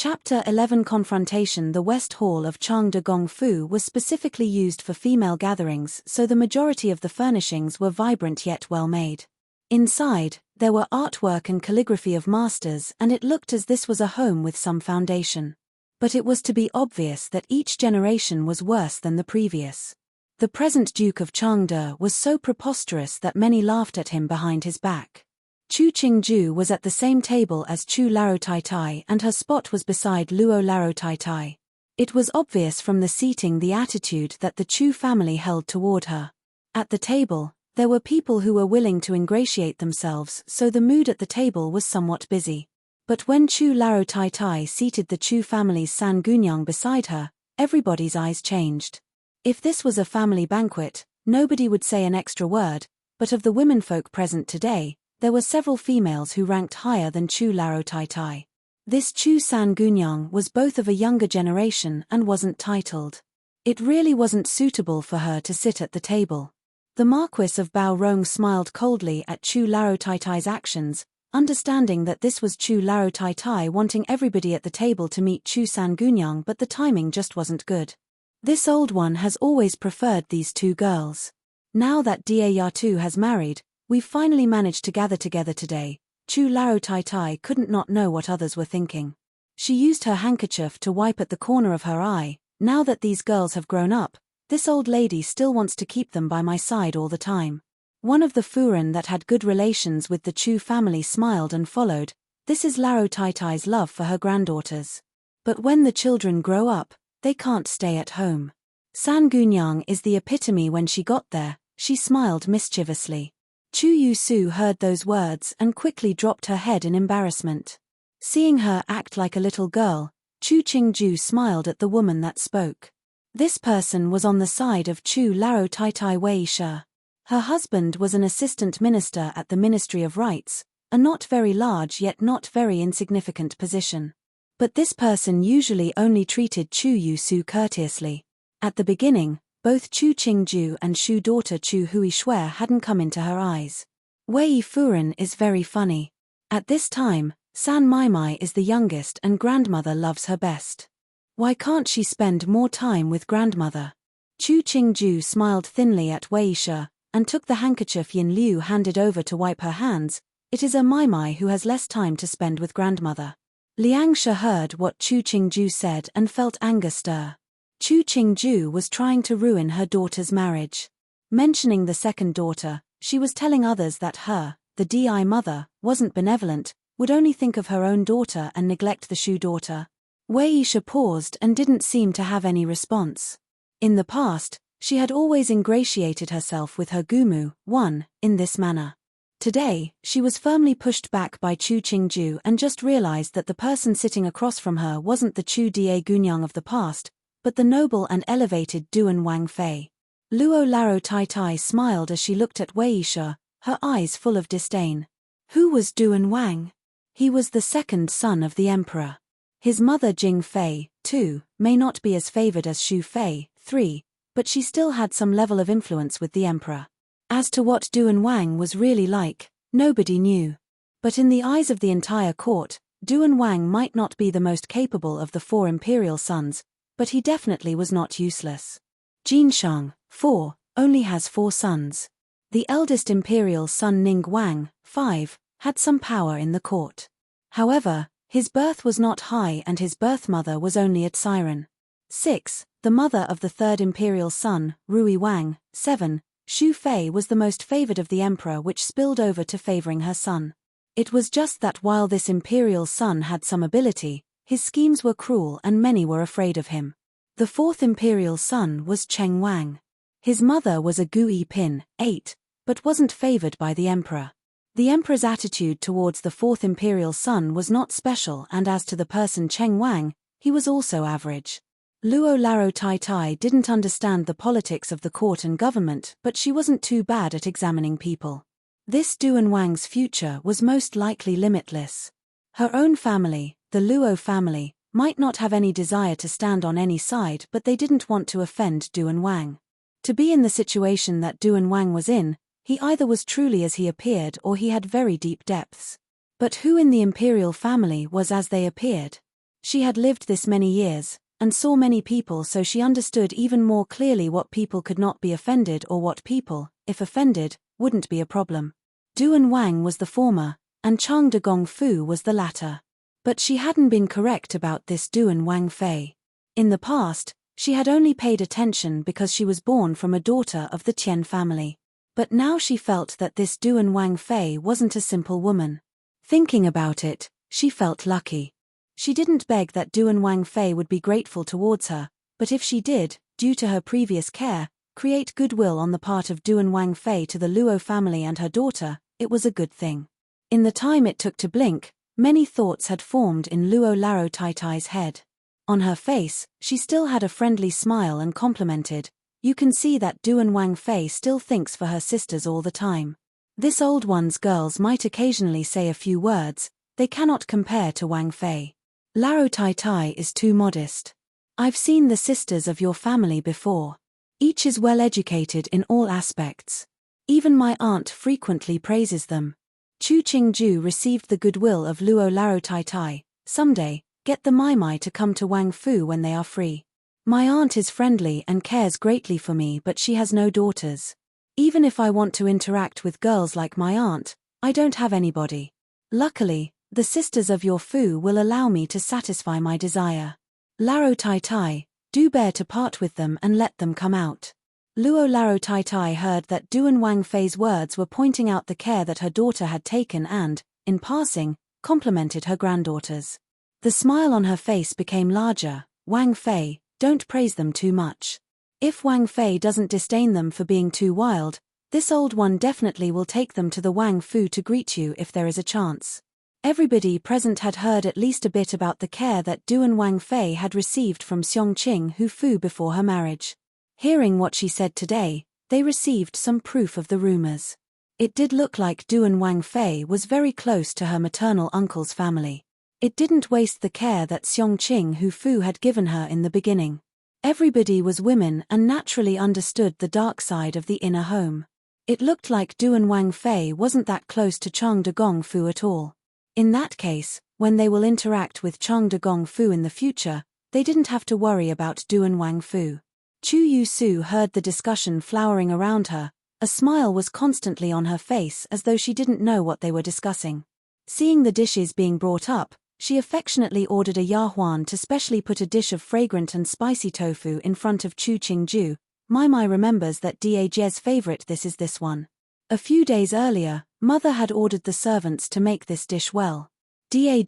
Chapter 11 Confrontation. The West Hall of Changde Gong Fu was specifically used for female gatherings, so the majority of the furnishings were vibrant yet well made. Inside, there were artwork and calligraphy of masters, and it looked as this was a home with some foundation. But it was to be obvious that each generation was worse than the previous. The present Duke of Changde was so preposterous that many laughed at him behind his back. Chu Qingju was at the same table as Chu Larotaitai, and her spot was beside Luo Larotaitai. It was obvious from the seating the attitude that the Chu family held toward her. At the table, there were people who were willing to ingratiate themselves, so the mood at the table was somewhat busy. But when Chu Larotaitai seated the Chu family's San Gunyang beside her, everybody's eyes changed. If this was a family banquet, nobody would say an extra word, but of the womenfolk present today, there were several females who ranked higher than Chu Larotaitai. This Chu San Gunyang was both of a younger generation and wasn't titled. It really wasn't suitable for her to sit at the table. The Marquis of Bao Rong smiled coldly at Chu Larotaitai's actions, understanding that this was Chu Larotaitai wanting everybody at the table to meet Chu San Gunyang, but the timing just wasn't good. This old one has always preferred these two girls. Now that Da Yatu has married, we've finally managed to gather together today. Chu Larotaitai couldn't not know what others were thinking. She used her handkerchief to wipe at the corner of her eye. Now that these girls have grown up, this old lady still wants to keep them by my side all the time. One of the Furen that had good relations with the Chu family smiled and followed. This is Larotaitai's love for her granddaughters. But when the children grow up, they can't stay at home. San Gunyang is the epitome. When she got there, she smiled mischievously. Chu Yusu heard those words and quickly dropped her head in embarrassment. Seeing her act like a little girl, Chu Qingju smiled at the woman that spoke. This person was on the side of Chu Larotaitai Weisha. Her husband was an assistant minister at the Ministry of Rights, a not very large yet not very insignificant position. But this person usually only treated Chu Yusu courteously. At the beginning, both Chu Qingju and Shu daughter Chu Huishui hadn't come into her eyes. Wei Furen is very funny. At this time, San Maimai is the youngest and grandmother loves her best. Why can't she spend more time with grandmother? Chu Qingju smiled thinly at Wei Shi, and took the handkerchief Yin Liu handed over to wipe her hands. It is a Maimai who has less time to spend with grandmother. Liang Shi heard what Chu Qingju said and felt anger stir. Chu Qingju was trying to ruin her daughter's marriage. Mentioning the second daughter, she was telling others that her, the Di mother, wasn't benevolent, would only think of her own daughter and neglect the Shu daughter. Wei Shi paused and didn't seem to have any response. In the past, she had always ingratiated herself with her Gumu, one, in this manner. Today, she was firmly pushed back by Chu Qingju and just realized that the person sitting across from her wasn't the Chu Da Gunyang of the past, but the noble and elevated Duan Wang Fei. Luo Larotaitai smiled as she looked at Wei Shi, her eyes full of disdain. Who was Duan Wang? He was the second son of the emperor. His mother Jing Fei, 2, may not be as favored as Xu Fei, 3, but she still had some level of influence with the emperor. As to what Duan Wang was really like, nobody knew. But in the eyes of the entire court, Duan Wang might not be the most capable of the 4 imperial sons, but he definitely was not useless. Jinshang, 4, only has 4 sons. The eldest imperial son Ning Wang, 5, had some power in the court. However, his birth was not high and his birth mother was only a siren. 6, the mother of the 3rd imperial son, Rui Wang, 7, Xu Fei was the most favored of the emperor, which spilled over to favoring her son. It was just that while this imperial son had some ability, his schemes were cruel and many were afraid of him. The 4th imperial son was Cheng Wang. His mother was a Gui Pin, 8, but wasn't favored by the emperor. The emperor's attitude towards the 4th imperial son was not special, and as to the person Cheng Wang, he was also average. Luo Larotaitai didn't understand the politics of the court and government, but she wasn't too bad at examining people. This Duan Wang's future was most likely limitless. Her own family, the Luo family, might not have any desire to stand on any side, but they didn't want to offend Duan Wang. To be in the situation that Duan Wang was in, he either was truly as he appeared or he had very deep depths. But who in the imperial family was as they appeared? She had lived this many years, and saw many people, so she understood even more clearly what people could not be offended or what people, if offended, wouldn't be a problem. Duan Wang was the former, and Chang de Gong Fu was the latter. But she hadn't been correct about this Duan Wang Fei. In the past, she had only paid attention because she was born from a daughter of the Tian family. But now she felt that this Duan Wang Fei wasn't a simple woman. Thinking about it, she felt lucky. She didn't beg that Duan Wang Fei would be grateful towards her, but if she did, due to her previous care, create goodwill on the part of Duan Wang Fei to the Luo family and her daughter, it was a good thing. In the time it took to blink, many thoughts had formed in Luo Laro Tai Tai's head. On her face, she still had a friendly smile and complimented, "You can see that Duan Wang Fei still thinks for her sisters all the time. This old one's girls might occasionally say a few words, they cannot compare to Wang Fei. Laro Tai Tai is too modest. I've seen the sisters of your family before. Each is well educated in all aspects. Even my aunt frequently praises them." Chu Qingju received the goodwill of Luo Laro Tai Tai. "Someday, get the Mai to come to Wang Fu when they are free. My aunt is friendly and cares greatly for me, but she has no daughters. Even if I want to interact with girls like my aunt, I don't have anybody. Luckily, the sisters of your Fu will allow me to satisfy my desire. Laro Tai Tai, do bear to part with them and let them come out." Luo Laro Tai Tai heard that Duan Wang Fei's words were pointing out the care that her daughter had taken and, in passing, complimented her granddaughters. The smile on her face became larger. "Wang Fei, don't praise them too much. If Wang Fei doesn't disdain them for being too wild, this old one definitely will take them to the Wang Fu to greet you if there is a chance." Everybody present had heard at least a bit about the care that Duan Wang Fei had received from Xiong Qing Hu Fu before her marriage. Hearing what she said today, they received some proof of the rumors. It did look like Duan Wang Fei was very close to her maternal uncle's family. It didn't waste the care that Xiong Qing Hu Fu had given her in the beginning. Everybody was women and naturally understood the dark side of the inner home. It looked like Duan Wang Fei wasn't that close to Chang de Gong Fu at all. In that case, when they will interact with Chang de Gong Fu in the future, they didn't have to worry about Duan Wang Fu. Chu Yu Su heard the discussion flowering around her. A smile was constantly on her face as though she didn't know what they were discussing. Seeing the dishes being brought up, she affectionately ordered a Yahuan to specially put a dish of fragrant and spicy tofu in front of Chu Qingju. Mai remembers that Da's favorite this is this one. A few days earlier, mother had ordered the servants to make this dish well. Da,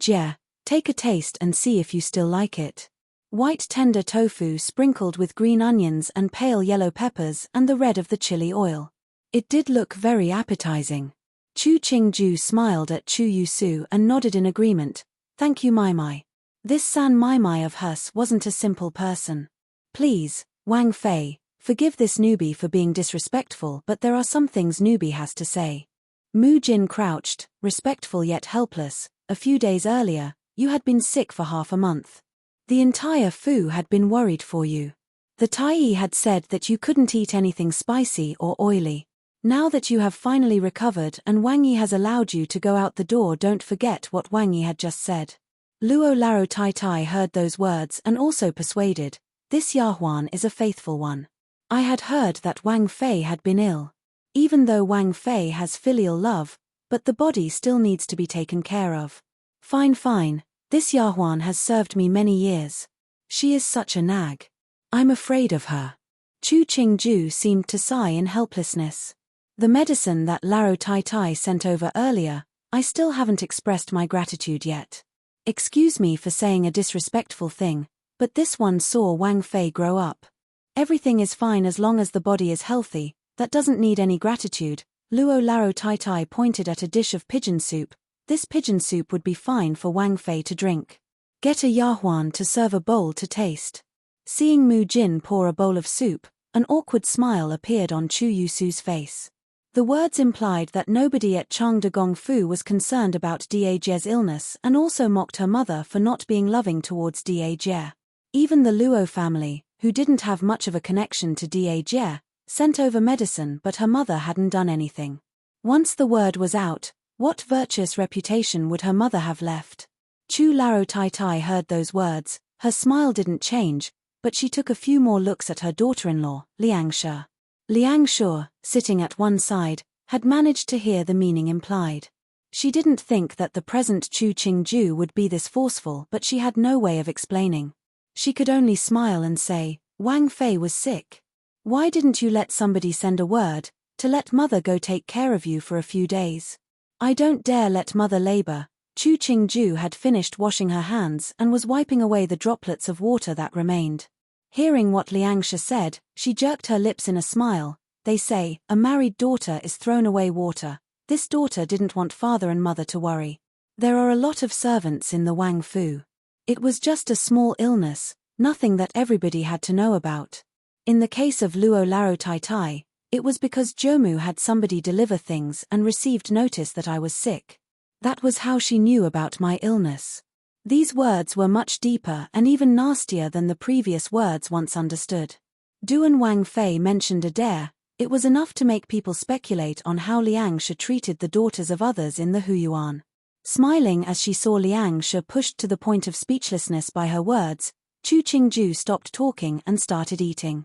take a taste and see if you still like it. White tender tofu sprinkled with green onions and pale yellow peppers and the red of the chili oil. It did look very appetizing. Chu Qingju smiled at Chu Yusu and nodded in agreement. "Thank you, Mai. This San Mai of hers wasn't a simple person. Please, Wang Fei, forgive this newbie for being disrespectful, but there are some things newbie has to say." Mu Jin crouched, respectful yet helpless. "A few days earlier, you had been sick for half a month. The entire Fu had been worried for you. The Tai had said that you couldn't eat anything spicy or oily. Now that you have finally recovered and Wang Yi has allowed you to go out the door, don't forget what Wang Yi had just said." Luo Laro Tai Tai heard those words and also persuaded, "This Yahuan is a faithful one. I had heard that Wang Fei had been ill. Even though Wang Fei has filial love, but the body still needs to be taken care of. Fine. This Yahuan has served me many years. She is such a nag. I'm afraid of her." Chu Qingju seemed to sigh in helplessness. "The medicine that Laro Tai Tai sent over earlier, I still haven't expressed my gratitude yet. Excuse me for saying a disrespectful thing, but this one saw Wang Fei grow up. Everything is fine as long as the body is healthy, that doesn't need any gratitude." Luo Laro Tai Tai pointed at a dish of pigeon soup. "This pigeon soup would be fine for Wang Fei to drink. Get a Yahuan to serve a bowl to taste." Seeing Mu Jin pour a bowl of soup, an awkward smile appeared on Chu Yusu's face. The words implied that nobody at Chang de Gong Fu was concerned about Da's illness and also mocked her mother for not being loving towards Da. Even the Luo family, who didn't have much of a connection to Da, sent over medicine, but her mother hadn't done anything. Once the word was out, what virtuous reputation would her mother have left? Chu Laro Tai Tai heard those words. Her smile didn't change, but she took a few more looks at her daughter-in-law, Liang Shi. Liang Shi, sitting at one side, had managed to hear the meaning implied. She didn't think that the present Chu Qingju would be this forceful, but she had no way of explaining. She could only smile and say, Wang Fei was sick. Why didn't you let somebody send a word, to let mother go take care of you for a few days? I don't dare let mother labor. Chu Qingju had finished washing her hands and was wiping away the droplets of water that remained. Hearing what Liang Shi said, she jerked her lips in a smile. They say, a married daughter is thrown away water. This daughter didn't want father and mother to worry. There are a lot of servants in the Wang Fu. It was just a small illness, nothing that everybody had to know about. In the case of Luo Laro Tai Tai, it was because Jomu had somebody deliver things and received notice that I was sick. That was how she knew about my illness. These words were much deeper and even nastier than the previous words once understood. Duan Wang Fei mentioned a dare. It was enough to make people speculate on how Liang Shi treated the daughters of others in the Huyuan. Smiling as she saw Liang Shi pushed to the point of speechlessness by her words, Chu Qingju stopped talking and started eating.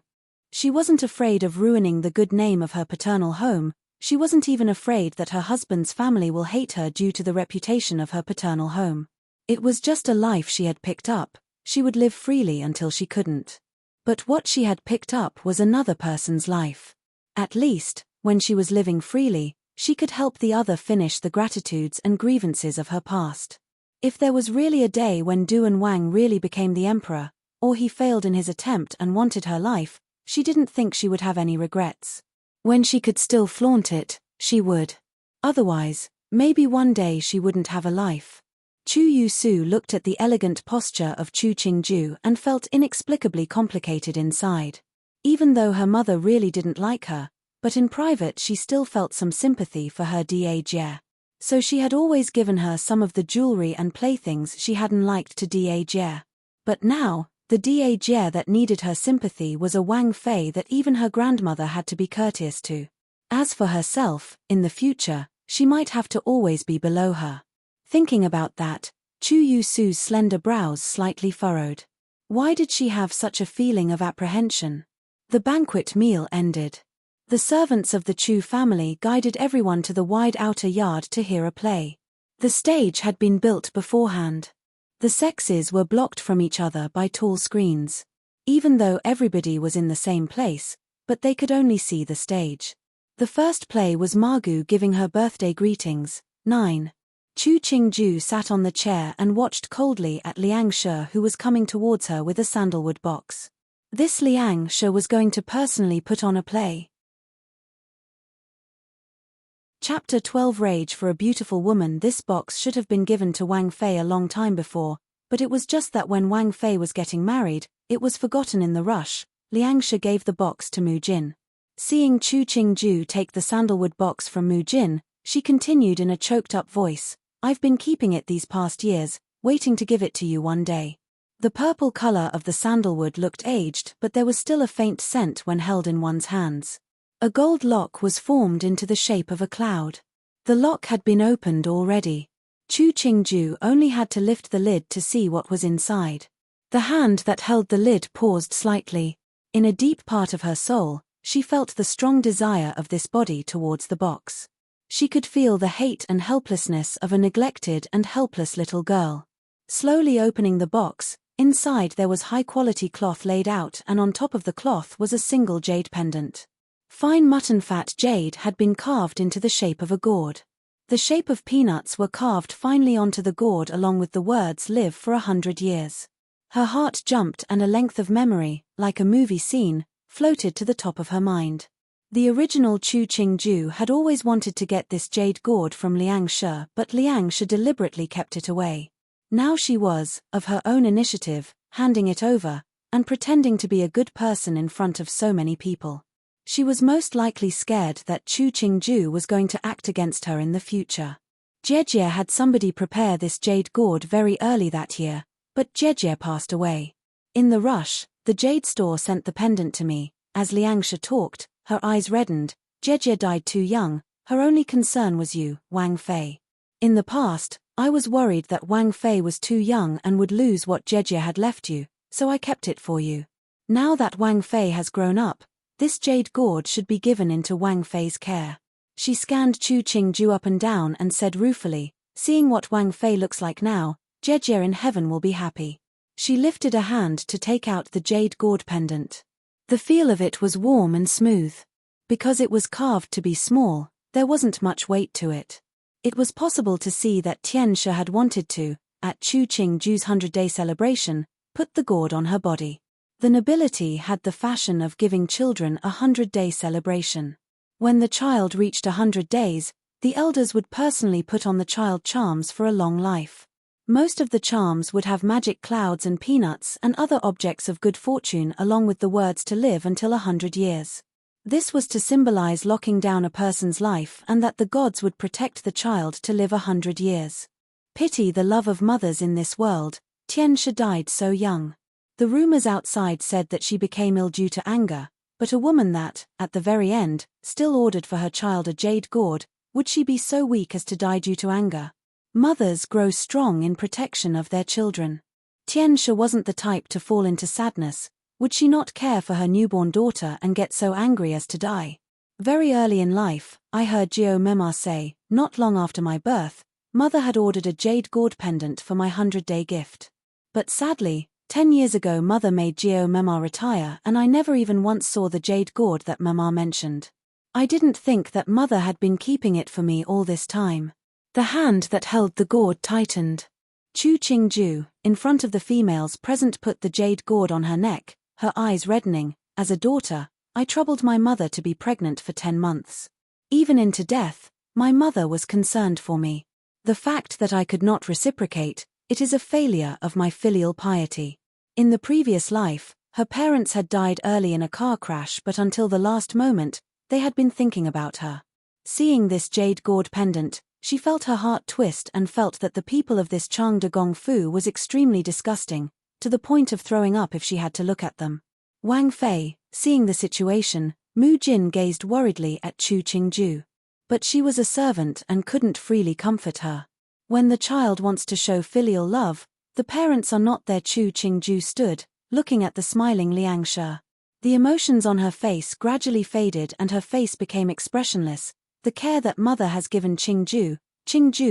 She wasn't afraid of ruining the good name of her paternal home. She wasn't even afraid that her husband's family will hate her due to the reputation of her paternal home. It was just a life she had picked up. She would live freely until she couldn't. But what she had picked up was another person's life. At least, when she was living freely, she could help the other finish the gratitudes and grievances of her past. If there was really a day when Duan Wang really became the emperor, or he failed in his attempt and wanted her life, she didn't think she would have any regrets. When she could still flaunt it, she would. Otherwise, maybe one day she wouldn't have a life. Chu Yusu looked at the elegant posture of Chu Qingju and felt inexplicably complicated inside. Even though her mother really didn't like her, but in private she still felt some sympathy for her Da Jie. So she had always given her some of the jewelry and playthings she hadn't liked to Da Jie. But now, the Da Jie that needed her sympathy was a Wang Fei that even her grandmother had to be courteous to. As for herself, in the future, she might have to always be below her. Thinking about that, Chu Yusu's slender brows slightly furrowed. Why did she have such a feeling of apprehension? The banquet meal ended. The servants of the Chu family guided everyone to the wide outer yard to hear a play. The stage had been built beforehand. The sexes were blocked from each other by tall screens. Even though everybody was in the same place, but they could only see the stage. The first play was Margu giving her birthday greetings. 9. Chu Qingju sat on the chair and watched coldly at Liang Shi, who was coming towards her with a sandalwood box. This Liang Shi was going to personally put on a play. Chapter 12 Rage for a Beautiful Woman. This box should have been given to Wang Fei a long time before, but it was just that when Wang Fei was getting married, it was forgotten in the rush. Liang Shi gave the box to Mu Jin. Seeing Chu Qingju take the sandalwood box from Mu Jin, she continued in a choked-up voice, I've been keeping it these past years, waiting to give it to you one day. The purple color of the sandalwood looked aged, but there was still a faint scent when held in one's hands. A gold lock was formed into the shape of a cloud. The lock had been opened already. Chu Qingju only had to lift the lid to see what was inside. The hand that held the lid paused slightly. In a deep part of her soul, she felt the strong desire of this body towards the box. She could feel the hate and helplessness of a neglected and helpless little girl. Slowly opening the box, inside there was high-quality cloth laid out, and on top of the cloth was a single jade pendant. Fine mutton-fat jade had been carved into the shape of a gourd. The shape of peanuts were carved finely onto the gourd along with the words live for 100 years. Her heart jumped and a length of memory, like a movie scene, floated to the top of her mind. The original Chu Qingju had always wanted to get this jade gourd from Liang Shi, but Liang Shi deliberately kept it away. Now she was, of her own initiative, handing it over, and pretending to be a good person in front of so many people. She was most likely scared that Chu Qingju was going to act against her in the future. Jie had somebody prepare this jade gourd very early that year, but Jie passed away. In the rush, the jade store sent the pendant to me. As Liang Shi talked, her eyes reddened. Jie died too young, her only concern was you, Wang Fei. In the past, I was worried that Wang Fei was too young and would lose what Jejie had left you, so I kept it for you. Now that Wang Fei has grown up, this jade gourd should be given into Wang Fei's care. She scanned Chu Qingju up and down and said ruefully, seeing what Wang Fei looks like now, Jejie in heaven will be happy. She lifted a hand to take out the jade gourd pendant. The feel of it was warm and smooth. Because it was carved to be small, there wasn't much weight to it. It was possible to see that Tian Shi had wanted to, at Chu Qingju's 100-day celebration, put the gourd on her body. The nobility had the fashion of giving children a 100-day celebration. When the child reached 100 days, the elders would personally put on the child charms for a long life. Most of the charms would have magic clouds and peanuts and other objects of good fortune along with the words to live until 100 years. This was to symbolize locking down a person's life and that the gods would protect the child to live 100 years. Pity the love of mothers in this world, Tian Shi died so young. The rumors outside said that she became ill due to anger, but a woman that, at the very end, still ordered for her child a jade gourd, would she be so weak as to die due to anger? Mothers grow strong in protection of their children. Tian Shi wasn't the type to fall into sadness. Would she not care for her newborn daughter and get so angry as to die? Very early in life, I heard Jiao Mema say, not long after my birth, mother had ordered a jade gourd pendant for my 100-day gift. But sadly, 10 years ago mother made Jiao Mema retire and I never even once saw the jade gourd that Mema mentioned. I didn't think that mother had been keeping it for me all this time. The hand that held the gourd tightened. Chu Qingju, in front of the females present, put the jade gourd on her neck, her eyes reddening. As a daughter, I troubled my mother to be pregnant for 10 months. Even into death, my mother was concerned for me. The fact that I could not reciprocate, it is a failure of my filial piety. In the previous life, her parents had died early in a car crash, but until the last moment, they had been thinking about her. Seeing this jade gourd pendant, she felt her heart twist and felt that the people of this Chang de Gong Fu was extremely disgusting, to the point of throwing up if she had to look at them. Wang Fei, seeing the situation, Mu Jin gazed worriedly at Chu Qingju. But she was a servant and couldn't freely comfort her. When the child wants to show filial love, the parents are not there. Chu Qingju stood, looking at the smiling Liang Shi. The emotions on her face gradually faded and her face became expressionless. The care that mother has given Qingju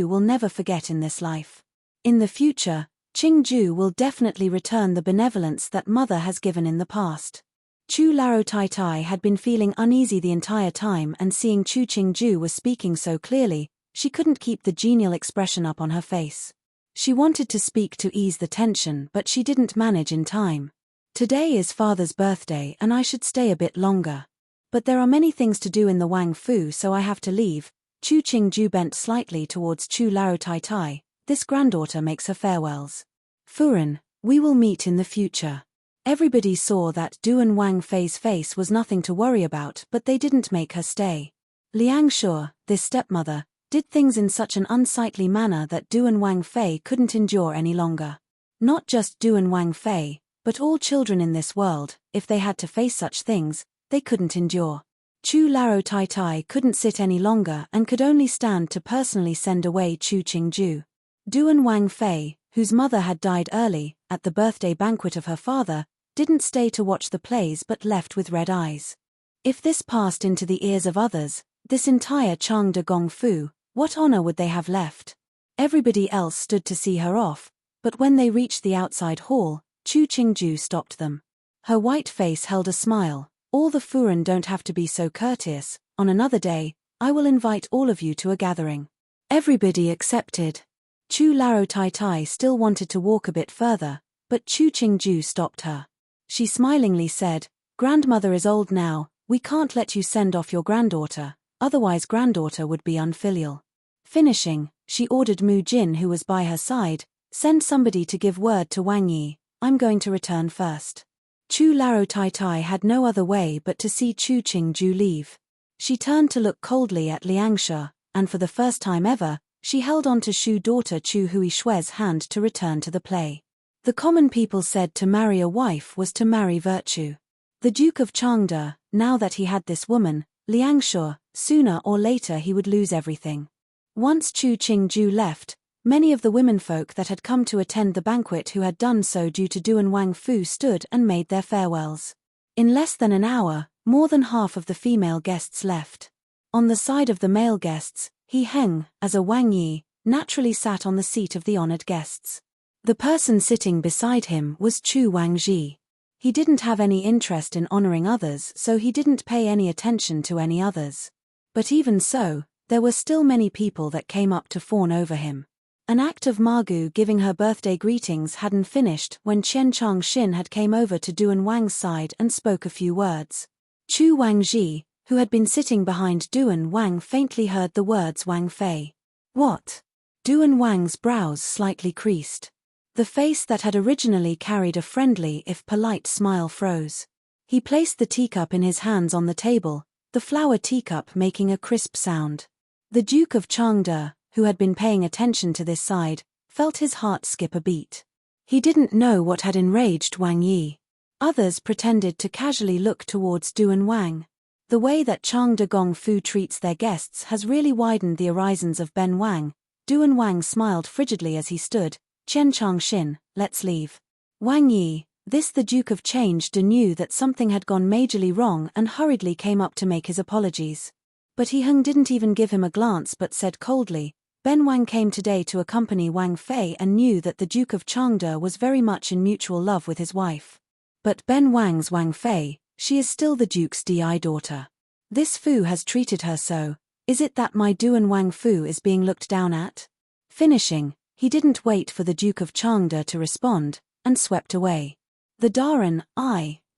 will never forget in this life. In the future, Qingju will definitely return the benevolence that mother has given in the past. Chu Laro Tai Tai had been feeling uneasy the entire time, and seeing Chu Qingju was speaking so clearly, she couldn't keep the genial expression up on her face. She wanted to speak to ease the tension, but she didn't manage in time. Today is father's birthday and I should stay a bit longer. But there are many things to do in the Wang Fu, so I have to leave. Chu Qingju bent slightly towards Chu Laro Tai Tai. This granddaughter makes her farewells. Furen, we will meet in the future. Everybody saw that Duan Wang Fei's face was nothing to worry about, but they didn't make her stay. Liang Shi, this stepmother, did things in such an unsightly manner that Duan Wang Fei couldn't endure any longer. Not just Duan Wang Fei, but all children in this world, if they had to face such things, they couldn't endure. Chu Laro Tai Tai couldn't sit any longer and could only stand to personally send away Chu Qingju. Duan Wang Fei, whose mother had died early, at the birthday banquet of her father, didn't stay to watch the plays but left with red eyes. If this passed into the ears of others, this entire Chang de Gong Fu, what honor would they have left? Everybody else stood to see her off, but when they reached the outside hall, Chu Qingju stopped them. Her white face held a smile. All the Furen don't have to be so courteous. On another day, I will invite all of you to a gathering. Everybody accepted. Chu Laro Tai Tai still wanted to walk a bit further, but Chu Qingju stopped her. She smilingly said, "Grandmother is old now, we can't let you send off your granddaughter, otherwise granddaughter would be unfilial." Finishing, she ordered Mu Jin, who was by her side, "Send somebody to give word to Wang Yi, I'm going to return first." Chu Laro Tai Tai had no other way but to see Chu Qingju leave. She turned to look coldly at Liang Shi, and for the first time ever, she held on to Shu daughter Chu Hui Shue's hand to return to the play. The common people said to marry a wife was to marry virtue. The Duke of Changde, now that he had this woman, Liang Shi, sooner or later he would lose everything. Once Chu Qingju left, Many of the womenfolk that had come to attend the banquet who had done so due to Duan Wang Fu stood and made their farewells. In less than an hour, more than half of the female guests left. On the side of the male guests, He Heng, as a Wang Yi, naturally sat on the seat of the honored guests. The person sitting beside him was Chu Wangji. He didn't have any interest in honoring others, so he didn't pay any attention to any others. But even so, there were still many people that came up to fawn over him. An act of Margu giving her birthday greetings hadn't finished when Chen Changxin had came over to Duan Wang's side and spoke a few words. Chu Wangji, who had been sitting behind Duan Wang, faintly heard the words Wang Fei. What? Duan Wang's brows slightly creased. The face that had originally carried a friendly if polite smile froze. He placed the teacup in his hands on the table, the flower teacup making a crisp sound. The Duke of Changde, who had been paying attention to this side, felt his heart skip a beat. He didn't know what had enraged Wang Yi. Others pretended to casually look towards Duan Wang. The way that Changde Gong Fu treats their guests has really widened the horizons of Ben Wang. Duan Wang smiled frigidly as he stood. Chen Changxin, let's leave. Wang Yi, the Duke of Changde, knew that something had gone majorly wrong and hurriedly came up to make his apologies. But He Heng didn't even give him a glance but said coldly, Ben Wang came today to accompany Wang Fei and knew that the Duke of Changde was very much in mutual love with his wife. But Ben Wang's Wang Fei, she is still the Duke's daughter. This Fu has treated her so. Is it that my Duan Wang Fu is being looked down at? Finishing, he didn't wait for the Duke of Changde to respond, and swept away. The Daran,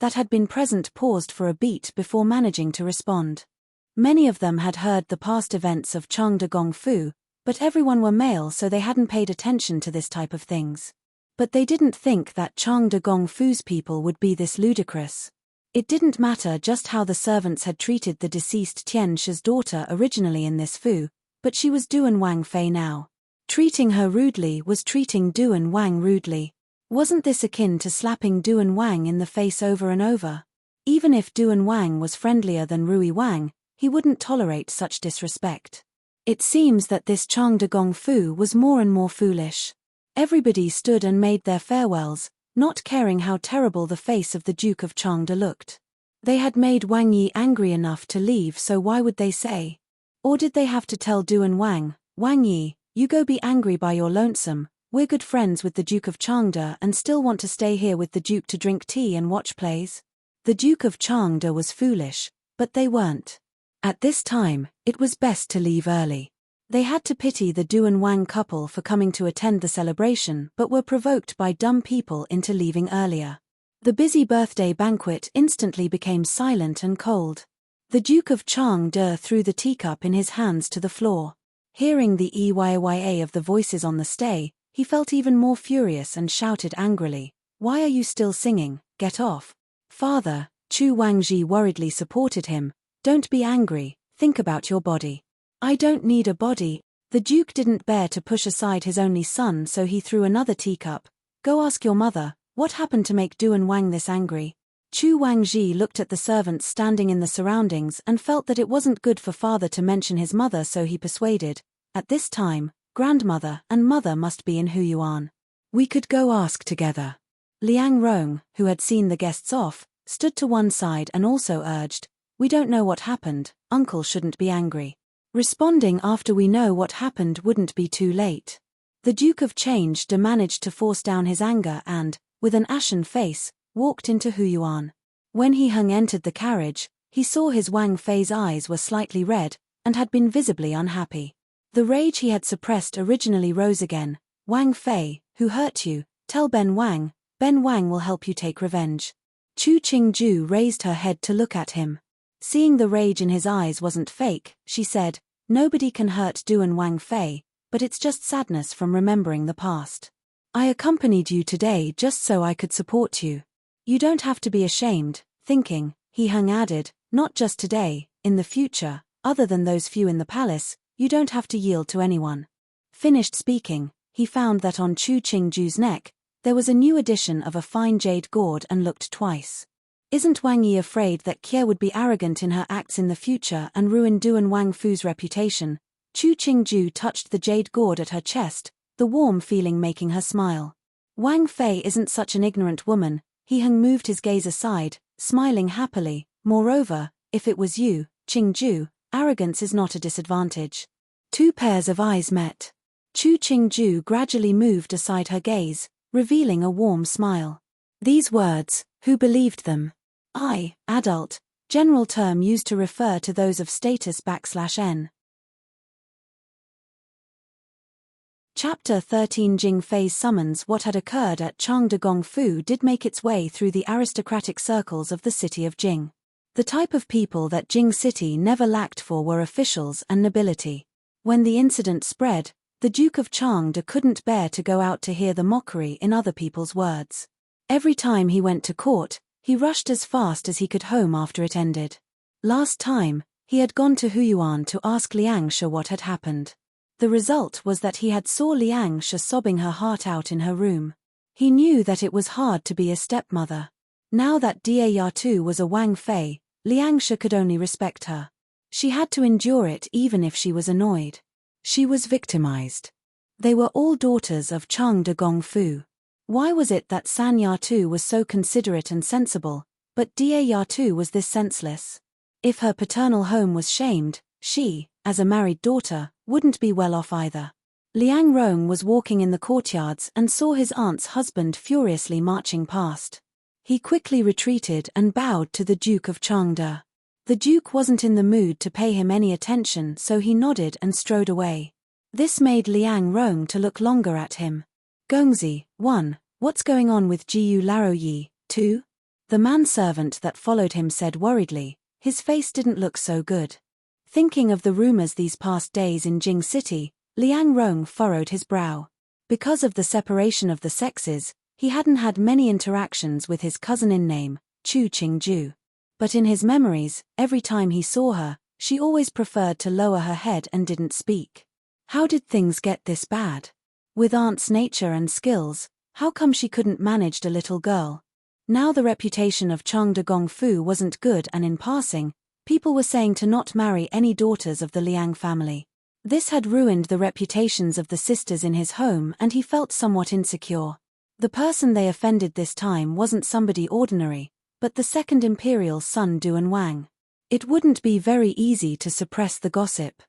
that had been present paused for a beat before managing to respond. Many of them had heard the past events of Changde Gong Fu, but everyone were male so they hadn't paid attention to this type of things. But they didn't think that Changde Gong Fu's people would be this ludicrous. It didn't matter just how the servants had treated the deceased Tian Shi's daughter originally in this Fu, but she was Duan Wang Fei now. Treating her rudely was treating Duan Wang rudely. Wasn't this akin to slapping Duan Wang in the face over and over? Even if Duan Wang was friendlier than Rui Wang, he wouldn't tolerate such disrespect. It seems that this Changde Gong Fu was more and more foolish. Everybody stood and made their farewells, not caring how terrible the face of the Duke of Changde looked. They had made Wang Yi angry enough to leave, so why would they say? Or did they have to tell Duan Wang, Wang Yi, you go be angry by your lonesome, we're good friends with the Duke of Changde and still want to stay here with the Duke to drink tea and watch plays? The Duke of Changde was foolish, but they weren't. At this time, it was best to leave early. They had to pity the Duan Wang couple for coming to attend the celebration but were provoked by dumb people into leaving earlier. The busy birthday banquet instantly became silent and cold. The Duke of Changde threw the teacup in his hands to the floor. Hearing the EYYA of the voices on the stay, he felt even more furious and shouted angrily, "Why are you still singing? Get off." "Father," Chu Wangji worriedly supported him, "don't be angry, think about your body." "I don't need a body." The Duke didn't bear to push aside his only son, so he threw another teacup. "Go ask your mother, what happened to make Duan Wang this angry?" Chu Wangji looked at the servants standing in the surroundings and felt that it wasn't good for father to mention his mother, so he persuaded, "At this time, grandmother and mother must be in Huyuan. We could go ask together." Liang Rong, who had seen the guests off, stood to one side and also urged, "We don't know what happened, uncle shouldn't be angry. Responding after we know what happened wouldn't be too late." The Duke of Changde managed to force down his anger and, with an ashen face, walked into Huyuan. When He Heng entered the carriage, he saw his Wang Fei's eyes were slightly red, and had been visibly unhappy. The rage he had suppressed originally rose again. "Wang Fei, who hurt you? Tell Ben Wang will help you take revenge." Chu Qingju raised her head to look at him. Seeing the rage in his eyes wasn't fake, she said, "Nobody can hurt Duan Wang Fei, but it's just sadness from remembering the past. I accompanied you today just so I could support you. You don't have to be ashamed." Thinking, He Heng added, "Not just today, in the future, other than those few in the palace, you don't have to yield to anyone." Finished speaking, he found that on Chu Qingju's neck, there was a new addition of a fine jade gourd and looked twice. Isn't Wang Yi afraid that Kia would be arrogant in her acts in the future and ruin Duan Wang Fu's reputation? Chu Qingju touched the jade gourd at her chest, the warm feeling making her smile. Wang Fei isn't such an ignorant woman, He Heng moved his gaze aside, smiling happily. Moreover, if it was you, Qingju, arrogance is not a disadvantage. Two pairs of eyes met. Qingju gradually moved aside her gaze, revealing a warm smile. These words, who believed them? I, adult, general term used to refer to those of status/n. Chapter 13 Jing Fei's summons. What had occurred at Changde Gongfu did make its way through the aristocratic circles of the city of Jing. The type of people that Jing City never lacked for were officials and nobility. When the incident spread, the Duke of Changde couldn't bear to go out to hear the mockery in other people's words. Every time he went to court, he rushed as fast as he could home after it ended. Last time, he had gone to Huyuan to ask Liang Shi what had happened. The result was that he had saw Liang Shi sobbing her heart out in her room. He knew that it was hard to be a stepmother. Now that Yatu was a Wang Fei, Liang Shi could only respect her. She had to endure it even if she was annoyed. She was victimized. They were all daughters of Changde Gongfu. Why was it that San Yatu was so considerate and sensible, but Yatu was this senseless? If her paternal home was shamed, she, as a married daughter, wouldn't be well off either. Liang Rong was walking in the courtyards and saw his aunt's husband furiously marching past. He quickly retreated and bowed to the Duke of Changde. The Duke wasn't in the mood to pay him any attention, so he nodded and strode away. This made Liang Rong to look longer at him. Gongzi, 1. What's going on with Jiu Laroyi, 2? The manservant that followed him said worriedly. His face didn't look so good. Thinking of the rumors these past days in Jing City, Liang Rong furrowed his brow. Because of the separation of the sexes, he hadn't had many interactions with his cousin in name, Qingju. But in his memories, every time he saw her, she always preferred to lower her head and didn't speak. How did things get this bad? With aunt's nature and skills, how come she couldn't manage a little girl? Now the reputation of Changde Gongfu wasn't good, and in passing, people were saying to not marry any daughters of the Liang family. This had ruined the reputations of the sisters in his home, and he felt somewhat insecure. The person they offended this time wasn't somebody ordinary, but the second imperial son Duan Wang. It wouldn't be very easy to suppress the gossip.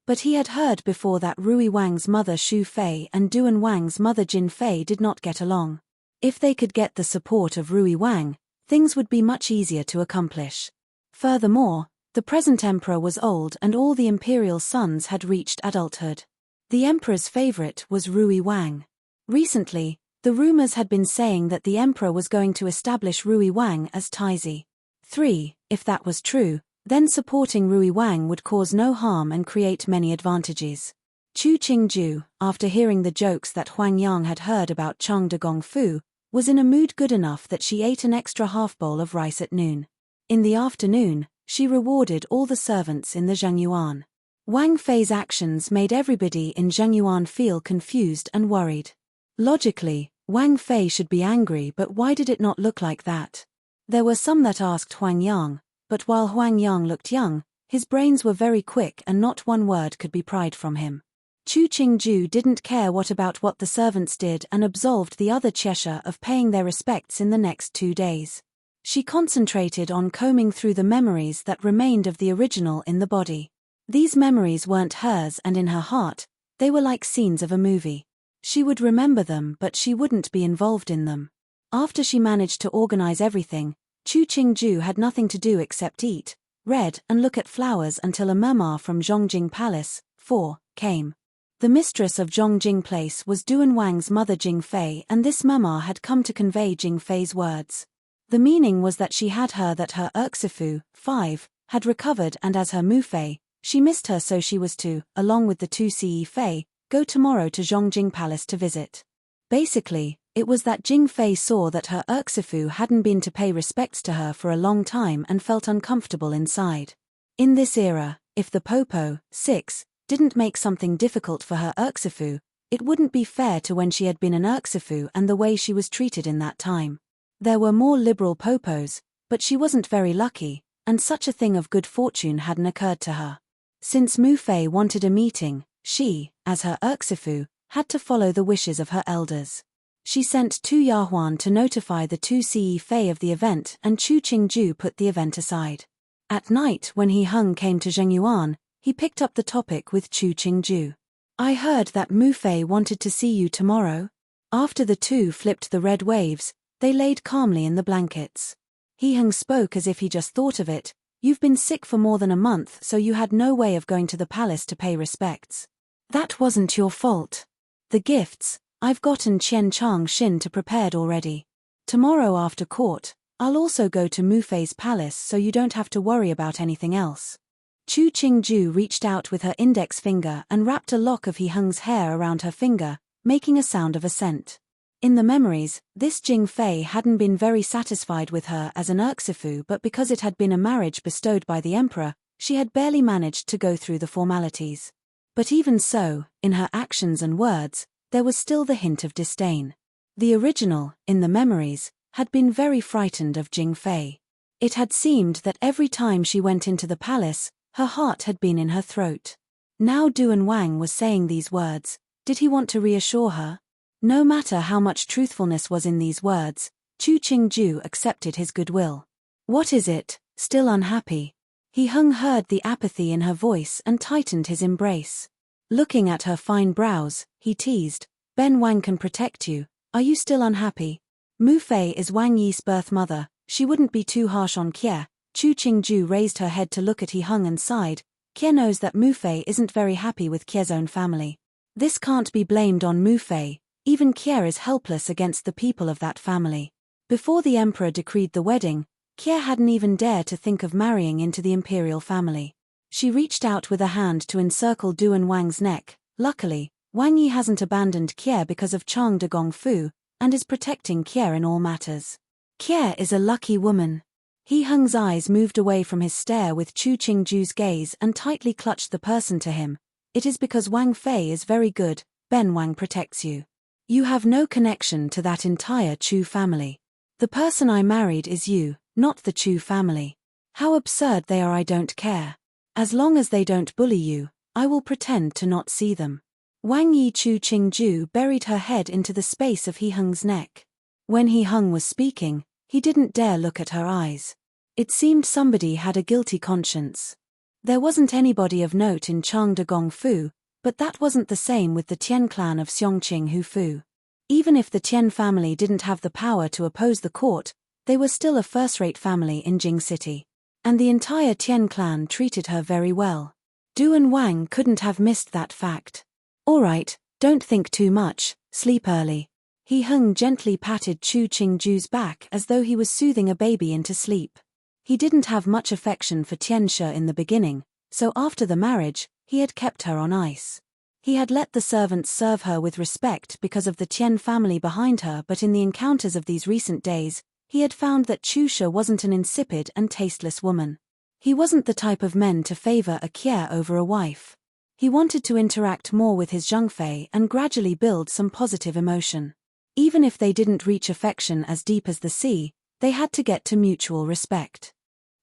But he had heard before that Rui Wang's mother Xu Fei and Duan Wang's mother Jin Fei did not get along. If they could get the support of Rui Wang, things would be much easier to accomplish. Furthermore, the present emperor was old and all the imperial sons had reached adulthood. The emperor's favorite was Rui Wang. Recently, the rumors had been saying that the emperor was going to establish Rui Wang as Taizi. 3. If that was true, then supporting Rui Wang would cause no harm and create many advantages. Qingju, after hearing the jokes that Huang Yang had heard about Changde Gongfu, was in a mood good enough that she ate an extra half bowl of rice at noon. In the afternoon, she rewarded all the servants in the Zhengyuan. Wang Fei's actions made everybody in Zhengyuan feel confused and worried. Logically, Wang Fei should be angry, but why did it not look like that? There were some that asked Huang Yang, but while Huang Yang looked young, his brains were very quick and not one word could be pried from him. Qingju didn't care what the servants did and absolved the other Cheshire of paying their respects in the next 2 days. She concentrated on combing through the memories that remained of the original in the body. These memories weren't hers, and in her heart, they were like scenes of a movie. She would remember them, but she wouldn't be involved in them. After she managed to organize everything, Qingju had nothing to do except eat, read and look at flowers until a memoir from Zhongjing Palace, 4, came. The mistress of Zhongjing Place was Duan Wang's mother Jing Fei, and this memoir had come to convey Jing Fei's words. The meaning was that she had heard that her Erxifu, 5, had recovered, and as her Mu Fei, she missed her, so she was to, along with the 2 Ce Fei, go tomorrow to Zhongjing Palace to visit. Basically, it was that Jing Fei saw that her Erxifu hadn't been to pay respects to her for a long time and felt uncomfortable inside. In this era, if the Popo, 6, didn't make something difficult for her Erxifu, it wouldn't be fair to when she had been an Erxifu and the way she was treated in that time. There were more liberal Popos, but she wasn't very lucky, and such a thing of good fortune hadn't occurred to her. Since Mu Fei wanted a meeting, she, as her Erxifu, had to follow the wishes of her elders. She sent Tu Yahuan to notify the Tu Fei of the event, and Chu Qingju put the event aside. At night when He Heng came to Zhengyuan, he picked up the topic with Chu Qingju. I heard that Mu Fei wanted to see you tomorrow. After the two flipped the red waves, they laid calmly in the blankets. He Heng spoke as if he just thought of it. You've been sick for more than a month, so you had no way of going to the palace to pay respects. That wasn't your fault. The gifts, I've gotten Qian Chang Xin to prepared already. Tomorrow after court, I'll also go to Mu Fei's palace so you don't have to worry about anything else. Chu Qingju reached out with her index finger and wrapped a lock of He Heng's hair around her finger, making a sound of assent. In the memories, this Jing Fei hadn't been very satisfied with her as an Erxifu, but because it had been a marriage bestowed by the emperor, she had barely managed to go through the formalities. But even so, in her actions and words, there was still the hint of disdain. The original, in the memories, had been very frightened of Jing Fei. It had seemed that every time she went into the palace, her heart had been in her throat. Now Duan Wang was saying these words. Did he want to reassure her? No matter how much truthfulness was in these words, Chu Qingju accepted his goodwill. What is it, still unhappy? He Heng heard the apathy in her voice and tightened his embrace. Looking at her fine brows, he teased, Ben Wang can protect you, are you still unhappy? Mu Fei is Wang Yi's birth mother, she wouldn't be too harsh on Kie. Chu Qingju raised her head to look at He Heng and sighed. Kie knows that Mu Fei isn't very happy with Kie's own family. This can't be blamed on Mu Fei, even Kie is helpless against the people of that family. Before the emperor decreed the wedding, Kie hadn't even dared to think of marrying into the imperial family. She reached out with a hand to encircle Duan Wang's neck. Luckily, Wang Yi hasn't abandoned Kie because of Chang de Gongfu, and is protecting Kie in all matters. Kie is a lucky woman. He Heng's eyes moved away from his stare with Chu Qingju's gaze and tightly clutched the person to him. It is because Wang Fei is very good, Ben Wang protects you. You have no connection to that entire Chu family. The person I married is you, not the Chu family. How absurd they are, I don't care. As long as they don't bully you, I will pretend to not see them. Wang Yi. Chu Qingju buried her head into the space of He Heng's neck. When He Heng was speaking, he didn't dare look at her eyes. It seemed somebody had a guilty conscience. There wasn't anybody of note in Chang de Gongfu, but that wasn't the same with the Tian clan of Xiongqing Hufu. Even if the Tian family didn't have the power to oppose the court, they were still a first-rate family in Jing City. And the entire Tian clan treated her very well. Duan Wang couldn't have missed that fact. All right, don't think too much, sleep early. He Heng gently patted Chu Qingju's back as though he was soothing a baby into sleep. He didn't have much affection for Tianxia in the beginning, so after the marriage, he had kept her on ice. He had let the servants serve her with respect because of the Tian family behind her, but in the encounters of these recent days, he had found that Chusha wasn't an insipid and tasteless woman. He wasn't the type of men to favor a Kie over a wife. He wanted to interact more with his Zhengfei and gradually build some positive emotion. Even if they didn't reach affection as deep as the sea, they had to get to mutual respect.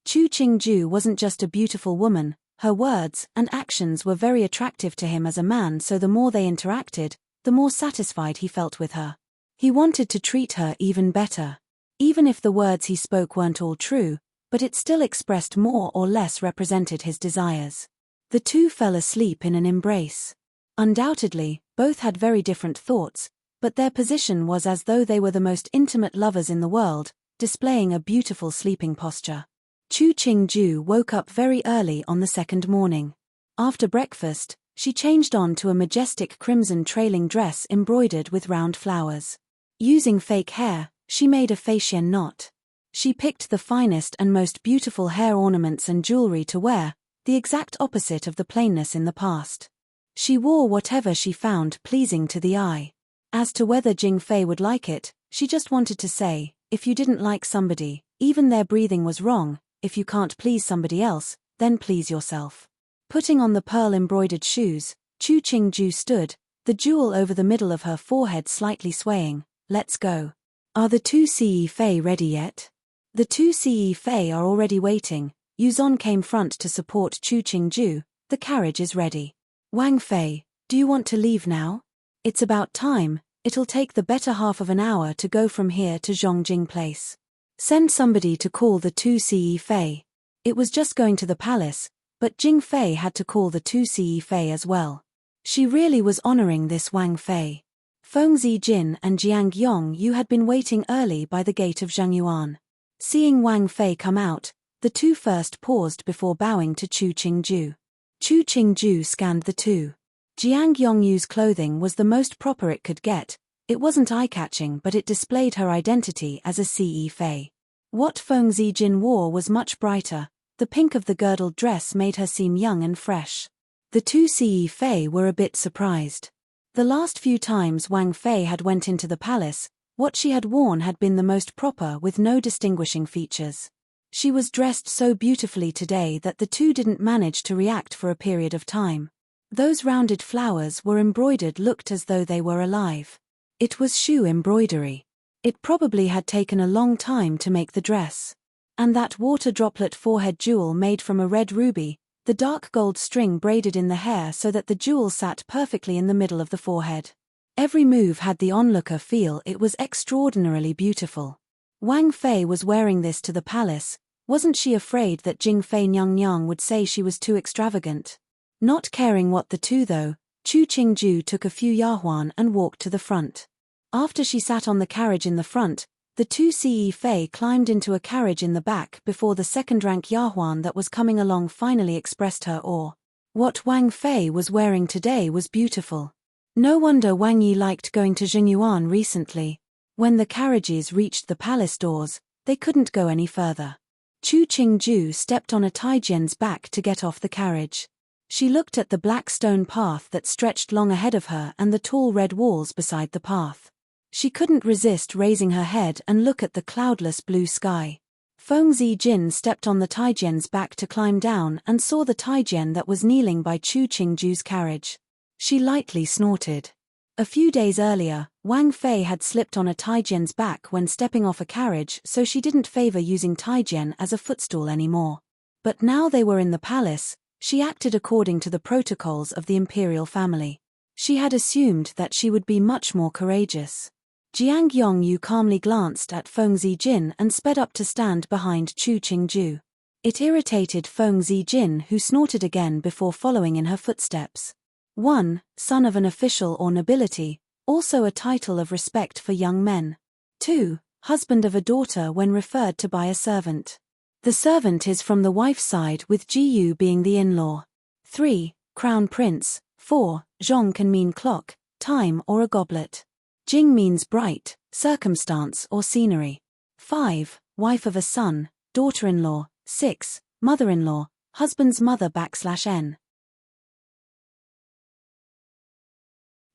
Chu Qingju wasn't just a beautiful woman, her words and actions were very attractive to him as a man, so the more they interacted, the more satisfied he felt with her. He wanted to treat her even better. Even if the words he spoke weren't all true, but it still expressed more or less represented his desires. The two fell asleep in an embrace. Undoubtedly, both had very different thoughts, but their position was as though they were the most intimate lovers in the world, displaying a beautiful sleeping posture. Chu Qingju woke up very early on the second morning. After breakfast, she changed on to a majestic crimson trailing dress embroidered with round flowers. Using fake hair, she made a Feitian knot. She picked the finest and most beautiful hair ornaments and jewelry to wear, the exact opposite of the plainness in the past. She wore whatever she found pleasing to the eye. As to whether Jing Fei would like it, she just wanted to say, if you didn't like somebody, even their breathing was wrong. If you can't please somebody else, then please yourself. Putting on the pearl-embroidered shoes, Chu Qingju stood, the jewel over the middle of her forehead slightly swaying. Let's go. Are the two Fei ready yet? The two Fei are already waiting. Yuzon came front to support Chu Qingju. The carriage is ready. Wang Fei, do you want to leave now? It's about time. It'll take the better half of an hour to go from here to Zhongjing Place. Send somebody to call the 2Ce Fei. It was just going to the palace, but Jing Fei had to call the 2Ce Fei as well. She really was honoring this Wang Fei. Feng Zijin and Jiang Yongyu had been waiting early by the gate of Zhengyuan. Seeing Wang Fei come out, the two first paused before bowing to Chu Qingju. Chu Qingju scanned the two. Jiang Yongyu's clothing was the most proper it could get. It wasn't eye-catching, but it displayed her identity as a Ce Fei. What Feng Zijin wore was much brighter. The pink of the girdled dress made her seem young and fresh. The two Ce Fei were a bit surprised. The last few times Wang Fei had went into the palace, what she had worn had been the most proper with no distinguishing features. She was dressed so beautifully today that the two didn't manage to react for a period of time. Those rounded flowers were embroidered, looked as though they were alive. It was shoe embroidery. It probably had taken a long time to make the dress. And that water droplet forehead jewel made from a red ruby, the dark gold string braided in the hair so that the jewel sat perfectly in the middle of the forehead. Every move had the onlooker feel it was extraordinarily beautiful. Wang Fei was wearing this to the palace. Wasn't she afraid that Jing Fei Nyang would say she was too extravagant? Not caring what the two though, Chu Qingju took a few yahuan and walked to the front. After she sat on the carriage in the front, the two Ce Fei climbed into a carriage in the back before the second-rank yahuan that was coming along finally expressed her awe. What Wang Fei was wearing today was beautiful. No wonder Wang Yi liked going to Zhengyuan recently. When the carriages reached the palace doors, they couldn't go any further. Chu Qingju stepped on a Taijian's back to get off the carriage. She looked at the black stone path that stretched long ahead of her and the tall red walls beside the path. She couldn't resist raising her head and look at the cloudless blue sky. Feng Zijin stepped on the Taijian's back to climb down and saw the Taijian that was kneeling by Chu Qingju's carriage. She lightly snorted. A few days earlier, Wang Fei had slipped on a Taijian's back when stepping off a carriage, so she didn't favor using Taijian as a footstool anymore. But now they were in the palace, she acted according to the protocols of the imperial family. She had assumed that she would be much more courageous. Jiang Yongyu calmly glanced at Feng Zijin and sped up to stand behind Chu Qingju. It irritated Feng Zijin, who snorted again before following in her footsteps. 1. Son of an official or nobility, also a title of respect for young men. 2. Husband of a daughter when referred to by a servant. The servant is from the wife's side, with Jiyu being the in-law. 3. Crown prince. 4. Zhong can mean clock, time or a goblet. Jing means bright, circumstance or scenery. 5. Wife of a son, daughter-in-law. 6. Mother-in-law, husband's mother /n.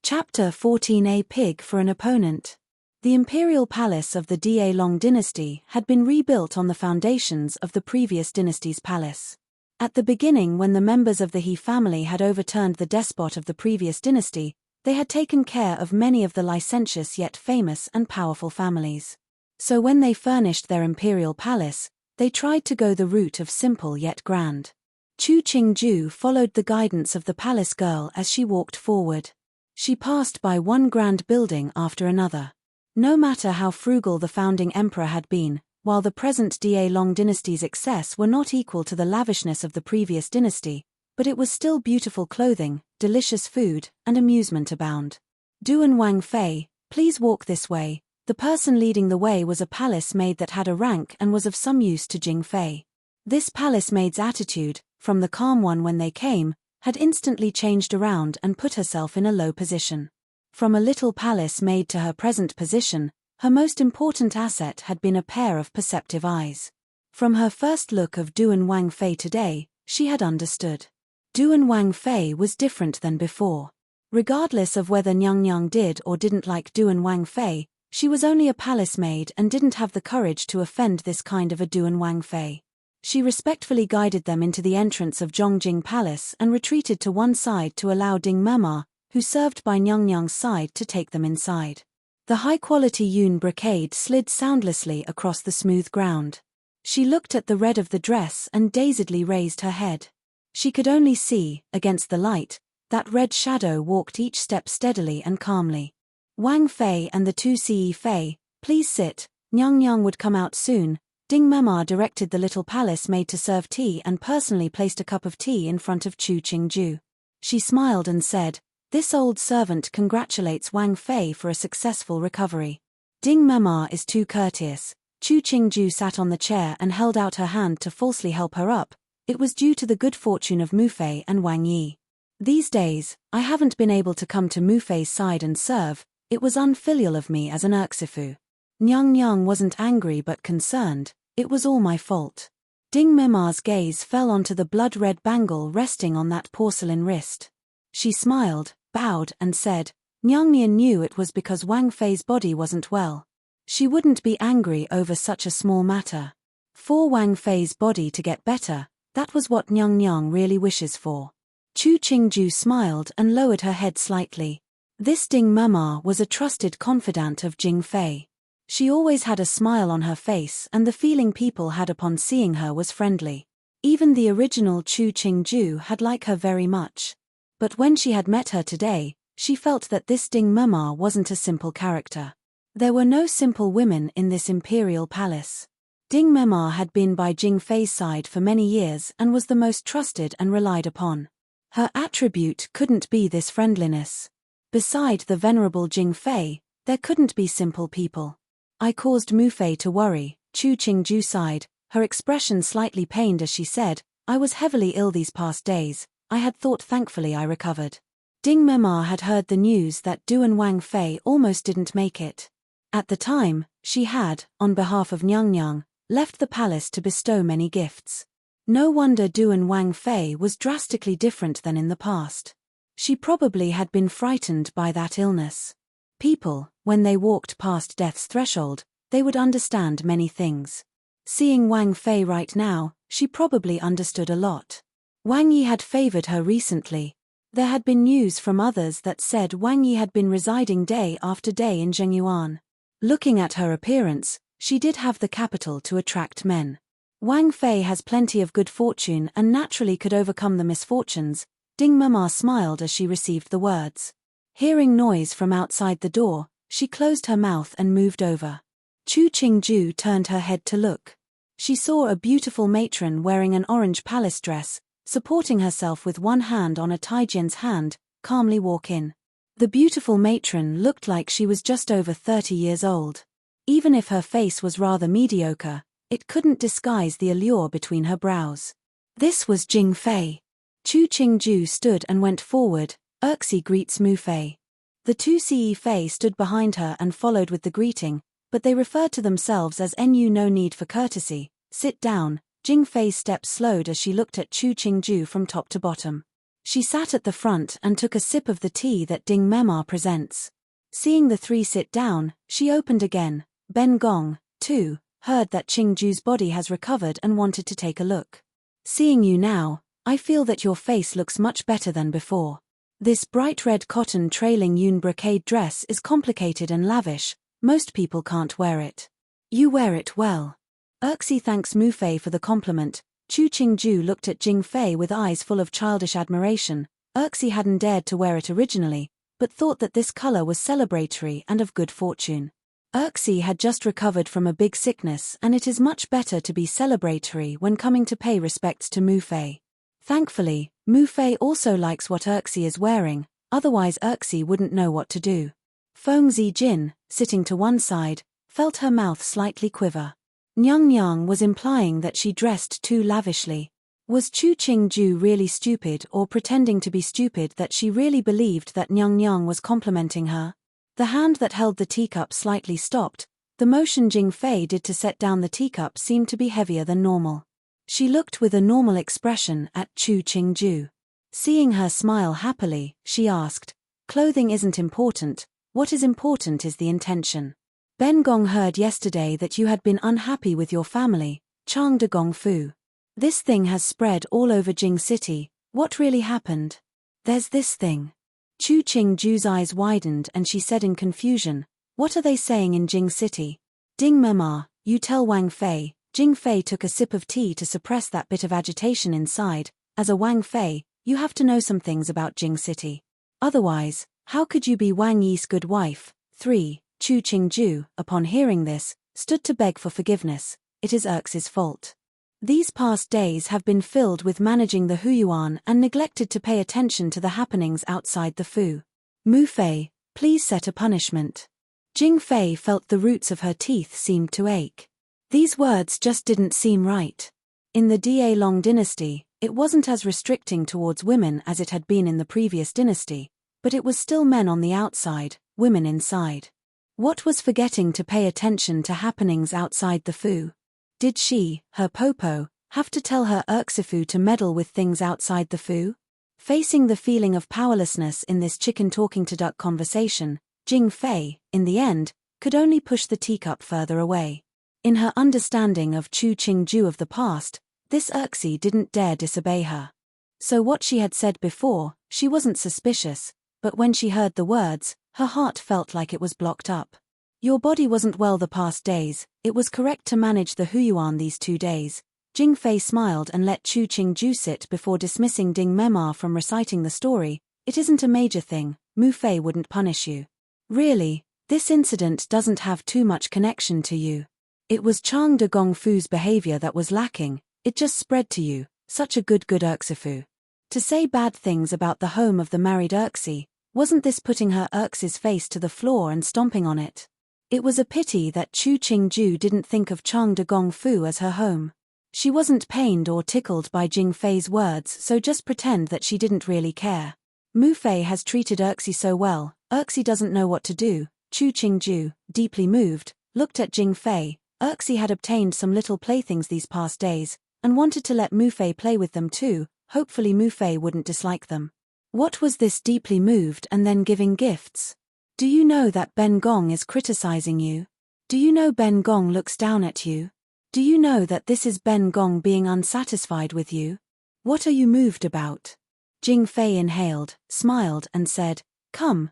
Chapter 14A Pig for an opponent. The imperial palace of the Da Long dynasty had been rebuilt on the foundations of the previous dynasty's palace. At the beginning, when the members of the He family had overturned the despot of the previous dynasty, they had taken care of many of the licentious yet famous and powerful families. So when they furnished their imperial palace, they tried to go the route of simple yet grand. Chu Qingju followed the guidance of the palace girl as she walked forward. She passed by one grand building after another. No matter how frugal the founding emperor had been, while the present Da Long dynasty's excess were not equal to the lavishness of the previous dynasty, but it was still beautiful clothing, delicious food, and amusement abound. Duan Wang Fei, please walk this way. The person leading the way was a palace maid that had a rank and was of some use to Jing Fei. This palace maid's attitude, from the calm one when they came, had instantly changed around and put herself in a low position. From a little palace maid to her present position, her most important asset had been a pair of perceptive eyes. From her first look of Duan Wang Fei today, she had understood. Duan Wang Fei was different than before. Regardless of whether Nyang did or didn't like Duan Wang Fei, she was only a palace maid and didn't have the courage to offend this kind of a Duan Wang Fei. She respectfully guided them into the entrance of Zhongjing Palace and retreated to one side to allow Ding Mema, who served by Nyang's side, to take them inside. The high-quality yun brocade slid soundlessly across the smooth ground. She looked at the red of the dress and dazedly raised her head. She could only see, against the light, That red shadow walked each step steadily and calmly. Wang Fei and the two Ce Fei, please sit, Nyang would come out soon. Ding Mema directed the little palace maid to serve tea and personally placed a cup of tea in front of Chu Qingju. She smiled and said, "This old servant congratulates Wang Fei for a successful recovery." Ding Mema is too courteous. Chu Qingju sat on the chair and held out her hand to falsely help her up. It was due to the good fortune of Mu Fei and Wang Yi. These days, I haven't been able to come to Mu Fei's side and serve. It was unfilial of me as an Erxifu. Nyang wasn't angry but concerned. It was all my fault. Ding Mema's gaze fell onto the blood-red bangle resting on that porcelain wrist. She smiled, bowed and said, Nyang knew it was because Wang Fei's body wasn't well. She wouldn't be angry over such a small matter. For Wang Fei's body to get better, that was what Nyang really wishes for. Chu Qingju smiled and lowered her head slightly. This Ding Mema was a trusted confidant of Jing Fei. She always had a smile on her face and the feeling people had upon seeing her was friendly. Even the original Chu Qingju had liked her very much. But when she had met her today, she felt that this Ding Mema wasn't a simple character. There were no simple women in this imperial palace. Ding Mema had been by Jing Fei's side for many years and was the most trusted and relied upon. Her attribute couldn't be this friendliness. Beside the venerable Jing Fei, there couldn't be simple people. I caused Mu Fei to worry, Chu Qingju sighed, her expression slightly pained as she said, I was heavily ill these past days. I had thought thankfully I recovered. Ding Mema had heard the news that Du and Wang Fei almost didn't make it. At the time, she had, on behalf of Nyang, left the palace to bestow many gifts. No wonder Du and Wang Fei was drastically different than in the past. She probably had been frightened by that illness. People, when they walked past death's threshold, they would understand many things. Seeing Wang Fei right now, she probably understood a lot. Wang Yi had favored her recently. There had been news from others that said Wang Yi had been residing day after day in Zhengyuan. Looking at her appearance, she did have the capital to attract men. Wang Fei has plenty of good fortune and naturally could overcome the misfortunes. Ding Mema smiled as she received the words. Hearing noise from outside the door, she closed her mouth and moved over. Chu Qingju turned her head to look. She saw a beautiful matron wearing an orange palace dress, supporting herself with one hand on a Taijian's hand, calmly walk in. The beautiful matron looked like she was just over 30 years old. Even if her face was rather mediocre, it couldn't disguise the allure between her brows. This was Jing Fei. Chu Qingju stood and went forward. Erxi greets Mu Fei. The two Ce Fei stood behind her and followed with the greeting, but they referred to themselves as Nu. No need for courtesy. Sit down. Jing Fei's steps slowed as she looked at Chu Qingju from top to bottom. She sat at the front and took a sip of the tea that Ding Mema presents. Seeing the three sit down, she opened again. Ben Gong, too, heard that Qingju's body has recovered and wanted to take a look. Seeing you now, I feel that your face looks much better than before. This bright red cotton trailing yun brocade dress is complicated and lavish, most people can't wear it. You wear it well. Erxi thanks Mu Fei for the compliment. Chu Qingju looked at Jing Fei with eyes full of childish admiration. Erxi hadn't dared to wear it originally, but thought that this color was celebratory and of good fortune. Erxi had just recovered from a big sickness and it is much better to be celebratory when coming to pay respects to Mu Fei. Thankfully, Mu Fei also likes what Erxi is wearing, otherwise Erxi wouldn't know what to do. Feng Zijin, sitting to one side, felt her mouth slightly quiver. Nyang was implying that she dressed too lavishly. Was Chu Qingju really stupid or pretending to be stupid that she really believed that Nyang was complimenting her? The hand that held the teacup slightly stopped. The motion Jing Fei did to set down the teacup seemed to be heavier than normal. She looked with a normal expression at Chu Qingju. Seeing her smile happily, she asked, "Clothing isn't important, what is important is the intention. Ben Gong heard yesterday that you had been unhappy with your family, Chang de Gong Fu. This thing has spread all over Jing City, what really happened?" "There's this thing." Chu Qingju's eyes widened and she said in confusion, "What are they saying in Jing City?" "Ding Mema, you tell Wang Fei." Jing Fei took a sip of tea to suppress that bit of agitation inside. As a Wang Fei, you have to know some things about Jing City. Otherwise, how could you be Wang Yi's good wife? 3. Chu Qingju, upon hearing this, stood to beg for forgiveness. It is Erxi's fault. These past days have been filled with managing the Huyuan and neglected to pay attention to the happenings outside the Fu. Mu Fei, please set a punishment. Jing Fei felt the roots of her teeth seemed to ache. These words just didn't seem right. In the Da Long dynasty, it wasn't as restricting towards women as it had been in the previous dynasty, but it was still men on the outside, women inside. What was forgetting to pay attention to happenings outside the Fu? Did she, her Popo, have to tell her Erxifu to meddle with things outside the Fu? Facing the feeling of powerlessness in this chicken talking to duck conversation, Jing Fei, in the end, could only push the teacup further away. In her understanding of Chu Qingju of the past, this Erxi didn't dare disobey her. So what she had said before, she wasn't suspicious, but when she heard the words, her heart felt like it was blocked up. Your body wasn't well the past days, it was correct to manage the Huyuan these 2 days. Jing Fei smiled and let Chu Qingju sit before dismissing Ding Memar from reciting the story. It isn't a major thing, Mu Fei wouldn't punish you. Really, this incident doesn't have too much connection to you. It was Chang de Gongfu's behavior that was lacking, it just spread to you, such a good Erxifu. To say bad things about the home of the married Erxi, wasn't this putting her Erxi's face to the floor and stomping on it? It was a pity that Chu Qingju didn't think of Chang de Gongfu as her home. She wasn't pained or tickled by Jing Fei's words, so just pretend that she didn't really care. Mu Fei has treated Erxi so well, Erxi doesn't know what to do. Chu Qingju, deeply moved, looked at Jing Fei. Erxi had obtained some little playthings these past days, and wanted to let Mu Fei play with them too, hopefully Mu Fei wouldn't dislike them. What was this deeply moved and then giving gifts? Do you know that Ben Gong is criticizing you? Do you know Ben Gong looks down at you? Do you know that this is Ben Gong being unsatisfied with you? What are you moved about? Jing Fei inhaled, smiled and said, Come,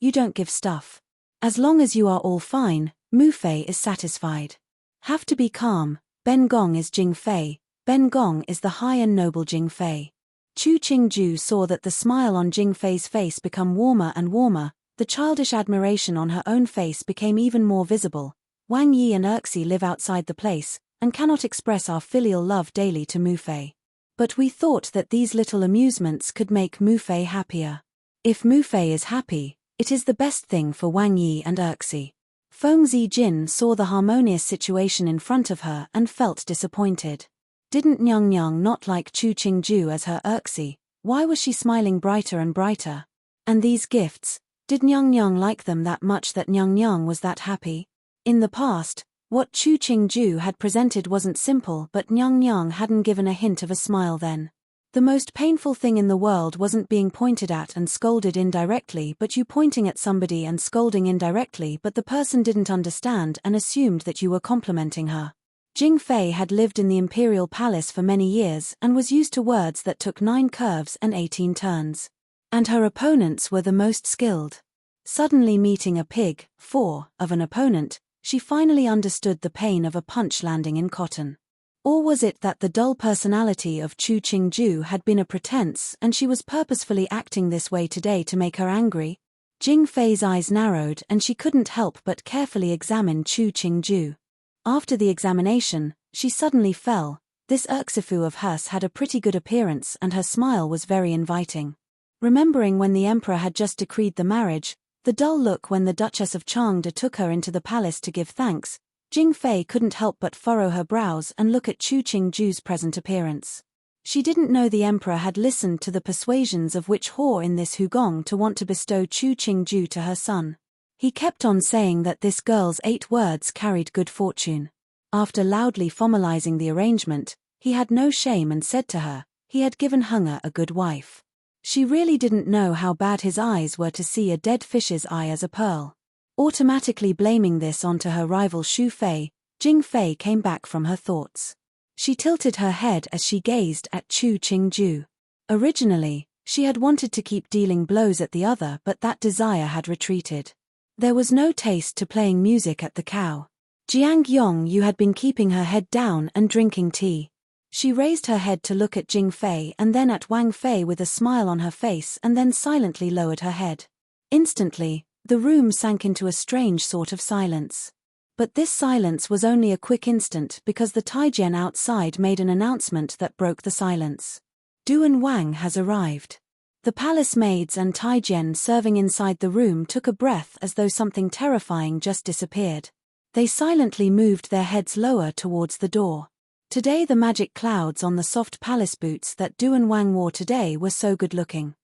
you don't give stuff. As long as you are all fine, Mu Fei is satisfied. Have to be calm, Ben Gong is Jing Fei, Ben Gong is the high and noble Jing Fei. Chu Qingju saw that the smile on Jing Fei's face become warmer and warmer, the childish admiration on her own face became even more visible. Wang Yi and Erxi live outside the place, and cannot express our filial love daily to Mu Fei. But we thought that these little amusements could make Mu Fei happier. If Mu Fei is happy, it is the best thing for Wang Yi and Erxi. Feng Zijin saw the harmonious situation in front of her and felt disappointed. Didn't Nyang not like Chu Qingju as her Erxi? Why was she smiling brighter and brighter? And these gifts, did Nyang like them that much that Nyang was that happy? In the past, what Chu Qingju had presented wasn't simple, but Nyang hadn't given a hint of a smile then. The most painful thing in the world wasn't being pointed at and scolded indirectly, but you pointing at somebody and scolding indirectly, but the person didn't understand and assumed that you were complimenting her. Jing Fei had lived in the imperial palace for many years and was used to words that took 9 curves and 18 turns. And her opponents were the most skilled. Suddenly meeting a pig, 4, of an opponent, she finally understood the pain of a punch landing in cotton. Or was it that the dull personality of Chu Qingju had been a pretense and she was purposefully acting this way today to make her angry? Jing Fei's eyes narrowed and she couldn't help but carefully examine Chu Qingju. After the examination, she suddenly fell. This Erxifu of hers had a pretty good appearance and her smile was very inviting. Remembering when the emperor had just decreed the marriage, the dull look when the Duchess of Changde took her into the palace to give thanks, Jing Fei couldn't help but furrow her brows and look at Chu Qingju's present appearance. She didn't know the emperor had listened to the persuasions of which whore in this Hugong to want to bestow Chu Qingju to her son. He kept on saying that this girl's 8 words carried good fortune. After loudly formalizing the arrangement, he had no shame and said to her, he had given Hunger a good wife. She really didn't know how bad his eyes were to see a dead fish's eye as a pearl. Automatically blaming this onto her rival Xu Fei, Jing Fei came back from her thoughts. She tilted her head as she gazed at Chu Qingju. Originally, she had wanted to keep dealing blows at the other, but that desire had retreated. There was no taste to playing music at the cow. Jiang Yong, you had been keeping her head down and drinking tea. She raised her head to look at Jing Fei and then at Wang Fei with a smile on her face and then silently lowered her head. Instantly, the room sank into a strange sort of silence. But this silence was only a quick instant because the Taijian outside made an announcement that broke the silence. Duan Wang has arrived. The palace maids and Taijian serving inside the room took a breath as though something terrifying just disappeared. They silently moved their heads lower towards the door. Today the magic clouds on the soft palace boots that Duan Wang wore today were so good-looking.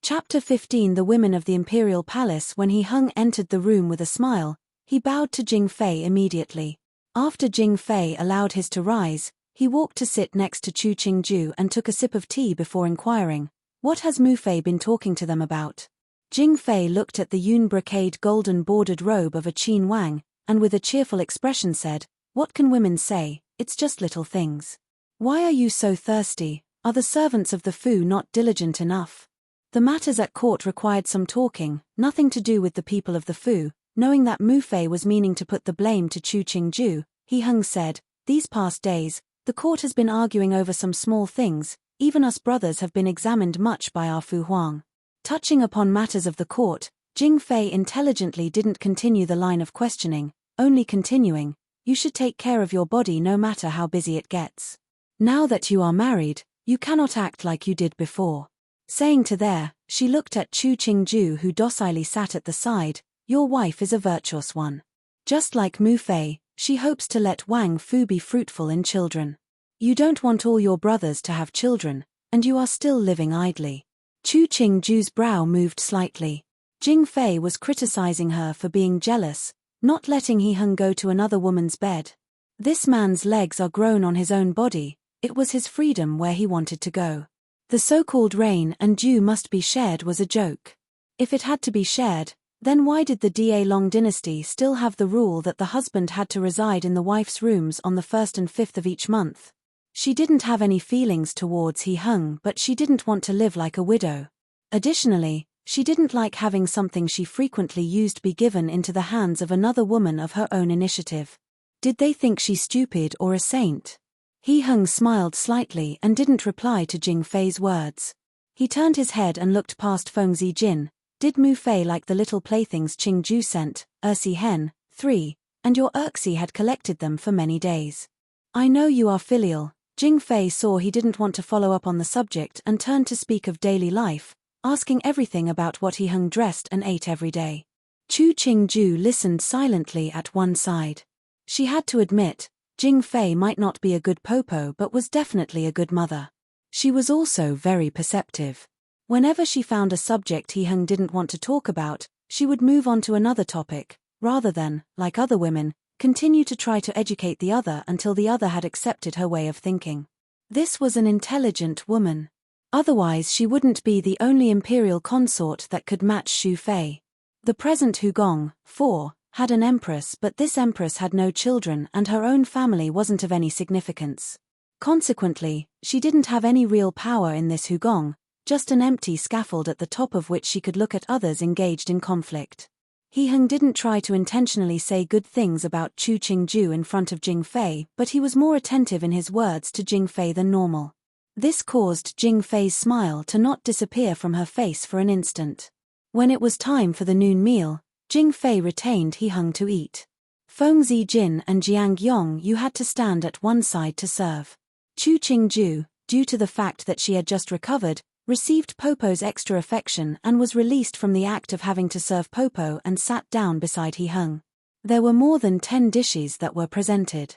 Chapter 15. The women of the imperial palace. When He Hung entered the room with a smile, he bowed to Jing Fei immediately. After Jing Fei allowed his to rise, he walked to sit next to Chu Qingju and took a sip of tea before inquiring, "What has Mu Fei been talking to them about?" Jing Fei looked at the yun brocade golden-bordered robe of a Qin Wang, and with a cheerful expression said, "What can women say? It's just little things. Why are you so thirsty? Are the servants of the Fu not diligent enough?" The matters at court required some talking, nothing to do with the people of the Fu. Knowing that Mu Fei was meaning to put the blame to Chu Qingju, He Hung said, "These past days, the court has been arguing over some small things, even us brothers have been examined much by our Fu Huang." Touching upon matters of the court, Jing Fei intelligently didn't continue the line of questioning, only continuing, "You should take care of your body no matter how busy it gets. Now that you are married, you cannot act like you did before." Saying to there, she looked at Chu Qingju who docilely sat at the side, "Your wife is a virtuous one. Just like Mu Fei, she hopes to let Wang Fu be fruitful in children. You don't want all your brothers to have children, and you are still living idly." Chu Qingju's brow moved slightly. Jing Fei was criticizing her for being jealous, not letting He Hung go to another woman's bed. This man's legs are grown on his own body, it was his freedom where he wanted to go. The so-called rain and dew must be shared was a joke. If it had to be shared, then why did the Da Long dynasty still have the rule that the husband had to reside in the wife's rooms on the 1st and 5th of each month? She didn't have any feelings towards He Hung, but she didn't want to live like a widow. Additionally, she didn't like having something she frequently used be given into the hands of another woman of her own initiative. Did they think she stupid or a saint? He Hung smiled slightly and didn't reply to Jing Fei's words. He turned his head and looked past Feng Zijin. "Did Mu Fei like the little playthings Qingju sent, Ersi Hen, 3, and your Erxi had collected them for many days?" "I know you are filial." Jing Fei saw he didn't want to follow up on the subject and turned to speak of daily life, asking everything about what He Hung dressed and ate every day. Chu Qingju listened silently at one side. She had to admit, Jing Fei might not be a good popo but was definitely a good mother. She was also very perceptive. Whenever she found a subject He Hung didn't want to talk about, she would move on to another topic, rather than, like other women, continue to try to educate the other until the other had accepted her way of thinking. This was an intelligent woman. Otherwise she wouldn't be the only imperial consort that could match Xu Fei. The present Hugong, 4, had an empress, but this empress had no children and her own family wasn't of any significance. Consequently, she didn't have any real power in this Hugong, just an empty scaffold at the top of which she could look at others engaged in conflict. He Hung didn't try to intentionally say good things about Chu Qingju in front of Jing Fei, but he was more attentive in his words to Jing Fei than normal. This caused Jing Fei's smile to not disappear from her face for an instant. When it was time for the noon meal, Jing Fei retained He Hung to eat. Feng Zijin and Jiang Yong you had to stand at one side to serve. Chu Qingju, due to the fact that she had just recovered, received Popo's extra affection and was released from the act of having to serve Popo and sat down beside He Hung. There were more than 10 dishes that were presented.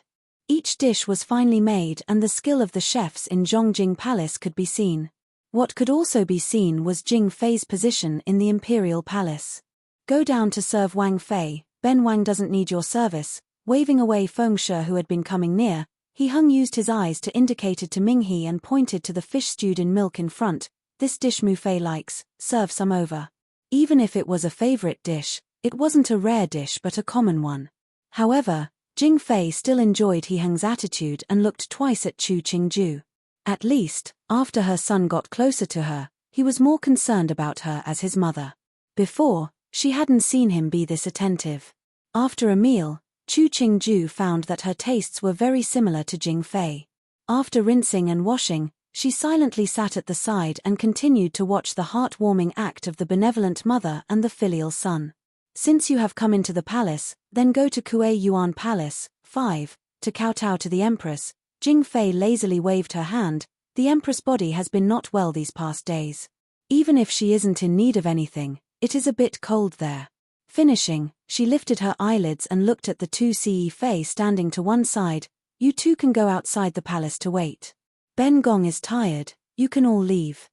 Each dish was finely made and the skill of the chefs in Zhongjing Palace could be seen. What could also be seen was Jing Fei's position in the imperial palace. "Go down to serve Wang Fei, Ben Wang doesn't need your service." Waving away Feng Shi who had been coming near, He Hung used his eyes to indicate to Minghe and pointed to the fish stewed in milk in front. "This dish Mu Fei likes, serve some over." Even if it was a favorite dish, it wasn't a rare dish but a common one. However, Jing Fei still enjoyed He Hung's attitude and looked twice at Chu Qingju. At least, after her son got closer to her, he was more concerned about her as his mother. Before, she hadn't seen him be this attentive. After a meal, Chu Qingju found that her tastes were very similar to Jing Fei. After rinsing and washing, she silently sat at the side and continued to watch the heartwarming act of the benevolent mother and the filial son. Since you have come into the palace, then go to Kuei Yuan Palace. 5. To kowtow to the Empress. Jing Fei lazily waved her hand. The Empress' body has been not well these past days. Even if she isn't in need of anything, it is a bit cold there. Finishing, she lifted her eyelids and looked at the two Ce Fei standing to one side. You two can go outside the palace to wait. Ben Gong is tired, you can all leave.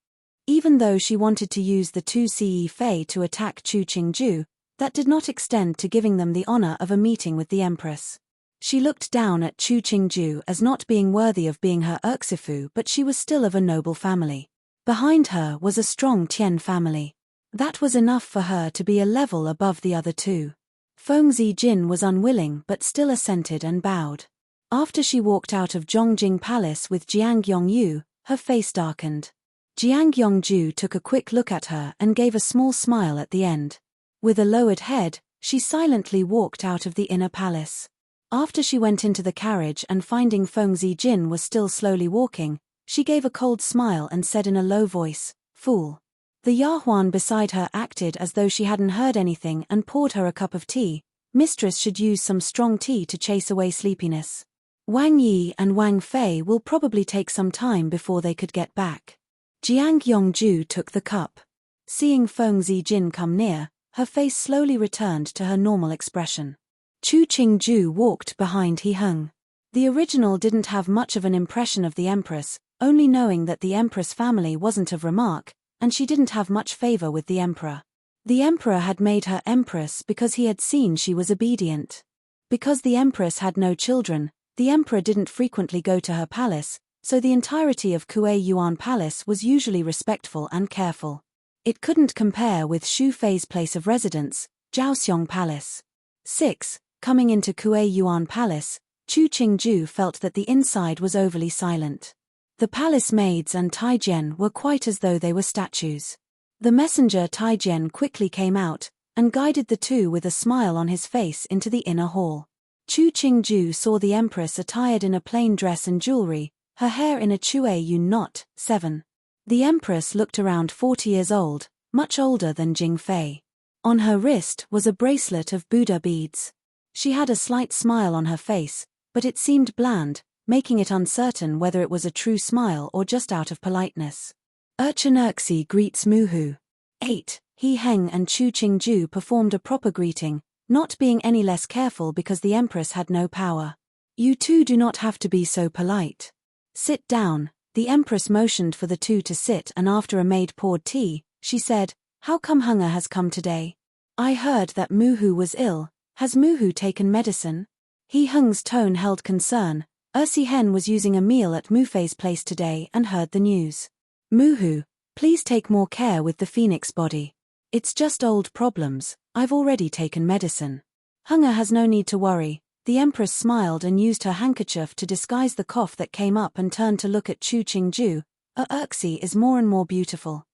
Even though she wanted to use the two Ce Fei to attack Chu Qingju, that did not extend to giving them the honor of a meeting with the Empress. She looked down at Chu Qingju as not being worthy of being her Erxifu, but she was still of a noble family. Behind her was a strong Tian family. That was enough for her to be a level above the other two. Feng Zijin was unwilling but still assented and bowed. After she walked out of Zhongjing Palace with Jiang Yongyu, her face darkened. Jiang Yongju took a quick look at her and gave a small smile at the end. With a lowered head, she silently walked out of the inner palace. After she went into the carriage and finding Feng Zijin was still slowly walking, she gave a cold smile and said in a low voice, "Fool." The Yahuan beside her acted as though she hadn't heard anything and poured her a cup of tea. Mistress should use some strong tea to chase away sleepiness. Wang Yi and Wang Fei will probably take some time before they could get back. Jiang Yongju took the cup. Seeing Feng Zijin come near, her face slowly returned to her normal expression. Chu Qingju walked behind He Heng. The original didn't have much of an impression of the Empress, only knowing that the Empress family wasn't of remark, and she didn't have much favor with the Emperor. The Emperor had made her Empress because he had seen she was obedient. Because the Empress had no children, the Emperor didn't frequently go to her palace, so the entirety of Kuei Yuan Palace was usually respectful and careful. It couldn't compare with Xu Fei's place of residence, Jiaoxiong Palace. 6. Coming into Kuei Yuan Palace, Chu Qingju felt that the inside was overly silent. The palace maids and Taijian were quite as though they were statues. The messenger Taijian quickly came out, and guided the two with a smile on his face into the inner hall. Chu Qingju saw the Empress attired in a plain dress and jewelry, her hair in a Chue Yun knot. 7. The Empress looked around 40 years old, much older than Jing Fei. On her wrist was a bracelet of Buddha beads. She had a slight smile on her face, but it seemed bland, making it uncertain whether it was a true smile or just out of politeness. Urchin Erxi greets Muhu. 8. He Heng and Chu Qingju performed a proper greeting, not being any less careful because the Empress had no power. You two do not have to be so polite. Sit down. The Empress motioned for the two to sit, and after a maid poured tea, she said, "How come Hunger has come today? I heard that Muhu was ill. Has Muhu taken medicine?" He Heng's tone held concern. Ursi Hen was using a meal at Mufei's place today and heard the news. "Muhu, please take more care with the phoenix body. It's just old problems, I've already taken medicine." Hunger has no need to worry. The Empress smiled and used her handkerchief to disguise the cough that came up and turned to look at Chu Qingju. Erxi is more and more beautiful."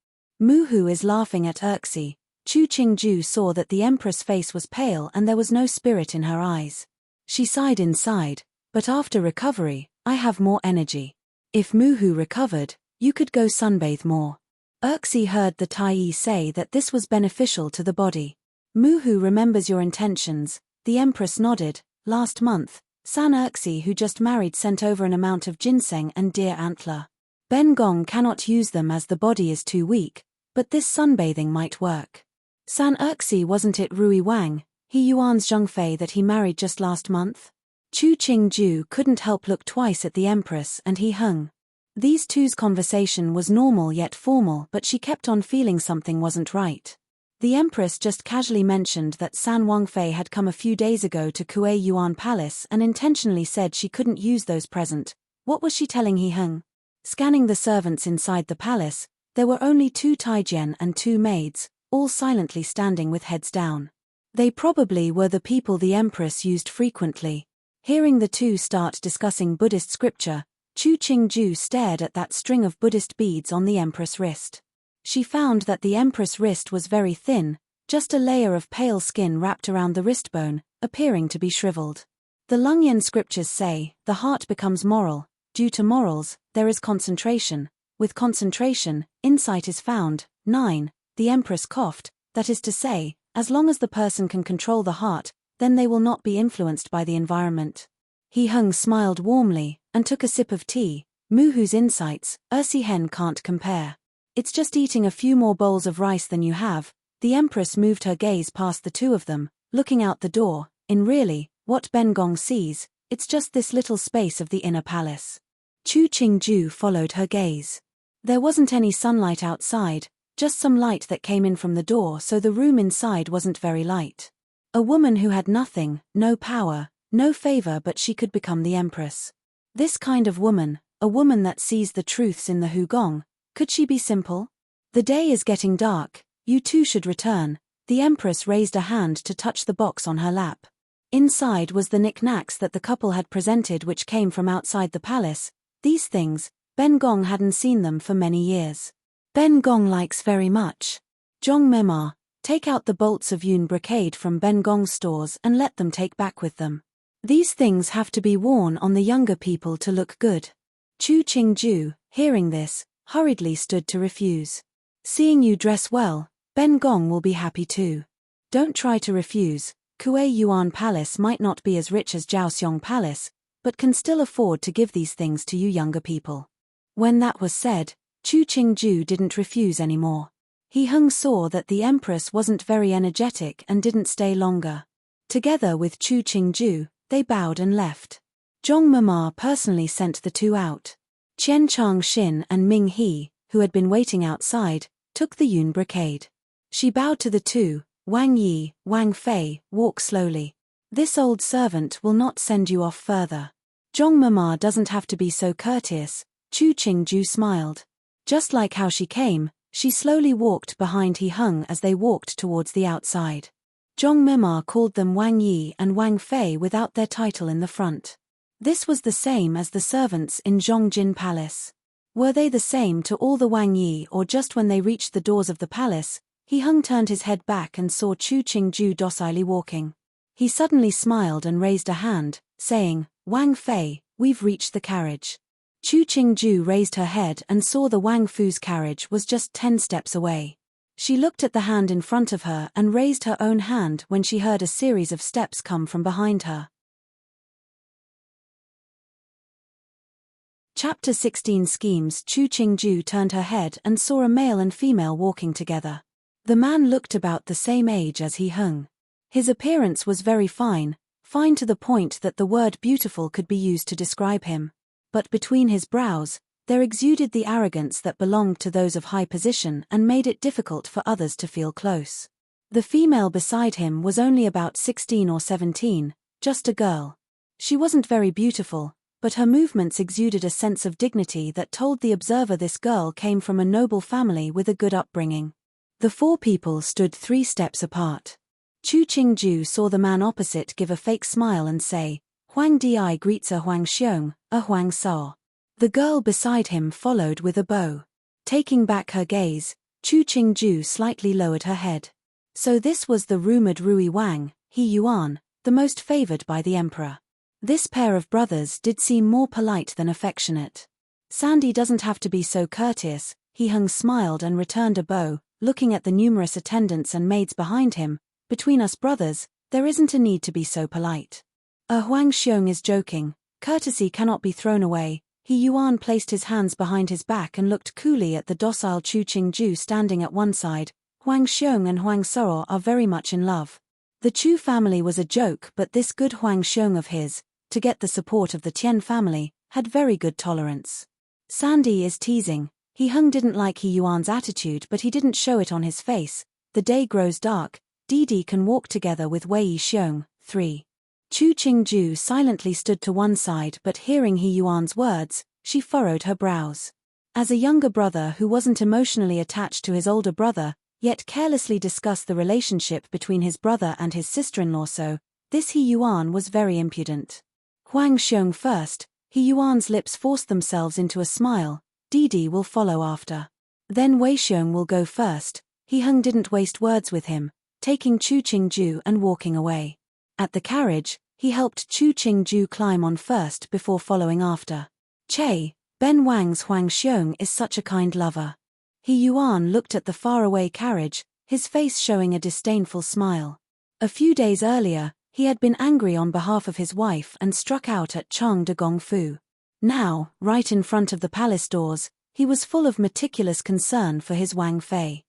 Muhu is laughing at Erxi. Chu Qingju saw that the Empress' face was pale and there was no spirit in her eyes. She sighed inside, "But after recovery, I have more energy. If Muhu recovered, you could go sunbathe more." Erxi heard the Tai say that this was beneficial to the body. "Muhu remembers your intentions." The Empress nodded. "Last month, San Erxi, who just married, sent over an amount of ginseng and deer antler. Ben Gong cannot use them as the body is too weak, but this sunbathing might work." San Erxi, wasn't it Rui Wang, He Yuan's Zhengfei that he married just last month? Chu Qingju couldn't help look twice at the Empress and He Heng. These two's conversation was normal yet formal, but she kept on feeling something wasn't right. The Empress just casually mentioned that San Wangfei had come a few days ago to Kuei Yuan Palace and intentionally said she couldn't use those present. What was she telling He Heng? Scanning the servants inside the palace, there were only 2 Taijian and 2 maids, all silently standing with heads down. They probably were the people the Empress used frequently. Hearing the two start discussing Buddhist scripture, Chu Qingju stared at that string of Buddhist beads on the Empress' wrist. She found that the Empress' wrist was very thin, just a layer of pale skin wrapped around the wrist bone, appearing to be shriveled. The Lungyan scriptures say, the heart becomes moral. Due to morals, there is concentration. With concentration, insight is found. 9. The Empress coughed, that is to say, as long as the person can control the heart, then they will not be influenced by the environment. He Hung smiled warmly, and took a sip of tea. Muhu's insights, Ursi Hen can't compare. It's just eating a few more bowls of rice than you have. The Empress moved her gaze past the two of them, looking out the door. In really, what Ben Gong sees, it's just this little space of the inner palace. Chu Qingju followed her gaze. There wasn't any sunlight outside, just some light that came in from the door, so the room inside wasn't very light. A woman who had nothing, no power, no favor, but she could become the Empress. This kind of woman, a woman that sees the truths in the Hugong, could she be simple? The day is getting dark, you two should return. The Empress raised a hand to touch the box on her lap. Inside was the knickknacks that the couple had presented, which came from outside the palace. These things, Ben Gong hadn't seen them for many years. Ben Gong likes very much. Zhong Memar, take out the bolts of yun brocade from Ben Gong's stores and let them take back with them. These things have to be worn on the younger people to look good. Chu Qingju, hearing this, hurriedly stood to refuse. Seeing you dress well, Ben Gong will be happy too. Don't try to refuse. Kuei Yuan Palace might not be as rich as Jiaoxiong Palace, but can still afford to give these things to you younger people. When that was said, Chu Qingju didn't refuse anymore. He Hung saw that the Empress wasn't very energetic and didn't stay longer. Together with Chu Qingju, they bowed and left. Zhong Memar personally sent the two out. Qian Changxin and Ming He, who had been waiting outside, took the yun brocade. She bowed to the two. Wang Yi, Wang Fei, walk slowly. This old servant will not send you off further. Zhong Memar doesn't have to be so courteous. Chu Qingju smiled. Just like how she came, she slowly walked behind He Hung as they walked towards the outside. Zhong Memar called them Wang Yi and Wang Fei without their title in the front. This was the same as the servants in Zhongjin Palace. Were they the same to all the Wang Yi, or just when they reached the doors of the palace? He Hung turned his head back and saw Chu Qingju docilely walking. He suddenly smiled and raised a hand, saying, Wang Fei, we've reached the carriage. Chu Qingju raised her head and saw the Wang Fu's carriage was just 10 steps away. She looked at the hand in front of her and raised her own hand when she heard a series of steps come from behind her. Chapter 16 Schemes. Chu Qingju turned her head and saw a male and female walking together. The man looked about the same age as He Hung. His appearance was very fine to the point that the word beautiful could be used to describe him. But between his brows, there exuded the arrogance that belonged to those of high position and made it difficult for others to feel close. The female beside him was only about 16 or 17, just a girl. She wasn't very beautiful, but her movements exuded a sense of dignity that told the observer this girl came from a noble family with a good upbringing. The four people stood 3 steps apart. Chu Qingju saw the man opposite give a fake smile and say, Huang Di greets a Huang Xiong, a Huang Sao. The girl beside him followed with a bow. Taking back her gaze, Chu Qingju slightly lowered her head. So this was the rumored Rui Wang, He Yuan, the most favored by the emperor. This pair of brothers did seem more polite than affectionate. Sandy doesn't have to be so courteous. He Hung smiled and returned a bow, looking at the numerous attendants and maids behind him. Between us brothers, there isn't a need to be so polite. Huang Xiong is joking. Courtesy cannot be thrown away. He Yuan placed his hands behind his back and looked coolly at the docile Chu Qingju standing at one side. Huang Xiong and Huang Sao are very much in love. The Chu family was a joke, but this good Huang Xiong of his, to get the support of the Tian family, had very good tolerance. Sandy is teasing. He Hung didn't like He Yuan's attitude, but he didn't show it on his face. The day grows dark. Didi can walk together with Wei Xiong. 3. Chu Qingju silently stood to one side, but hearing He Yuan's words, she furrowed her brows. As a younger brother who wasn't emotionally attached to his older brother, yet carelessly discussed the relationship between his brother and his sister-in-law, so this He Yuan was very impudent. Huang Xiong first. He Yuan's lips forced themselves into a smile. Didi will follow after. Then Wei Xiong will go first. He Hung didn't waste words with him, taking Chu Qingju and walking away. At the carriage, he helped Chu Qingju climb on first before following after. Che, Ben Wang's Huang Xiong is such a kind lover. He Yuan looked at the faraway carriage, his face showing a disdainful smile. A few days earlier, he had been angry on behalf of his wife and struck out at Chang de Gongfu. Now, right in front of the palace doors, he was full of meticulous concern for his Wang Fei.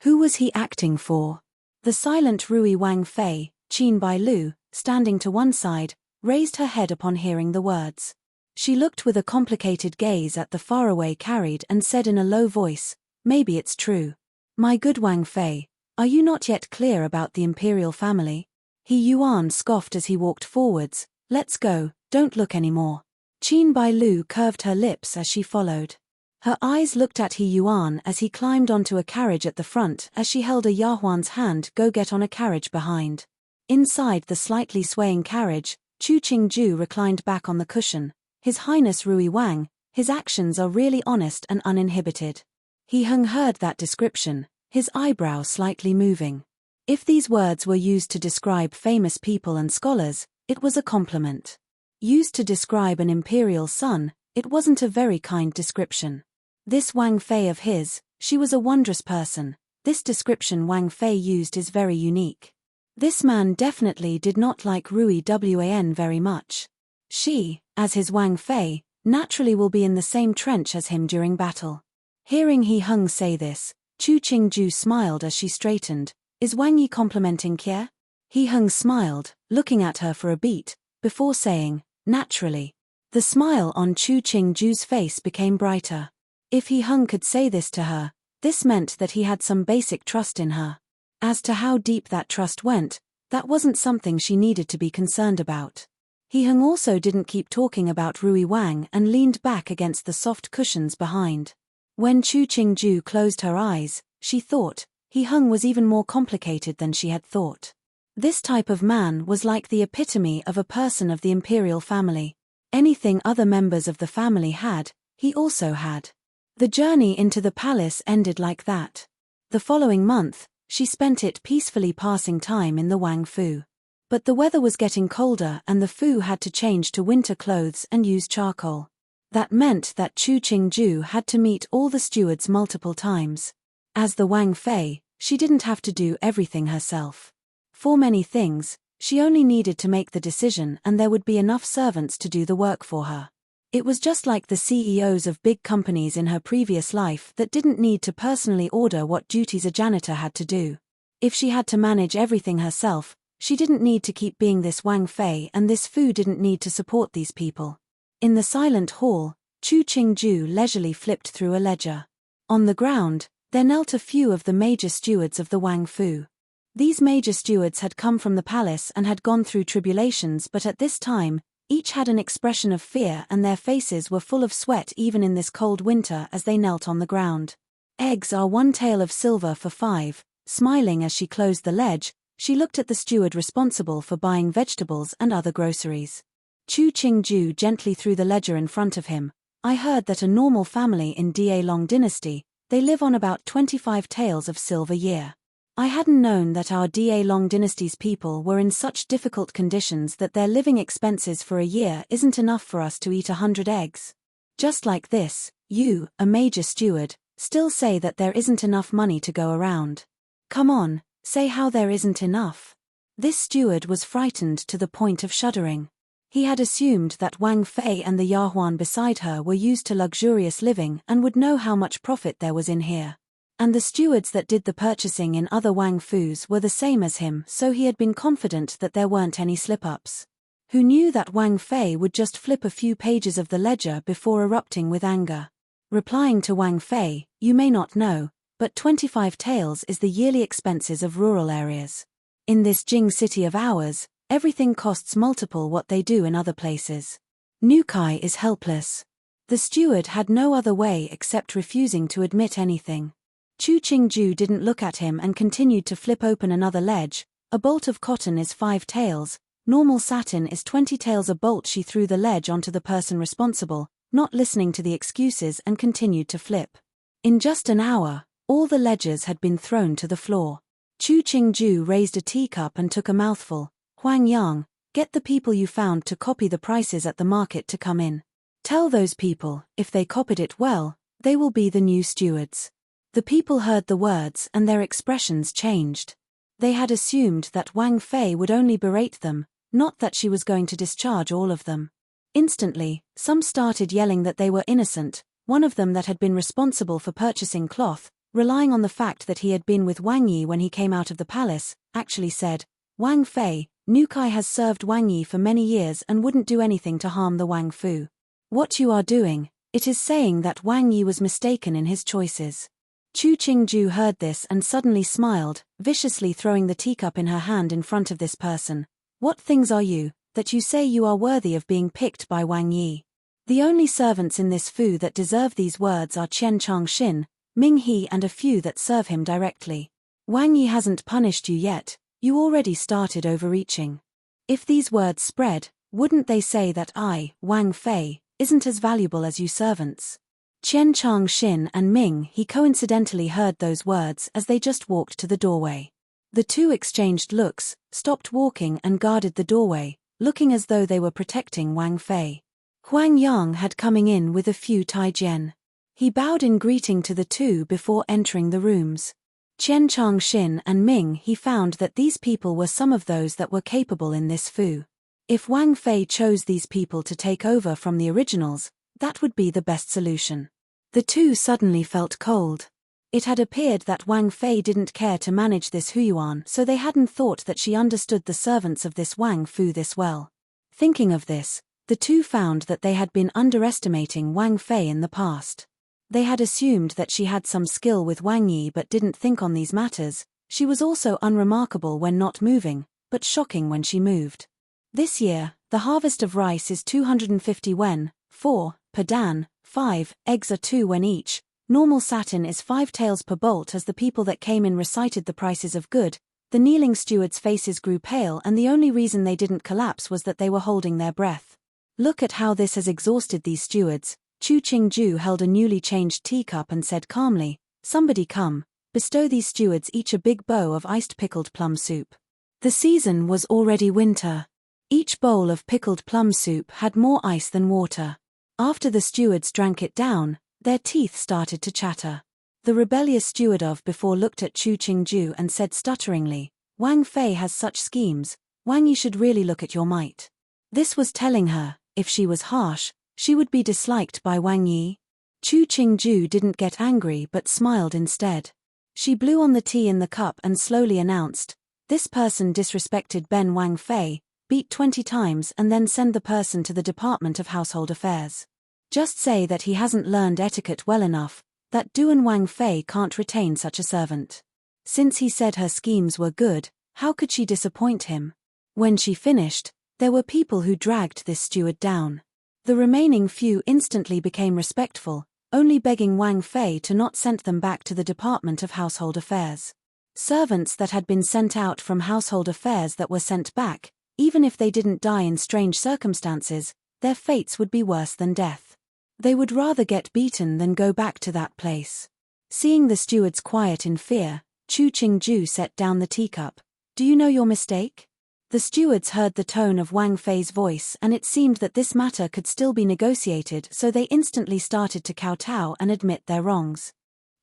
Who was he acting for? The silent Rui Wang Fei, Qin Bailu, standing to one side, raised her head upon hearing the words. She looked with a complicated gaze at the faraway carriage and said in a low voice, "Maybe it's true. My good Wang Fei, are you not yet clear about the imperial family?" He Yuan scoffed as he walked forwards, "Let's go, don't look anymore." Qin Bailu curved her lips as she followed. Her eyes looked at He Yuan as he climbed onto a carriage at the front as she held a Yahuan's hand go get on a carriage behind. Inside the slightly swaying carriage, Chu Qingju reclined back on the cushion. His Highness Rui Wang, his actions are really honest and uninhibited. He Heng heard that description, his eyebrow slightly moving. If these words were used to describe famous people and scholars, it was a compliment. Used to describe an imperial son, it wasn't a very kind description. This Wang Fei of his, she was a wondrous person. This description Wang Fei used is very unique. This man definitely did not like Rui Wan very much. She, as his Wang Fei, naturally will be in the same trench as him during battle. Hearing He Heng say this, Chu Qingju smiled as she straightened. Is Wang Yi complimenting Kia? He Heng smiled, looking at her for a beat, before saying, "Naturally." The smile on Chu Qingju's face became brighter. If He Heng could say this to her, this meant that he had some basic trust in her. As to how deep that trust went, that wasn't something she needed to be concerned about. He Heng also didn't keep talking about Rui Wang and leaned back against the soft cushions behind. When Chu Qingju closed her eyes, she thought, He Heng was even more complicated than she had thought. This type of man was like the epitome of a person of the imperial family. Anything other members of the family had, he also had. The journey into the palace ended like that. The following month, she spent it peacefully passing time in the Wang Fu. But the weather was getting colder and the Fu had to change to winter clothes and use charcoal. That meant that Chu Qingju had to meet all the stewards multiple times. As the Wang Fei, she didn't have to do everything herself. For many things, she only needed to make the decision and there would be enough servants to do the work for her. It was just like the CEOs of big companies in her previous life that didn't need to personally order what duties a janitor had to do. If she had to manage everything herself, she didn't need to keep being this Wang Fei and this Fu didn't need to support these people. In the silent hall, Chu Qingju leisurely flipped through a ledger. On the ground, there knelt a few of the major stewards of the Wang Fu. These major stewards had come from the palace and had gone through tribulations, but at this time, each had an expression of fear and their faces were full of sweat even in this cold winter as they knelt on the ground. "Eggs are 1 tael of silver for 5, smiling as she closed the ledge, she looked at the steward responsible for buying vegetables and other groceries. Chu Qingju gently threw the ledger in front of him. "I heard that a normal family in Da Long dynasty, they live on about 25 taels of silver a year. I hadn't known that our Da Long dynasty's people were in such difficult conditions that their living expenses for a year isn't enough for us to eat 100 eggs. Just like this, you, a major steward, still say that there isn't enough money to go around. Come on, say how there isn't enough." This steward was frightened to the point of shuddering. He had assumed that Wang Fei and the Yahuan beside her were used to luxurious living and would know how much profit there was in here. And the stewards that did the purchasing in other Wang Fus were the same as him, so he had been confident that there weren't any slip-ups. Who knew that Wang Fei would just flip a few pages of the ledger before erupting with anger. Replying to Wang Fei, "You may not know, but 25 taels is the yearly expenses of rural areas. In this Jing city of ours, everything costs multiple what they do in other places." Nukai is helpless. The steward had no other way except refusing to admit anything. Chu Qingju didn't look at him and continued to flip open another ledge. "A bolt of cotton is 5 taels, normal satin is 20 taels a bolt." She threw the ledge onto the person responsible, not listening to the excuses, and continued to flip. In just an hour, all the ledgers had been thrown to the floor. Chu Qingju raised a teacup and took a mouthful. "Huang Yang, Get the people you found to copy the prices at the market to come in. Tell those people, if they copied it well, they will be the new stewards. The people heard the words and their expressions changed. They had assumed that Wang Fei would only berate them, not that she was going to discharge all of them. Instantly, some started yelling that they were innocent. One of them that had been responsible for purchasing cloth, relying on the fact that he had been with Wang Yi when he came out of the palace, actually said, "Wang Fei, Nukai has served Wang Yi for many years and wouldn't do anything to harm the Wang Fu. What you are doing, it is saying that Wang Yi was mistaken in his choices." Chu Qingju heard this and suddenly smiled, viciously throwing the teacup in her hand in front of this person. "What things are you, that you say you are worthy of being picked by Wang Yi? The only servants in this fu that deserve these words are Qian Changxin, Ming He and a few that serve him directly. Wang Yi hasn't punished you yet, you already started overreaching. If these words spread, wouldn't they say that I, Wang Fei, isn't as valuable as you servants?" Qian Changxin and Ming He coincidentally heard those words as they just walked to the doorway. The two exchanged looks, stopped walking and guarded the doorway, looking as though they were protecting Wang Fei. Huang Yang had coming in with a few Taijian. He bowed in greeting to the two before entering the rooms. Qian Changxin and Ming He found that these people were some of those that were capable in this fu. If Wang Fei chose these people to take over from the originals, that would be the best solution. The two suddenly felt cold. It had appeared that Wang Fei didn't care to manage this Huyuan, so they hadn't thought that she understood the servants of this Wang Fu this well. Thinking of this, the two found that they had been underestimating Wang Fei in the past. They had assumed that she had some skill with Wang Yi but didn't think on these matters. She was also unremarkable when not moving, but shocking when she moved. This year, the harvest of rice is 250 wen, 4 per dan, 5 eggs are 2 wen each. Normal satin is 5 taels per bolt. As the people that came in recited the prices of good, the kneeling stewards' faces grew pale and the only reason they didn't collapse was that they were holding their breath. Look at how this has exhausted these stewards. Chu Qingju held a newly changed teacup and said calmly, "Somebody come, bestow these stewards each a big bowl of iced pickled plum soup." The season was already winter. Each bowl of pickled plum soup had more ice than water. After the stewards drank it down, their teeth started to chatter. The rebellious steward of before looked at Chu Qingju and said stutteringly, "Wang Fei has such schemes, Wang Yi should really look at your might." This was telling her, if she was harsh, she would be disliked by Wang Yi. Chu Qingju didn't get angry but smiled instead. She blew on the tea in the cup and slowly announced, "This person disrespected Ben Wang Fei, beat 20 times and then send the person to the Department of Household Affairs. Just say that he hasn't learned etiquette well enough, that Duan Wang Fei can't retain such a servant. Since he said her schemes were good, how could she disappoint him?" When she finished, there were people who dragged this steward down. The remaining few instantly became respectful, only begging Wang Fei to not send them back to the Department of Household Affairs. Servants that had been sent out from Household Affairs that were sent back, even if they didn't die in strange circumstances, their fates would be worse than death. They would rather get beaten than go back to that place. Seeing the stewards quiet in fear, Chu Qingju set down the teacup. "Do you know your mistake?" The stewards heard the tone of Wang Fei's voice and it seemed that this matter could still be negotiated, so they instantly started to kowtow and admit their wrongs.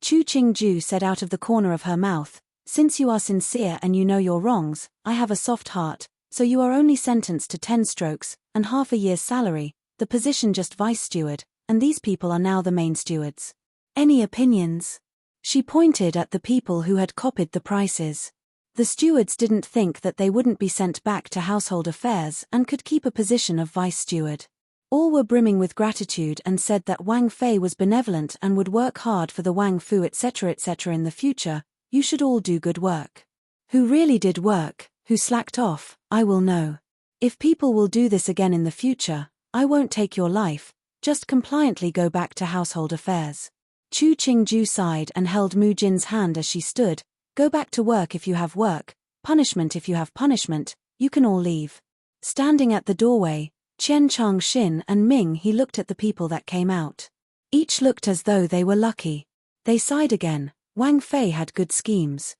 Chu Qingju said out of the corner of her mouth, "Since you are sincere and you know your wrongs, I have a soft heart, so you are only sentenced to 10 strokes, and half a year's salary, the position just vice steward, and these people are now the main stewards. Any opinions?" She pointed at the people who had copied the prices. The stewards didn't think that they wouldn't be sent back to Household Affairs and could keep a position of vice steward. All were brimming with gratitude and said that Wang Fei was benevolent and would work hard for the Wang Fu etc. in the future. You should all do good work. Who really did work, who slacked off, I will know. If people will do this again in the future, I won't take your life, just compliantly go back to Household Affairs. Chu Qingju sighed and held Mu Jin's hand as she stood. "Go back to work if you have work, punishment if you have punishment, you can all leave." Standing at the doorway, Qian Changxin and Ming He looked at the people that came out. Each looked as though they were lucky. They sighed again. Wang Fei had good schemes.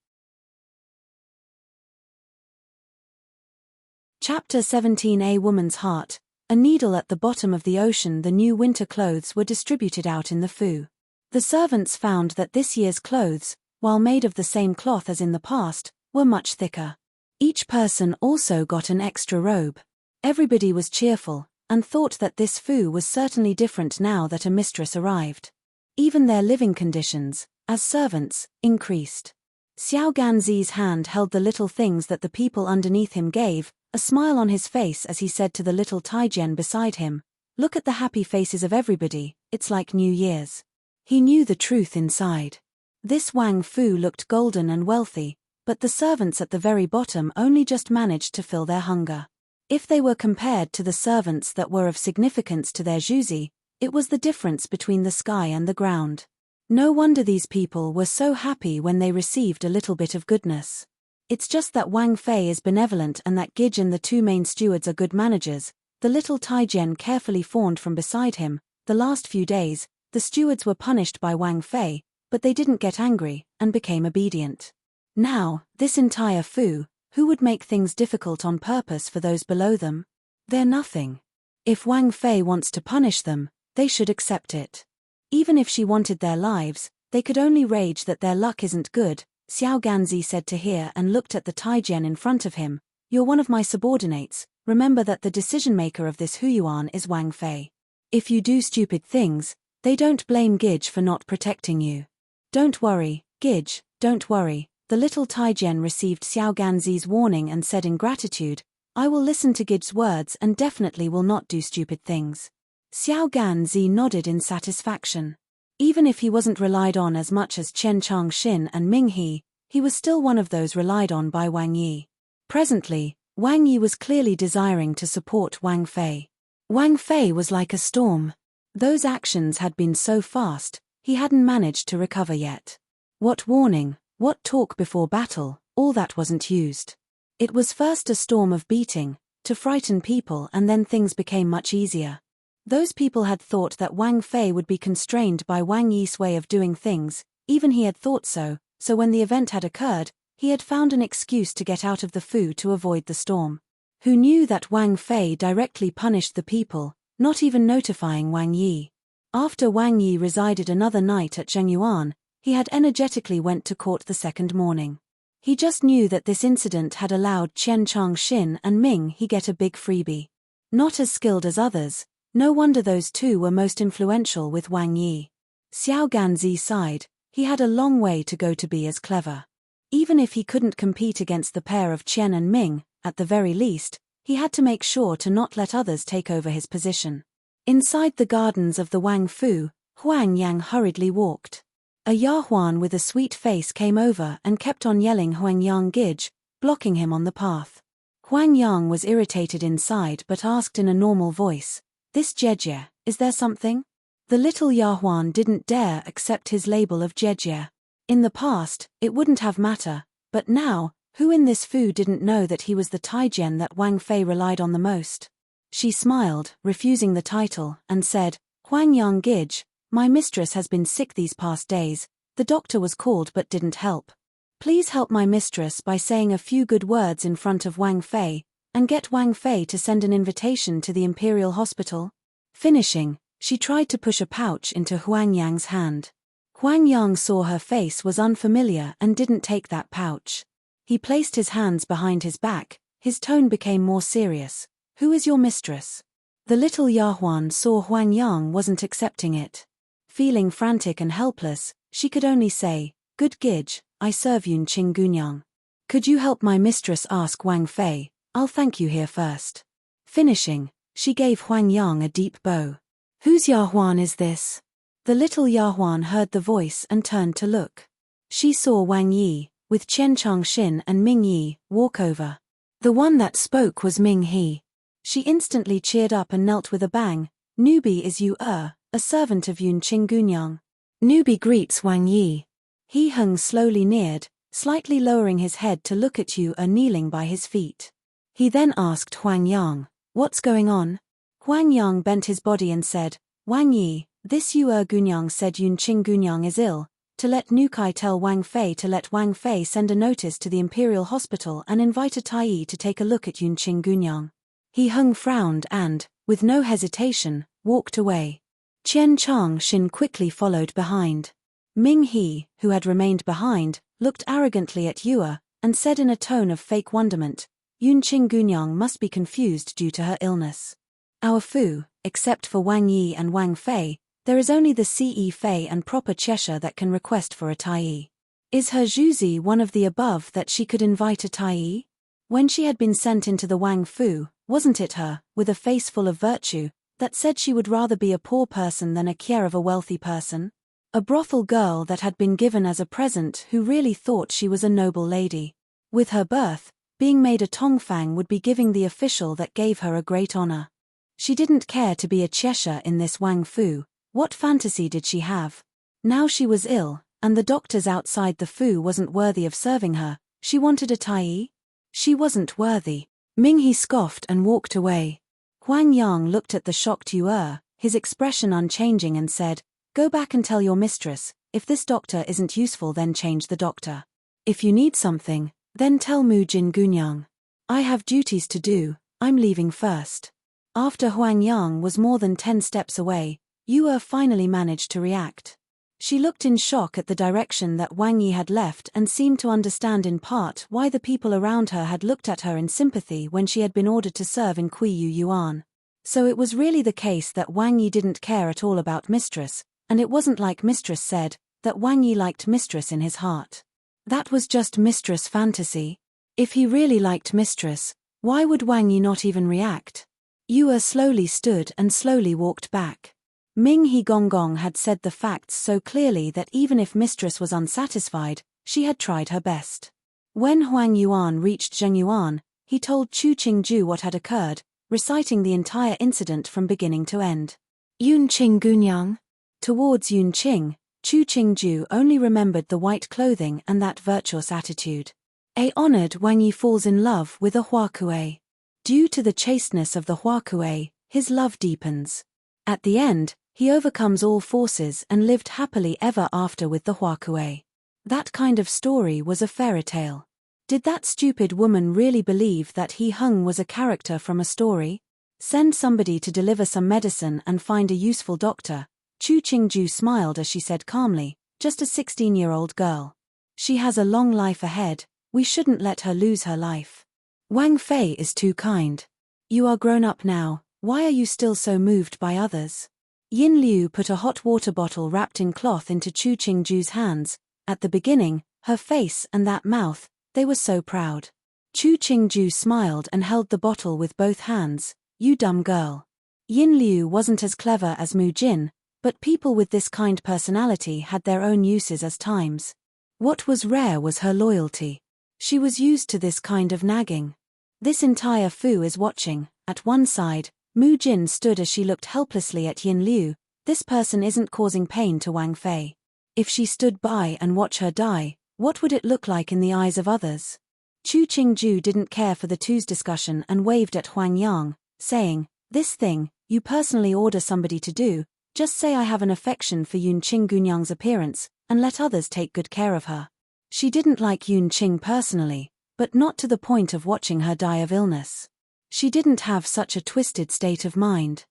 Chapter 17. A Woman's Heart. A needle at the bottom of the ocean. The new winter clothes were distributed out in the Fu. The servants found that this year's clothes, while made of the same cloth as in the past, were much thicker. Each person also got an extra robe. Everybody was cheerful, and thought that this Fu was certainly different now that a mistress arrived. Even their living conditions, as servants, increased. Xiao Ganzi's hand held the little things that the people underneath him gave, a smile on his face as he said to the little Taijian beside him, "Look at the happy faces of everybody, it's like New Year's." He knew the truth inside. This Wang Fu looked golden and wealthy, but the servants at the very bottom only just managed to fill their hunger. If they were compared to the servants that were of significance to their Zhuzi, it was the difference between the sky and the ground. No wonder these people were so happy when they received a little bit of goodness. It's just that Wang Fei is benevolent and that Gij and the two main stewards are good managers. The little Taijian carefully fawned from beside him. The last few days, the stewards were punished by Wang Fei, but they didn't get angry, and became obedient. Now, this entire Fu, who would make things difficult on purpose for those below them? They're nothing. If Wang Fei wants to punish them, they should accept it. Even if she wanted their lives, they could only rage that their luck isn't good. Xiao Ganzi said to hear and looked at the Taijian in front of him. "You're one of my subordinates, remember that the decision-maker of this Huyuan is Wang Fei. If you do stupid things, they don't blame Gij for not protecting you." "Don't worry, Gij, don't worry." The little Taijian received Xiao Ganzi's warning and said in gratitude, "I will listen to Gij's words and definitely will not do stupid things." Xiao Ganzi nodded in satisfaction. Even if he wasn't relied on as much as Chen Changxin and Ming He, he was still one of those relied on by Wang Yi. Presently, Wang Yi was clearly desiring to support Wang Fei. Wang Fei was like a storm. Those actions had been so fast, he hadn't managed to recover yet. What warning, what talk before battle, all that wasn't used. It was first a storm of beating, to frighten people, and then things became much easier. Those people had thought that Wang Fei would be constrained by Wang Yi's way of doing things, even he had thought so when the event had occurred, he had found an excuse to get out of the Fu to avoid the storm. Who knew that Wang Fei directly punished the people, not even notifying Wang Yi. After Wang Yi resided another night at Zhengyuan, he had energetically went to court the second morning. He just knew that this incident had allowed Chen Changxin and Ming He get a big freebie. Not as skilled as others, no wonder those two were most influential with Wang Yi. Xiao Ganzi sighed, he had a long way to go to be as clever. Even if he couldn't compete against the pair of Chen and Ming, at the very least, he had to make sure to not let others take over his position. Inside the gardens of the Wang Fu, Huang Yang hurriedly walked. A Yahuan with a sweet face came over and kept on yelling Huang Yang Gij, blocking him on the path. Huang Yang was irritated inside but asked in a normal voice, "This Jejie, is there something?" The little Yahuan didn't dare accept his label of Jejie. In the past, it wouldn't have mattered, but now, who in this Fu didn't know that he was the Taijian that Wang Fei relied on the most? She smiled, refusing the title, and said, "Huang Yang Gij, my mistress has been sick these past days. The doctor was called but didn't help. Please help my mistress by saying a few good words in front of Wang Fei, and get Wang Fei to send an invitation to the Imperial Hospital." Finishing, she tried to push a pouch into Huang Yang's hand. Huang Yang saw her face was unfamiliar and didn't take that pouch. He placed his hands behind his back, his tone became more serious. "Who is your mistress?" The little Yahuan saw Huang Yang wasn't accepting it. Feeling frantic and helpless, she could only say, "Good Gij, I serve Yun Qing Gunyang. Could you help my mistress ask Wang Fei? I'll thank you here first." Finishing, she gave Huang Yang a deep bow. "Whose Yahuan is this?" The little Yahuan heard the voice and turned to look. She saw Wang Yi, with Chen Changxin and Ming Yi, walk over. The one that spoke was Ming He. She instantly cheered up and knelt with a bang. "Newbie is Yu a servant of Yun Qing Gunyang." Newbie greets Wang Yi. He Heng slowly neared, slightly lowering his head to look at Yu kneeling by his feet. He then asked Huang Yang, "What's going on?" Huang Yang bent his body and said, "Wang Yi, this Yu Gunyang said Yun Qing Gunyang is ill. to let Nukai tell Wang Fei to let Wang Fei send a notice to the Imperial Hospital and invite a Tai to take a look at Yunqing Gunyang. He Hung frowned and, with no hesitation, walked away. Qian Chang-shin quickly followed behind. Ming He, who had remained behind, looked arrogantly at Yue, and said in a tone of fake wonderment, Yunqing Gunyang must be confused due to her illness. Our Fu, except for Wang Yi and Wang Fei, there is only the Ce Fei and proper Cheshire that can request for a Tai. Is her Zhuzi one of the above that she could invite a Tai? When she had been sent into the Wang Fu, wasn't it her, with a face full of virtue, that said she would rather be a poor person than a care of a wealthy person? A brothel girl that had been given as a present who really thought she was a noble lady. With her birth, being made a Tongfang would be giving the official that gave her a great honor. She didn't care to be a Cheshire in this Wang Fu. What fantasy did she have? Now she was ill, and the doctors outside the Fu wasn't worthy of serving her. She wanted a Tai? She wasn't worthy. Ming He scoffed and walked away. Huang Yang looked at the shocked Yue, his expression unchanging, and said, Go back and tell your mistress, if this doctor isn't useful then change the doctor. If you need something, then tell Mujin Gunyang. I have duties to do, I'm leaving first. After Huang Yang was more than 10 steps away, Yue finally managed to react. She looked in shock at the direction that Wang Yi had left and seemed to understand in part why the people around her had looked at her in sympathy when she had been ordered to serve in Qiyu Yuan. So it was really the case that Wang Yi didn't care at all about Mistress, and it wasn't like Mistress said, that Wang Yi liked Mistress in his heart. That was just Mistress fantasy. If he really liked Mistress, why would Wang Yi not even react? Yue slowly stood and slowly walked back. Ming He Gonggong had said the facts so clearly that even if Mistress was unsatisfied, she had tried her best. When Huang Yuan reached Zhengyuan, he told Chu Qingju what had occurred, reciting the entire incident from beginning to end. Yunqing Gunyang? Towards Yunqing, Chu Qingju only remembered the white clothing and that virtuous attitude. A honored Wang Yi falls in love with a Huakue. Due to the chasteness of the Huakue, his love deepens. At the end, he overcomes all forces and lived happily ever after with the Huakue. That kind of story was a fairy tale. Did that stupid woman really believe that He Hung was a character from a story? Send somebody to deliver some medicine and find a useful doctor. Chu Qingju smiled as she said calmly, just a 16-year-old girl. She has a long life ahead, we shouldn't let her lose her life. Wang Fei is too kind. You are grown up now, why are you still so moved by others? Yin Liu put a hot water bottle wrapped in cloth into Chu Qingju's hands. At the beginning, her face and that mouth, they were so proud. Chu Qingju smiled and held the bottle with both hands. You dumb girl. Yin Liu wasn't as clever as Mu Jin, but people with this kind personality had their own uses as times. What was rare was her loyalty. She was used to this kind of nagging. This entire Fu is watching. At one side, Mu Jin stood as she looked helplessly at Yin Liu. This person isn't causing pain to Wang Fei. If she stood by and watched her die, what would it look like in the eyes of others? Chu Qingju didn't care for the two's discussion and waved at Huang Yang, saying, This thing, you personally order somebody to do, just say I have an affection for Yunqing Gunyang's appearance, and let others take good care of her. She didn't like Yunqing personally, but not to the point of watching her die of illness. She didn't have such a twisted state of mind.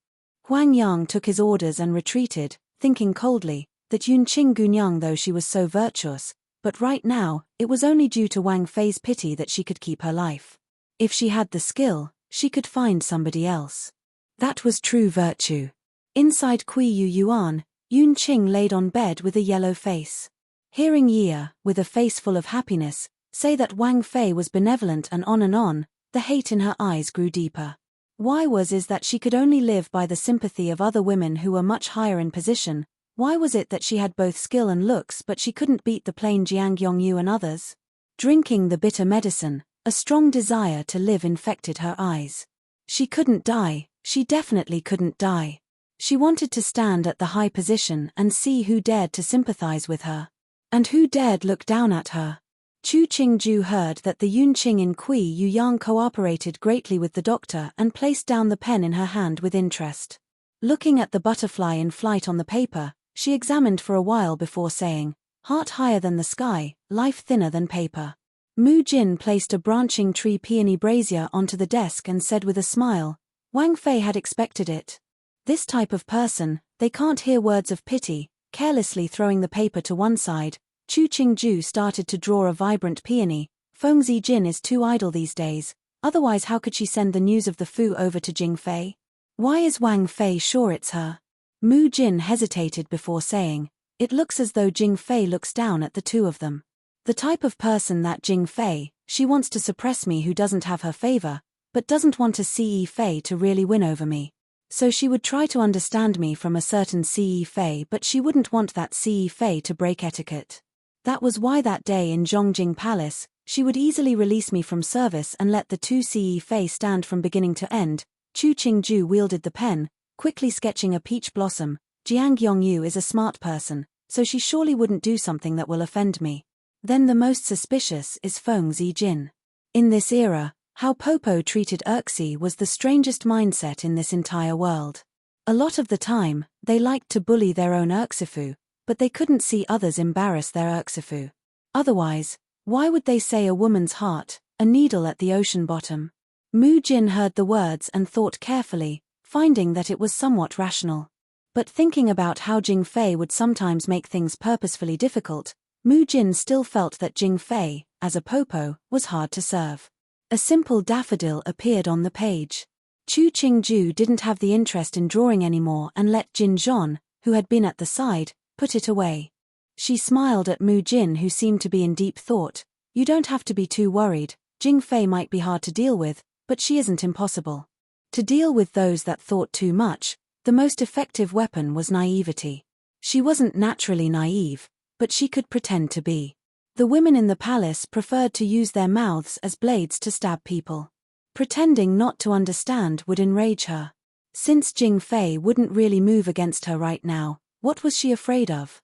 Huang Yang took his orders and retreated, thinking coldly, that Yunqing Gunyang though she was so virtuous, but right now, it was only due to Wang Fei's pity that she could keep her life. If she had the skill, she could find somebody else. That was true virtue. Inside Qiyu Yuan, Yunqing laid on bed with a yellow face. Hearing Ye, with a face full of happiness, say that Wang Fei was benevolent and on, the hate in her eyes grew deeper. Why was it that she could only live by the sympathy of other women who were much higher in position? Why was it that she had both skill and looks but she couldn't beat the plain Jiang Yongyu and others? Drinking the bitter medicine, a strong desire to live infected her eyes. She couldn't die, she definitely couldn't die. She wanted to stand at the high position and see who dared to sympathize with her. And who dared look down at her. Chu Qingju heard that the Yunqing in Qiyu Yang cooperated greatly with the doctor and placed down the pen in her hand with interest. Looking at the butterfly in flight on the paper, she examined for a while before saying, heart higher than the sky, life thinner than paper. Mu Jin placed a branching tree peony brazier onto the desk and said with a smile, Wang Fei had expected it. This type of person, they can't hear words of pity. Carelessly throwing the paper to one side, Chu Qingju started to draw a vibrant peony. Feng Zijin is too idle these days, otherwise how could she send the news of the Fu over to Jing Fei? Why is Wang Fei sure it's her? Mu Jin hesitated before saying, it looks as though Jing Fei looks down at the two of them. The type of person that Jing Fei, she wants to suppress me who doesn't have her favor, but doesn't want a Ce Fei to really win over me. So she would try to understand me from a certain Ce Fei, but she wouldn't want that Ce Fei to break etiquette. That was why that day in Zhongjing Palace, she would easily release me from service and let the two Ce Fei stand from beginning to end. Chu Qingju wielded the pen, quickly sketching a peach blossom. Jiang Yongyu is a smart person, so she surely wouldn't do something that will offend me. Then the most suspicious is Feng Zijin. In this era, how Popo treated Erxi was the strangest mindset in this entire world. A lot of the time, they liked to bully their own Erxifu, but they couldn't see others embarrass their Erxifu. Otherwise, why would they say a woman's heart, a needle at the ocean bottom? Mu Jin heard the words and thought carefully, finding that it was somewhat rational. But thinking about how Jing Fei would sometimes make things purposefully difficult, Mu Jin still felt that Jing Fei, as a Popo, was hard to serve. A simple daffodil appeared on the page. Chu Qingju didn't have the interest in drawing anymore and let Jin Zhon, who had been at the side, put it away. She smiled at Mu Jin, who seemed to be in deep thought. You don't have to be too worried. Jing Fei might be hard to deal with, but she isn't impossible. To deal with those that thought too much, the most effective weapon was naivety. She wasn't naturally naive, but she could pretend to be. The women in the palace preferred to use their mouths as blades to stab people. Pretending not to understand would enrage her. Since Jing Fei wouldn't really move against her right now, what was she afraid of?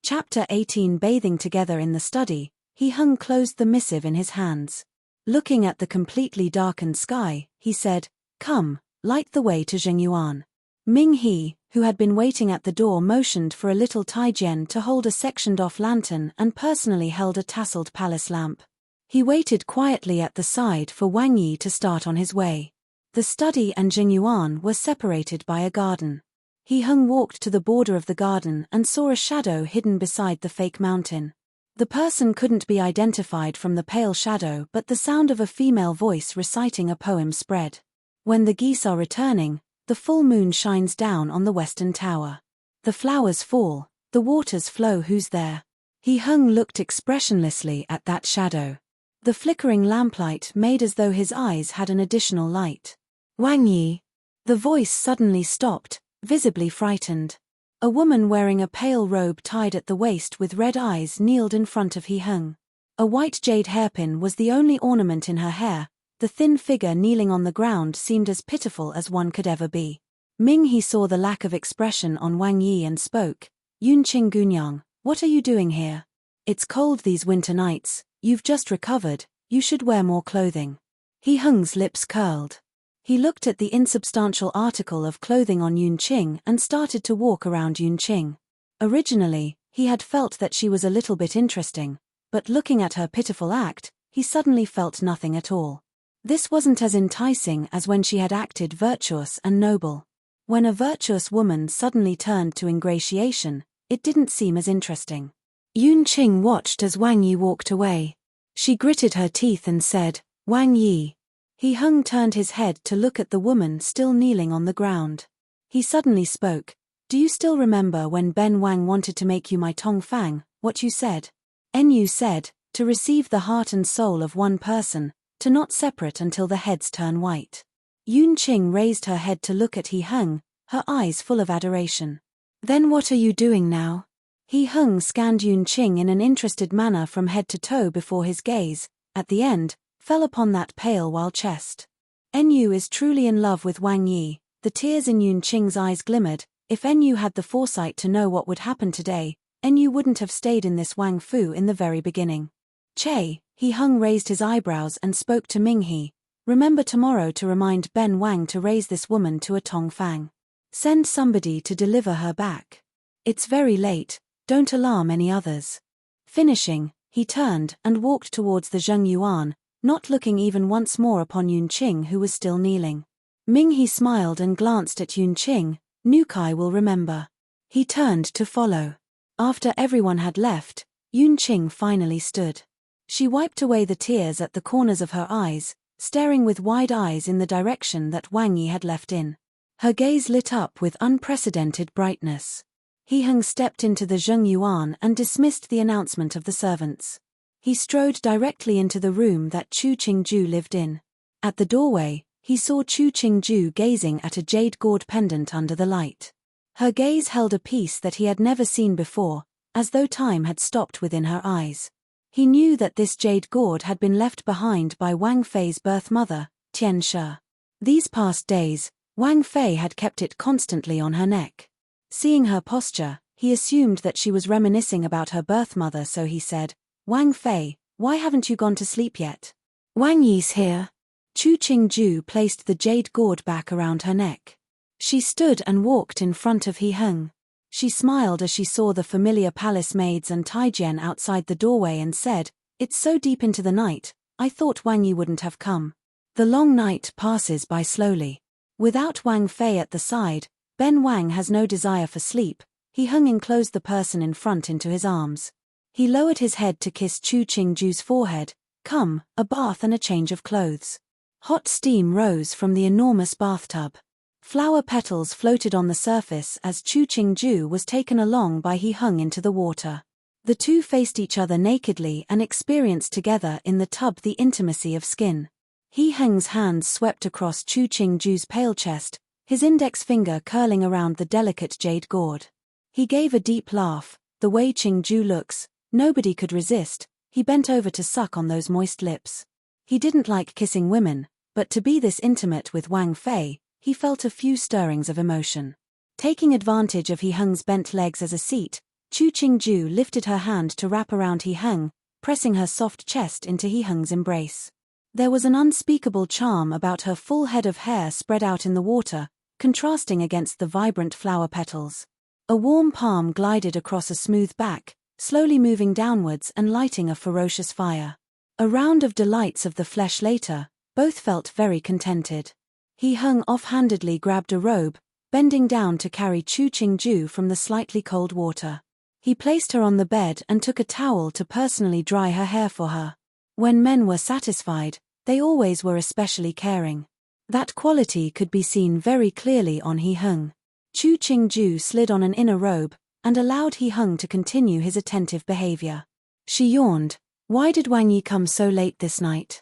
Chapter 18. Bathing together in the study, He Hung closed the missive in his hands. Looking at the completely darkened sky, he said, Come, light the way to Zhengyuan. Ming He, who had been waiting at the door, motioned for a little Taijian to hold a sectioned-off lantern and personally held a tasseled palace lamp. He waited quietly at the side for Wang Yi to start on his way. The study and Zhengyuan were separated by a garden. He Hung walked to the border of the garden and saw a shadow hidden beside the fake mountain. The person couldn't be identified from the pale shadow, but the sound of a female voice reciting a poem spread. When the geese are returning, the full moon shines down on the western tower. The flowers fall, the waters flow, who's there? He Hung looked expressionlessly at that shadow. The flickering lamplight made as though his eyes had an additional light. Wang Yi. The voice suddenly stopped, visibly frightened. A woman wearing a pale robe tied at the waist with red eyes kneeled in front of He Hung. A white jade hairpin was the only ornament in her hair. The thin figure kneeling on the ground seemed as pitiful as one could ever be. Ming He saw the lack of expression on Wang Yi and spoke, Yunqing Gunyang, what are you doing here? It's cold these winter nights, you've just recovered, you should wear more clothing. He Hung's lips curled. He looked at the insubstantial article of clothing on Yunqing and started to walk around Yunqing. Originally, he had felt that she was a little bit interesting, but looking at her pitiful act, he suddenly felt nothing at all. This wasn't as enticing as when she had acted virtuous and noble. When a virtuous woman suddenly turned to ingratiation, it didn't seem as interesting. Yunqing watched as Wang Yi walked away. She gritted her teeth and said, Wang Yi. He Hung turned his head to look at the woman still kneeling on the ground. He suddenly spoke, Do you still remember when Ben Wang wanted to make you my Tong Fang, what you said? You said, to receive the heart and soul of one person, to not separate until the heads turn white. Yunqing raised her head to look at He Hung, her eyes full of adoration. Then what are you doing now? He Hung scanned Yunqing in an interested manner from head to toe before his gaze, at the end, fell upon that pale white chest. Enyu is truly in love with Wang Yi. The tears in Yunqing's eyes glimmered. If Enyu had the foresight to know what would happen today, Enyu wouldn't have stayed in this Wang Fu in the very beginning. Che, He Hung raised his eyebrows and spoke to Ming He. Remember tomorrow to remind Ben Wang to raise this woman to a Tong Fang. Send somebody to deliver her back. It's very late, don't alarm any others. Finishing, he turned and walked towards the Zheng Yuan, not looking even once more upon Yun Qing, who was still kneeling. Ming He smiled and glanced at Yun Qing. Nukai will remember. He turned to follow. After everyone had left, Yun Qing finally stood. She wiped away the tears at the corners of her eyes, staring with wide eyes in the direction that Wang Yi had left in. Her gaze lit up with unprecedented brightness. He Heng stepped into the Zheng Yuan and dismissed the announcement of the servants. He strode directly into the room that Chu Qingju lived in. At the doorway, he saw Chu Qingju gazing at a jade gourd pendant under the light. Her gaze held a peace that he had never seen before, as though time had stopped within her eyes. He knew that this jade gourd had been left behind by Wang Fei's birth mother, Tian Shi. These past days, Wang Fei had kept it constantly on her neck. Seeing her posture, he assumed that she was reminiscing about her birth mother, so he said, "Wang Fei, why haven't you gone to sleep yet?" "Wang Yi's here." Chu Qingju placed the jade gourd back around her neck. She stood and walked in front of He Heng. She smiled as she saw the familiar palace maids and Taijian outside the doorway and said, "It's so deep into the night, I thought Wang Yi wouldn't have come." The long night passes by slowly. Without Wang Fei at the side, Ben Wang has no desire for sleep. He Heng enclosed the person in front into his arms. He lowered his head to kiss Chu Qingju's forehead. "Come, a bath and a change of clothes." Hot steam rose from the enormous bathtub. Flower petals floated on the surface as Chu Qingju was taken along by He Heng into the water. The two faced each other nakedly and experienced together in the tub the intimacy of skin. He Heng's hands swept across Chu Qingju's pale chest, his index finger curling around the delicate jade gourd. He gave a deep laugh. "The way Qingju looks, nobody could resist." He bent over to suck on those moist lips. He didn't like kissing women, but to be this intimate with Wang Fei, he felt a few stirrings of emotion. Taking advantage of He Heng's bent legs as a seat, Chu Qingju lifted her hand to wrap around He Heng, pressing her soft chest into He Heng's embrace. There was an unspeakable charm about her full head of hair spread out in the water, contrasting against the vibrant flower petals. A warm palm glided across a smooth back, slowly moving downwards and lighting a ferocious fire. A round of delights of the flesh later, both felt very contented. He Heng offhandedly grabbed a robe, bending down to carry Chu Qingju from the slightly cold water. He placed her on the bed and took a towel to personally dry her hair for her. When men were satisfied, they always were especially caring. That quality could be seen very clearly on He Heng. Chu Qingju slid on an inner robe, and allowed He Heng to continue his attentive behavior. She yawned. "Why did Wang Yi come so late this night?"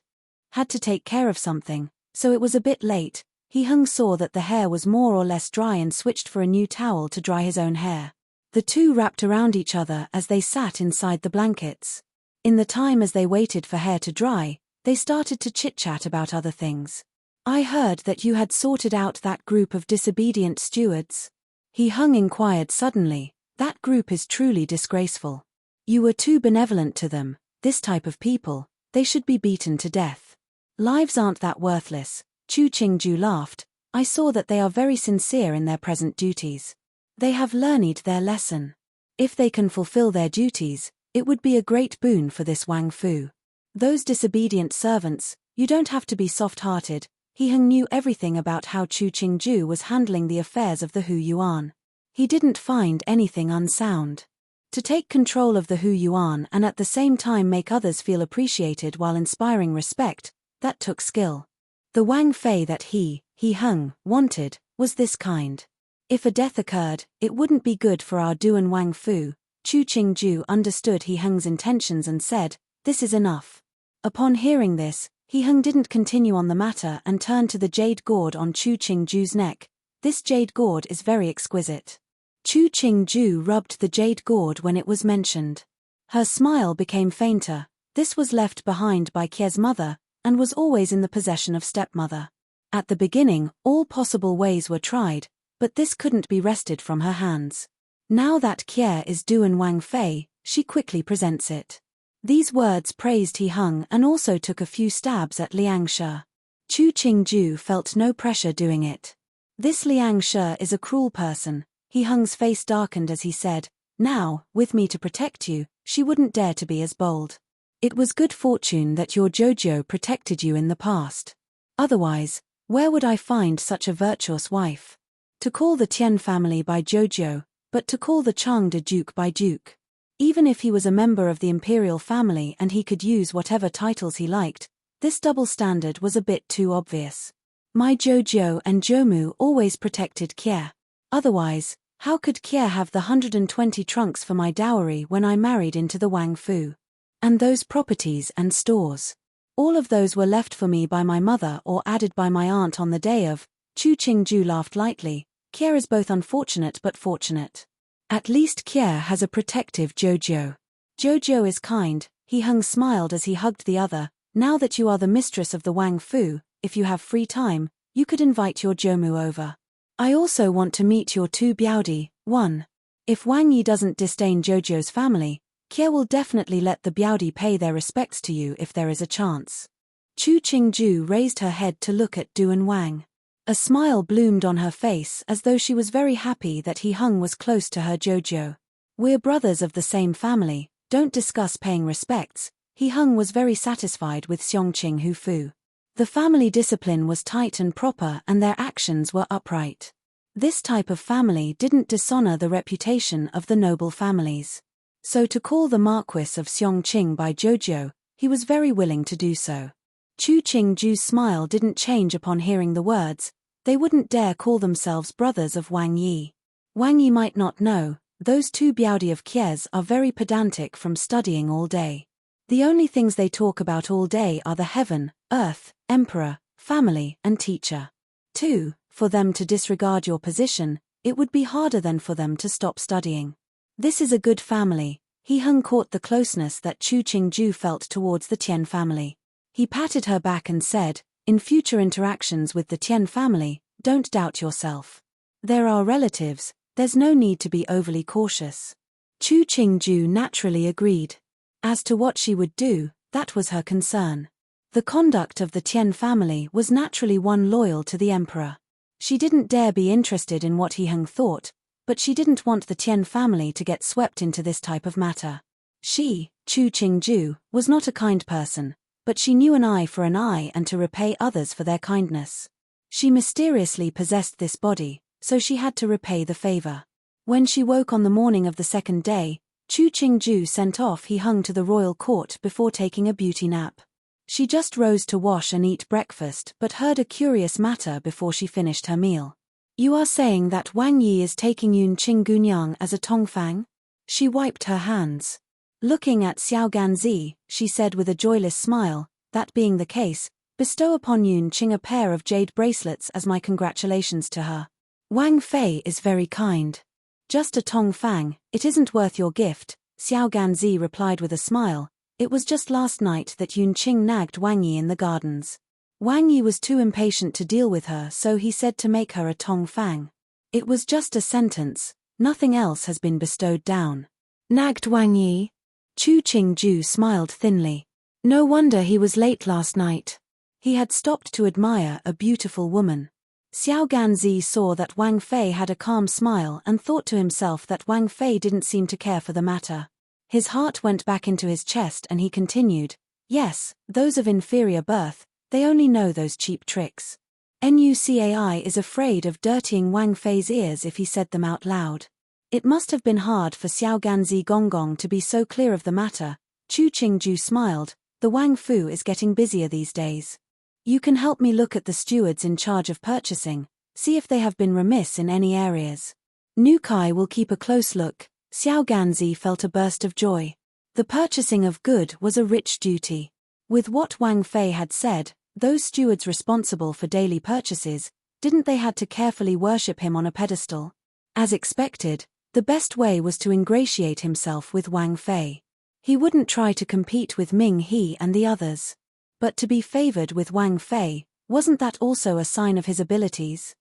"Had to take care of something, so it was a bit late." He Heng saw that the hair was more or less dry and switched for a new towel to dry his own hair. The two wrapped around each other as they sat inside the blankets. In the time as they waited for hair to dry, they started to chit-chat about other things. "I heard that you had sorted out that group of disobedient stewards." He Heng inquired suddenly. "That group is truly disgraceful. You were too benevolent to them. This type of people, they should be beaten to death." "Lives aren't that worthless." Chu Qingju laughed. "I saw that they are very sincere in their present duties. They have learned their lesson. If they can fulfill their duties, it would be a great boon for this Wang Fu. Those disobedient servants, you don't have to be soft-hearted." He Heng knew everything about how Chu Qingju was handling the affairs of the Hu Yuan. He didn't find anything unsound. To take control of the Hu Yuan and at the same time make others feel appreciated while inspiring respect, that took skill. The Wang Fei that He Heng, wanted, was this kind. If a death occurred, it wouldn't be good for our Duan Wang Fu. Chu Qingju understood He Heng's intentions and said, "This is enough." Upon hearing this, He Heng didn't continue on the matter and turned to the jade gourd on Chu Qingju's neck. "This jade gourd is very exquisite." Chu Qingju rubbed the jade gourd when it was mentioned. Her smile became fainter. This was left behind by Kie's mother, and was always in the possession of stepmother. At the beginning, all possible ways were tried, but this couldn't be wrested from her hands. Now that Kie is Duan Wang Fei, she quickly presents it. These words praised He Heng and also took a few stabs at Liang Shi. Chu Qingju felt no pressure doing it. This Liang Shi is a cruel person. He Hung's face darkened as he said, now, with me to protect you, she wouldn't dare to be as bold. It was good fortune that your Jojo protected you in the past. Otherwise, where would I find such a virtuous wife? To call the Tian family by Jojo, but to call the Changde Duke by Duke. Even if he was a member of the imperial family and he could use whatever titles he liked, this double standard was a bit too obvious. My Jojo and Jomu always protected Kye. Otherwise, how could Kye have the 120 trunks for my dowry when I married into the Wang Fu? And those properties and stores. All of those were left for me by my mother or added by my aunt on the day of. Chu Qingju laughed lightly. Kye is both unfortunate but fortunate. At least Kye has a protective Jojo. Jojo is kind, He Hung smiled as he hugged the other. Now that you are the mistress of the Wang Fu, if you have free time, you could invite your Jomu over. I also want to meet your two Biaodi. 1. If Wang Yi doesn't disdain Jojo's family, Kye will definitely let the Biaodi pay their respects to you if there is a chance. Chu Qingju raised her head to look at Duan Wang. A smile bloomed on her face as though she was very happy that He Hung was close to her Jojo. We're brothers of the same family, don't discuss paying respects. He Hung was very satisfied with Xiongqing Hu Fu. The family discipline was tight and proper and their actions were upright. This type of family didn't dishonor the reputation of the noble families. So to call the Marquis of Xiongqing by Jojo, he was very willing to do so. Chu Qingju's smile didn't change upon hearing the words. They wouldn't dare call themselves brothers of Wang Yi. Wang Yi might not know, those two Biaodi of Kye's are very pedantic from studying all day. The only things they talk about all day are the heaven, earth, emperor, family, and teacher. 2. For them to disregard your position, it would be harder than for them to stop studying. This is a good family. He Hung caught the closeness that Chu Qingju felt towards the Tian family. He patted her back and said, in future interactions with the Tian family, don't doubt yourself. There are relatives, there's no need to be overly cautious. Chu Qingju naturally agreed. As to what she would do, that was her concern. The conduct of the Tian family was naturally one loyal to the emperor. She didn't dare be interested in what He Hung thought, but she didn't want the Tian family to get swept into this type of matter. She, Chu Qingju, was not a kind person, but she knew an eye for an eye and to repay others for their kindness. She mysteriously possessed this body, so she had to repay the favor. When she woke on the morning of the second day, Chu Qingju sent off He Hung to the royal court before taking a beauty nap. She just rose to wash and eat breakfast but heard a curious matter before she finished her meal. You are saying that Wang Yi is taking Yun Qinggunyang as a tongfang? She wiped her hands. Looking at Xiao Ganzi, she said with a joyless smile, that being the case, bestow upon Yun Qing a pair of jade bracelets as my congratulations to her. Wang Fei is very kind. Just a tongfang, it isn't worth your gift, Xiao Ganzi replied with a smile. It was just last night that Yun Qing nagged Wang Yi in the gardens. Wang Yi was too impatient to deal with her, so he said to make her a tongfang. It was just a sentence, nothing else has been bestowed down. Nagged Wang Yi? Chu Qingju smiled thinly. No wonder he was late last night. He had stopped to admire a beautiful woman. Xiao Ganzi saw that Wang Fei had a calm smile and thought to himself that Wang Fei didn't seem to care for the matter. His heart went back into his chest and he continued, yes, those of inferior birth, they only know those cheap tricks. Nucai is afraid of dirtying Wang Fei's ears if he said them out loud. It must have been hard for Xiao Ganzi Gonggong to be so clear of the matter. Chu Qingju smiled, the Wang Fu is getting busier these days. You can help me look at the stewards in charge of purchasing, see if they have been remiss in any areas. Nukai will keep a close look. Xiao Ganzi felt a burst of joy. The purchasing of good was a rich duty. With what Wang Fei had said, those stewards responsible for daily purchases, didn't they had to carefully worship him on a pedestal? As expected, the best way was to ingratiate himself with Wang Fei. He wouldn't try to compete with Ming He and the others. But to be favored with Wang Fei, wasn't that also a sign of his abilities?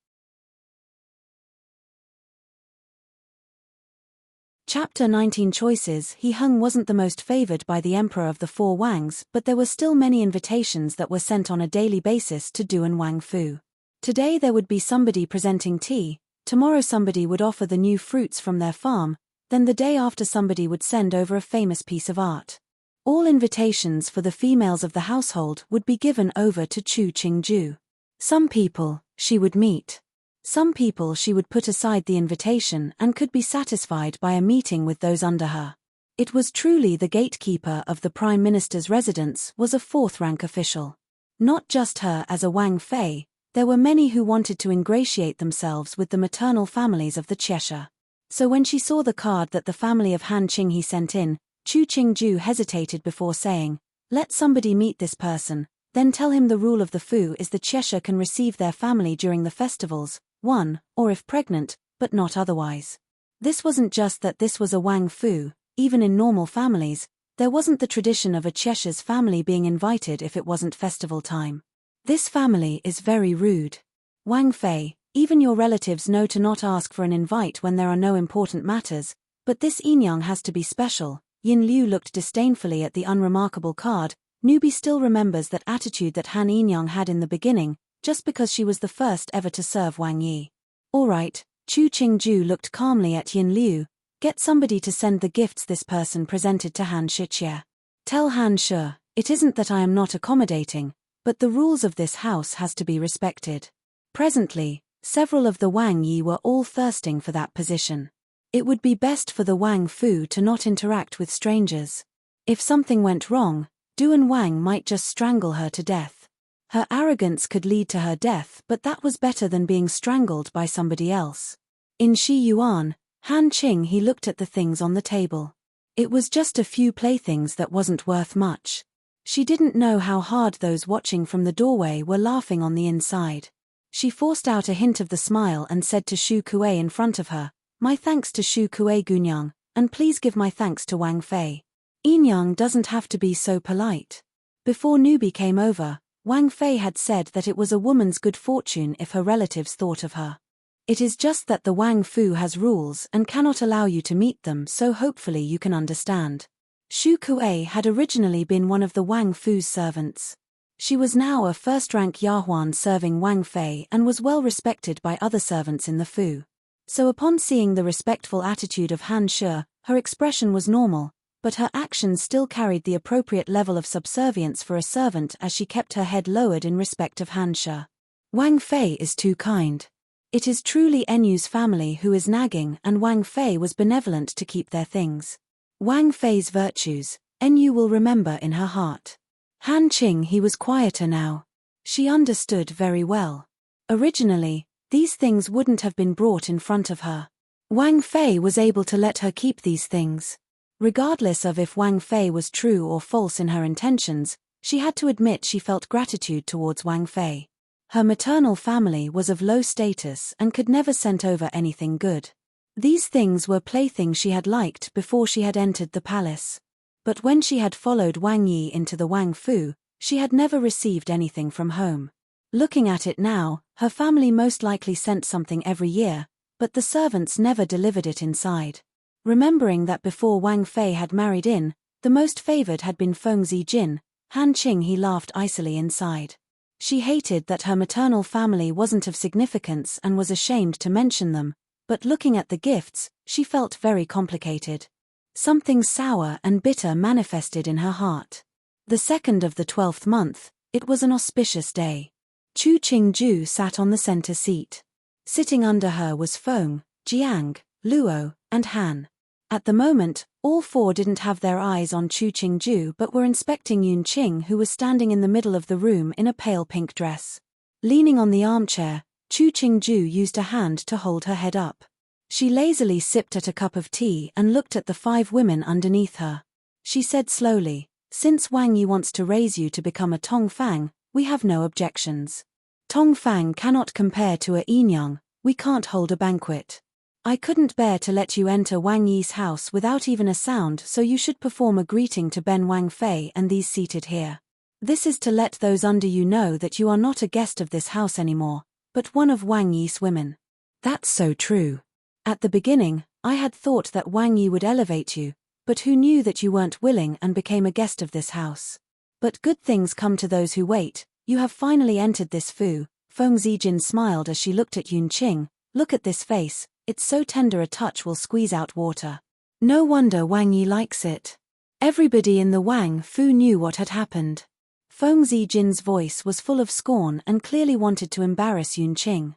Chapter 19 Choices. He Hung wasn't the most favored by the Emperor of the Four Wangs, but there were still many invitations that were sent on a daily basis to Duan Wang Fu. Today there would be somebody presenting tea, tomorrow somebody would offer the new fruits from their farm, then the day after somebody would send over a famous piece of art. All invitations for the females of the household would be given over to Chu Qingju. Some people she would meet. Some people she would put aside the invitation and could be satisfied by a meeting with those under her. It was truly the gatekeeper of the Prime Minister's residence was a fourth-rank official. Not just her as a Wang Fei, there were many who wanted to ingratiate themselves with the maternal families of the Cheshire. So when she saw the card that the family of Han Qinghe sent in, Chu Qingju hesitated before saying, "Let somebody meet this person, then tell him the rule of the Fu is the Cheshire can receive their family during the festivals, one, or if pregnant, but not otherwise." This wasn't just that this was a Wang Fu, even in normal families, there wasn't the tradition of a Cheshire's family being invited if it wasn't festival time. This family is very rude. Wang Fei, even your relatives know to not ask for an invite when there are no important matters, but this Enyang has to be special. Yin Liu looked disdainfully at the unremarkable card. Newbie still remembers that attitude that Han Enyang had in the beginning, just because she was the first ever to serve Wang Yi. Alright, Chu Qingju looked calmly at Yin Liu. Get somebody to send the gifts this person presented to Han Shiqie. Tell Han Shi, it isn't that I am not accommodating, but the rules of this house has to be respected. Presently, several of the Wang Yi were all thirsting for that position. It would be best for the Wang Fu to not interact with strangers. If something went wrong, Duan Wang might just strangle her to death. Her arrogance could lead to her death, but that was better than being strangled by somebody else. In Shi Yuan, Han Qinghe looked at the things on the table. It was just a few playthings that wasn't worth much. She didn't know how hard those watching from the doorway were laughing on the inside. She forced out a hint of the smile and said to Shu Kuei in front of her, "My thanks to Shu Kuei Gunyang, and please give my thanks to Wang Fei." Enyang doesn't have to be so polite. Before Newbie came over, Wang Fei had said that it was a woman's good fortune if her relatives thought of her. It is just that the Wang Fu has rules and cannot allow you to meet them, so hopefully you can understand. Shu Kuei had originally been one of the Wang Fu's servants. She was now a first-rank Yahuan serving Wang Fei and was well respected by other servants in the Fu. So upon seeing the respectful attitude of Han Shi, her expression was normal, but her actions still carried the appropriate level of subservience for a servant as she kept her head lowered in respect of Han Shi. Wang Fei is too kind. It is truly Enyu's family who is nagging, and Wang Fei was benevolent to keep their things. Wang Fei's virtues, Enyu will remember in her heart. Han Qinghe was quieter now. She understood very well. Originally, these things wouldn't have been brought in front of her. Wang Fei was able to let her keep these things. Regardless of if Wang Fei was true or false in her intentions, she had to admit she felt gratitude towards Wang Fei. Her maternal family was of low status and could never send over anything good. These things were playthings she had liked before she had entered the palace. But when she had followed Wang Yi into the Wang Fu, she had never received anything from home. Looking at it now, her family most likely sent something every year, but the servants never delivered it inside. Remembering that before Wang Fei had married in, the most favored had been Feng Zijin, Han Qinghe laughed icily inside. She hated that her maternal family wasn't of significance and was ashamed to mention them, but looking at the gifts, she felt very complicated. Something sour and bitter manifested in her heart. The 2nd of the 12th month, it was an auspicious day. Chu Qingju sat on the center seat. Sitting under her was Feng, Jiang, Luo, and Han. At the moment, all four didn't have their eyes on Chu Qingju but were inspecting Yun Qing, who was standing in the middle of the room in a pale pink dress. Leaning on the armchair, Chu Qingju used a hand to hold her head up. She lazily sipped at a cup of tea and looked at the 5 women underneath her. She said slowly, "Since Wang Yi wants to raise you to become a Tongfang, we have no objections. Tongfang cannot compare to a Enyang, we can't hold a banquet. I couldn't bear to let you enter Wang Yi's house without even a sound, so you should perform a greeting to Ben Wang Fei and these seated here. This is to let those under you know that you are not a guest of this house anymore, but one of Wang Yi's women." That's so true. At the beginning, I had thought that Wang Yi would elevate you, but who knew that you weren't willing and became a guest of this house? But good things come to those who wait. You have finally entered this Fu Feng Zijin smiled as she looked at Yunqing. Look at this face, it's so tender a touch will squeeze out water. No wonder Wang Yi likes it. Everybody in the Wang Fu knew what had happened. Feng Zijin's voice was full of scorn and clearly wanted to embarrass Yunqing.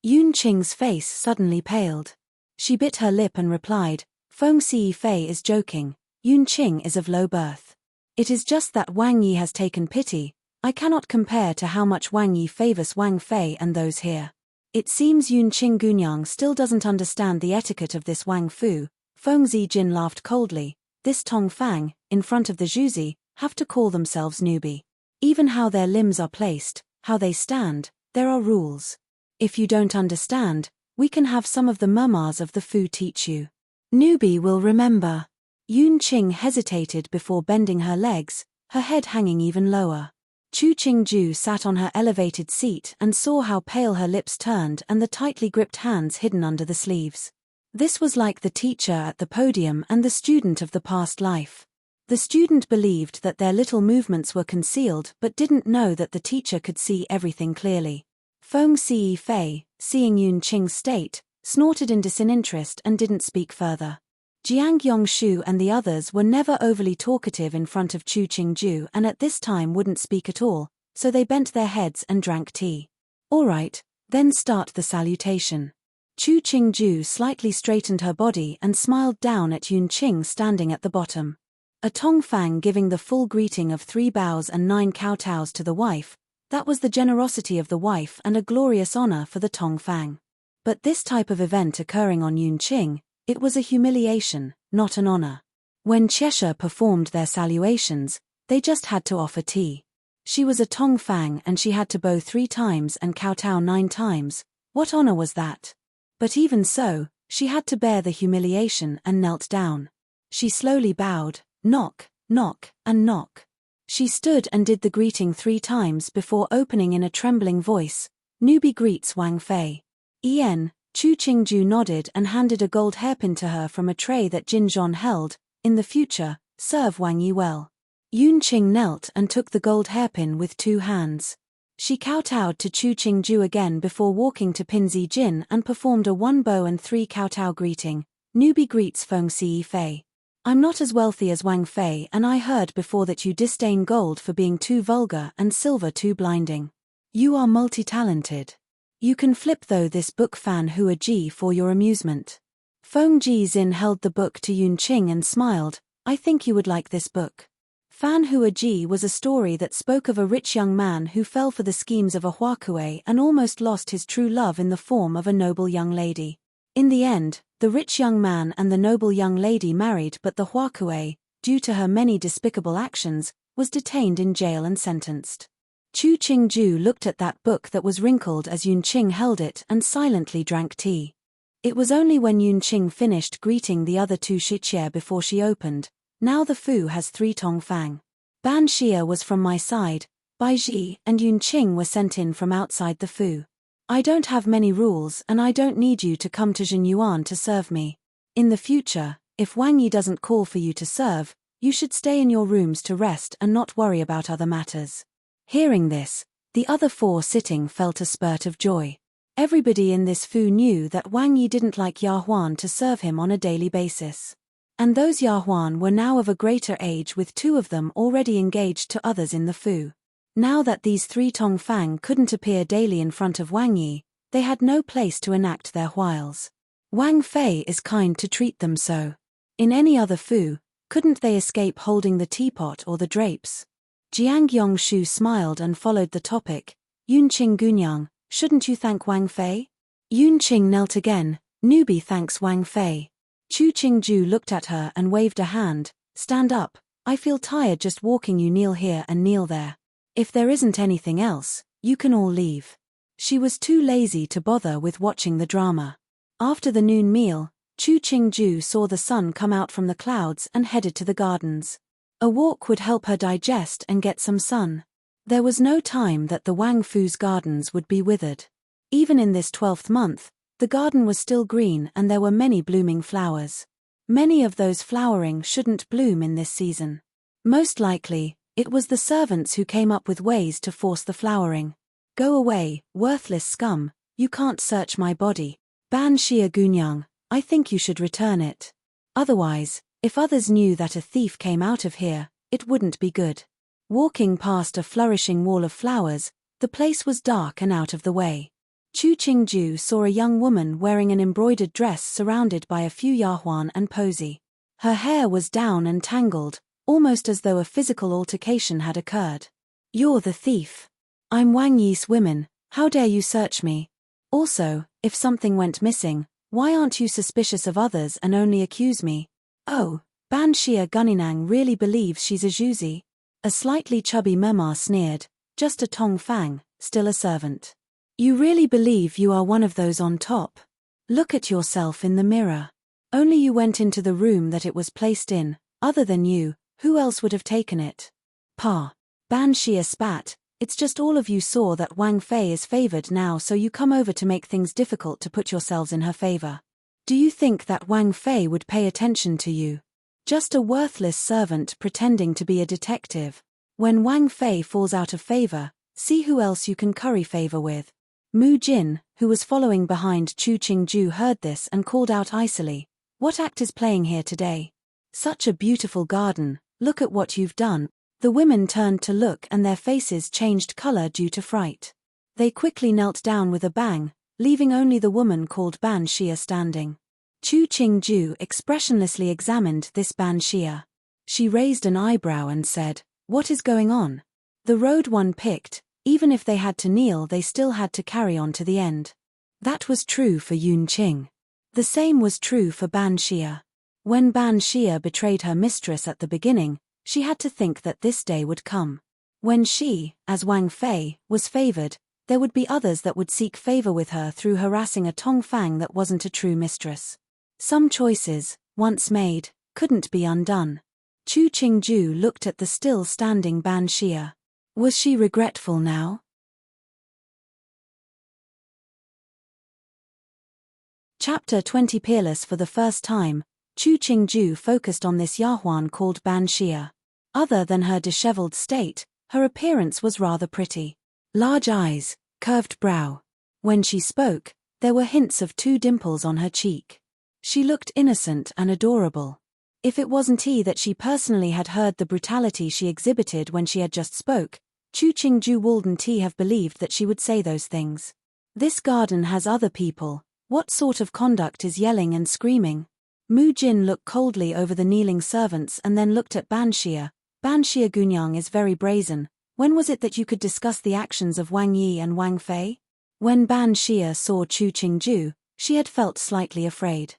Yunqing's face suddenly paled. She bit her lip and replied, Feng Zifei is joking, Yunqing is of low birth. It is just that Wang Yi has taken pity. I cannot compare to how much Wang Yi favors Wang Fei and those here. It seems Yunqing Gunyang still doesn't understand the etiquette of this Wang Fu. Feng Zijin laughed coldly. This Tong Fang, in front of the Zhuzi, have to call themselves newbie. Even how their limbs are placed, how they stand, there are rules. If you don't understand, we can have some of the mamas of the Fu teach you. Newbie will remember. Yunqing hesitated before bending her legs, her head hanging even lower. Chu Qingju sat on her elevated seat and saw how pale her lips turned and the tightly gripped hands hidden under the sleeves. This was like the teacher at the podium and the student of the past life. The student believed that their little movements were concealed but didn't know that the teacher could see everything clearly. Feng Zifei, seeing Yunqing's state, snorted in disinterest and didn't speak further. Jiang Yongshu and the others were never overly talkative in front of Chu Qingju and at this time wouldn't speak at all, so they bent their heads and drank tea. All right, then start the salutation. Chu Qingju slightly straightened her body and smiled down at Yunqing standing at the bottom. A Tong Fang giving the full greeting of 3 bows and 9 kowtows to the wife, that was the generosity of the wife and a glorious honor for the Tong Fang. But this type of event occurring on Yunqing, it was a humiliation, not an honor. When Cheshire performed their salutations, they just had to offer tea. She was a Tong Fang and she had to bow 3 times and kowtow 9 times. What honor was that? But even so, she had to bear the humiliation and knelt down. She slowly bowed, knock, knock, and knock. She stood and did the greeting 3 times before opening in a trembling voice, Newbie greets Wang Fei. En, Chu Qingju nodded and handed a gold hairpin to her from a tray that Jin Zhon held. In the future, serve Wang Yi well. Yunqing knelt and took the gold hairpin with 2 hands. She kowtowed to Chu Qingju again before walking to Pin Zijin and performed a 1 bow and 3 kowtow greeting. Newbie greets Feng Zifei. I'm not as wealthy as Wang Fei and I heard before that you disdain gold for being too vulgar and silver too blinding. You are multi-talented. You can flip though this book Fan Hua Ji for your amusement. Feng Jizin held the book to Yunqing and smiled, I think you would like this book. Fan Hua Ji was a story that spoke of a rich young man who fell for the schemes of a huakue and almost lost his true love in the form of a noble young lady. In the end, the rich young man and the noble young lady married but the huakue, due to her many despicable actions, was detained in jail and sentenced. Chu Qingju looked at that book that was wrinkled as Yunqing held it and silently drank tea. It was only when Yunqing finished greeting the other 2 shiqie before she opened. Now the Fu has 3 Tong Fang. Ban Xia was from my side, Bai Ji and Yunqing were sent in from outside the Fu. I don't have many rules and I don't need you to come to Zhenyuan to serve me. In the future, if Wang Yi doesn't call for you to serve, you should stay in your rooms to rest and not worry about other matters. Hearing this, the other 4 sitting felt a spurt of joy. Everybody in this Fu knew that Wang Yi didn't like Yahuan to serve him on a daily basis. And those Yahuan were now of a greater age with 2 of them already engaged to others in the Fu. Now that these 3 Tong Fang couldn't appear daily in front of Wang Yi, they had no place to enact their wiles. Wang Fei is kind to treat them so. In any other Fu, couldn't they escape holding the teapot or the drapes? Jiang Yongshu smiled and followed the topic. Yunqing Gunyang, shouldn't you thank Wang Fei? Yunqing knelt again, Newbie thanks Wang Fei. Chu Qingju looked at her and waved a hand, stand up, I feel tired just walking, you kneel here and kneel there. If there isn't anything else, you can all leave. She was too lazy to bother with watching the drama. After the noon meal, Chu Qingju saw the sun come out from the clouds and headed to the gardens. A walk would help her digest and get some sun. There was no time that the Wang Fu's gardens would be withered. Even in this 12th month, the garden was still green and there were many blooming flowers. Many of those flowering shouldn't bloom in this season. Most likely, it was the servants who came up with ways to force the flowering. Go away, worthless scum, you can't search my body. Ban Xia Gunyang, I think you should return it. Otherwise, if others knew that a thief came out of here, it wouldn't be good. Walking past a flourishing wall of flowers, the place was dark and out of the way. Chu Qingju saw a young woman wearing an embroidered dress surrounded by a few yahuan and posy. Her hair was down and tangled, almost as though a physical altercation had occurred. You're the thief. I'm Wang Yi's women, how dare you search me? Also, if something went missing, why aren't you suspicious of others and only accuse me? Oh, Ban Xia Guninang really believes she's a Zhuzi? A slightly chubby mema sneered, just a Tong Fang, still a servant. You really believe you are one of those on top? Look at yourself in the mirror. Only you went into the room that it was placed in, other than you, who else would have taken it? Pa. Ban Xia spat, it's just all of you saw that Wang Fei is favored now, so you come over to make things difficult to put yourselves in her favor. Do you think that Wang Fei would pay attention to you? Just a worthless servant pretending to be a detective. When Wang Fei falls out of favor, see who else you can curry favor with. Mu Jin, who was following behind Chu Qingju, heard this and called out icily, what act is playing here today? Such a beautiful garden, look at what you've done. The women turned to look and their faces changed color due to fright. They quickly knelt down with a bang, leaving only the woman called Ban Xia standing. Chu Qingju expressionlessly examined this Ban Xia. She raised an eyebrow and said, what is going on? The road one picked, even if they had to kneel they still had to carry on to the end. That was true for Yun Qing. The same was true for Ban Xia. When Ban Xia betrayed her mistress at the beginning, she had to think that this day would come. When she, as Wang Fei, was favored, there would be others that would seek favor with her through harassing a Tong Fang that wasn't a true mistress. Some choices, once made, couldn't be undone. Chu Qingju looked at the still-standing Ban Xia. Was she regretful now? Chapter 20. Peerless. For the first time, Chu Qingju focused on this yahuan called Ban Xia. Other than her disheveled state, her appearance was rather pretty. Large eyes, curved brow. When she spoke, there were hints of 2 dimples on her cheek. She looked innocent and adorable. If it wasn't that she personally had heard the brutality she exhibited when she had just spoke, Chu Qingju wouldn't have believed that she would say those things. This garden has other people, what sort of conduct is yelling and screaming? Mu Jin looked coldly over the kneeling servants and then looked at Ban Xia. Ban Xia Gunyang is very brazen. When was it that you could discuss the actions of Wang Yi and Wang Fei? When Ban Xia saw Chu Qingju, she had felt slightly afraid.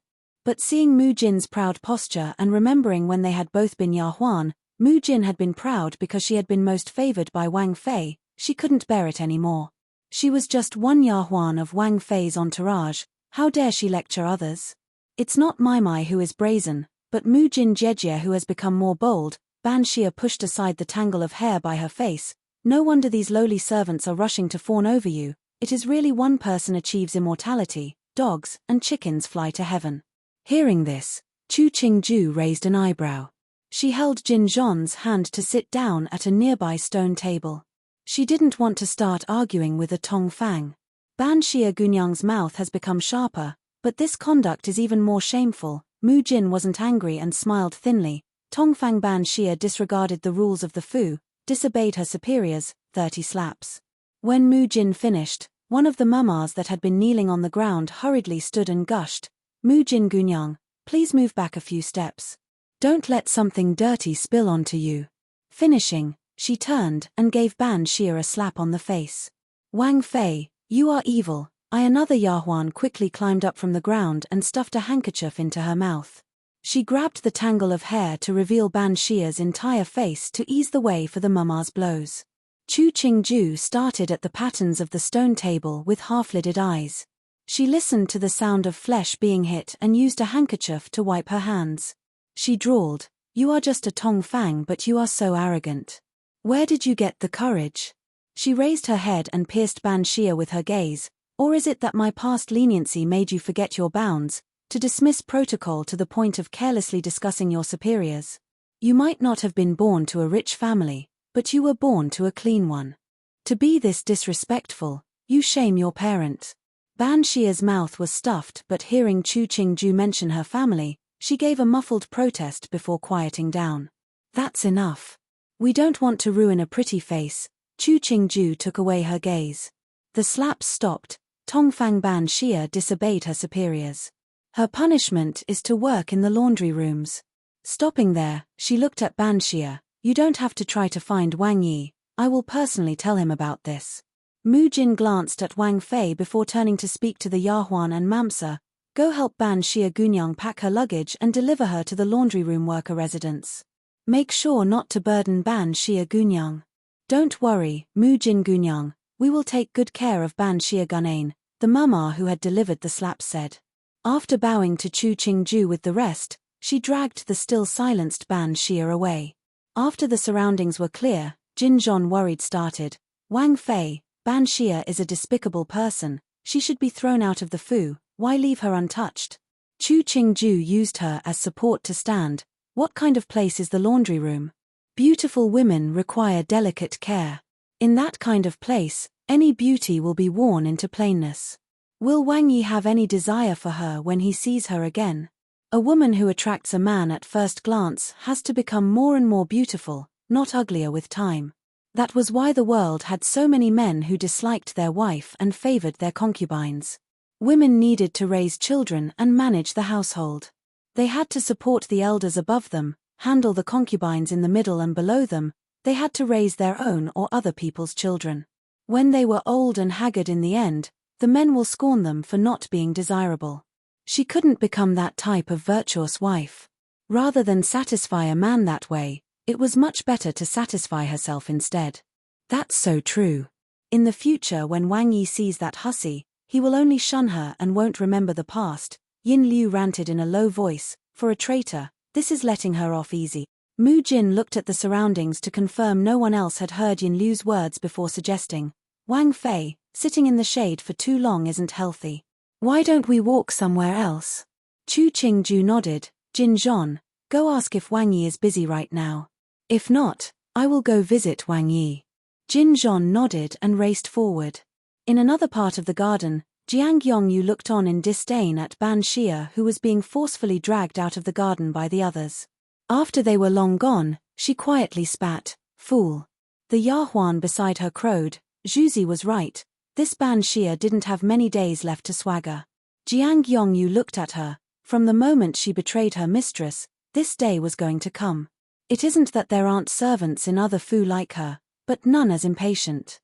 But seeing Mu Jin's proud posture and remembering when they had both been yahuan, Mu Jin had been proud because she had been most favored by Wang Fei, she couldn't bear it anymore. She was just one yahuan of Wang Fei's entourage, how dare she lecture others? It's not Mai who is brazen, but Mu Jin Jejie who has become more bold. Ban Xia pushed aside the tangle of hair by her face. No wonder these lowly servants are rushing to fawn over you. It is really one person achieves immortality, dogs and chickens fly to heaven. Hearing this, Chu Qingju raised an eyebrow. She held Jin Zhon's hand to sit down at a nearby stone table. She didn't want to start arguing with a Tong Fang. Ban Xia Gunyang's mouth has become sharper, but this conduct is even more shameful. Mu Jin wasn't angry and smiled thinly. Tong Fang. Ban Xia disregarded the rules of the Fu, disobeyed her superiors, 30 slaps. When Mu Jin finished, one of the mamas that had been kneeling on the ground hurriedly stood and gushed, Mu Jin Gunyang, please move back a few steps. Don't let something dirty spill onto you. Finishing, she turned and gave Ban Xia a slap on the face. Wang Fei, you are evil. Another yahuan quickly climbed up from the ground and stuffed a handkerchief into her mouth. She grabbed the tangle of hair to reveal Ban Xia's entire face to ease the way for the mama's blows. Chu Qingju started at the patterns of the stone table with half-lidded eyes. She listened to the sound of flesh being hit and used a handkerchief to wipe her hands. She drawled, you are just a Tong Fang but you are so arrogant. Where did you get the courage? She raised her head and pierced Ban Xia with her gaze, or is it that my past leniency made you forget your bounds, to dismiss protocol to the point of carelessly discussing your superiors? You might not have been born to a rich family, but you were born to a clean one. To be this disrespectful, you shame your parent. Ban Xia's mouth was stuffed, but hearing Chu Qingju mention her family, she gave a muffled protest before quieting down. That's enough. We don't want to ruin a pretty face. Chu Qingju took away her gaze. The slaps stopped. Tongfang Ban Xia disobeyed her superiors. Her punishment is to work in the laundry rooms. Stopping there, she looked at Ban Xia. You don't have to try to find Wang Yi. I will personally tell him about this. Mu Jin glanced at Wang Fei before turning to speak to the Yahuan and Mamsa. Go help Ban Xia Gunyang pack her luggage and deliver her to the laundry room worker residence. Make sure not to burden Ban Xia Gunyang. Don't worry, Mu Jin Gunyang, we will take good care of Ban Xia Gunain, the mama who had delivered the slaps said. After bowing to Chu Qingju with the rest, she dragged the still silenced Ban Xia away. After the surroundings were clear, Jin Zhon worried started. Wang Fei, Ban Xia is a despicable person, she should be thrown out of the fu, why leave her untouched? Chu Qingju used her as support to stand. What kind of place is the laundry room? Beautiful women require delicate care. In that kind of place, any beauty will be worn into plainness. Will Wang Yi have any desire for her when he sees her again? A woman who attracts a man at first glance has to become more and more beautiful, not uglier with time. That was why the world had so many men who disliked their wife and favored their concubines. Women needed to raise children and manage the household. They had to support the elders above them, handle the concubines in the middle and below them, they had to raise their own or other people's children. When they were old and haggard in the end, the men will scorn them for not being desirable. She couldn't become that type of virtuous wife. Rather than satisfy a man that way, it was much better to satisfy herself instead. That's so true. In the future when Wang Yi sees that hussy, he will only shun her and won't remember the past. Yin Liu ranted in a low voice, for a traitor, this is letting her off easy. Mu Jin looked at the surroundings to confirm no one else had heard Yin Liu's words before suggesting, Wang Fei, sitting in the shade for too long isn't healthy. Why don't we walk somewhere else? Chu Qingju nodded. Jin Zhon, go ask if Wang Yi is busy right now. If not, I will go visit Wang Yi. Jin Zhon nodded and raced forward. In another part of the garden, Jiang Yongyu looked on in disdain at Ban Xia who was being forcefully dragged out of the garden by the others. After they were long gone, she quietly spat, fool. The Yahuan beside her crowed, Zhuzi was right, this Ban Xia didn't have many days left to swagger. Jiang Yongyu looked at her, from the moment she betrayed her mistress, this day was going to come. It isn't that there aren't servants in other fu like her, but none as impatient.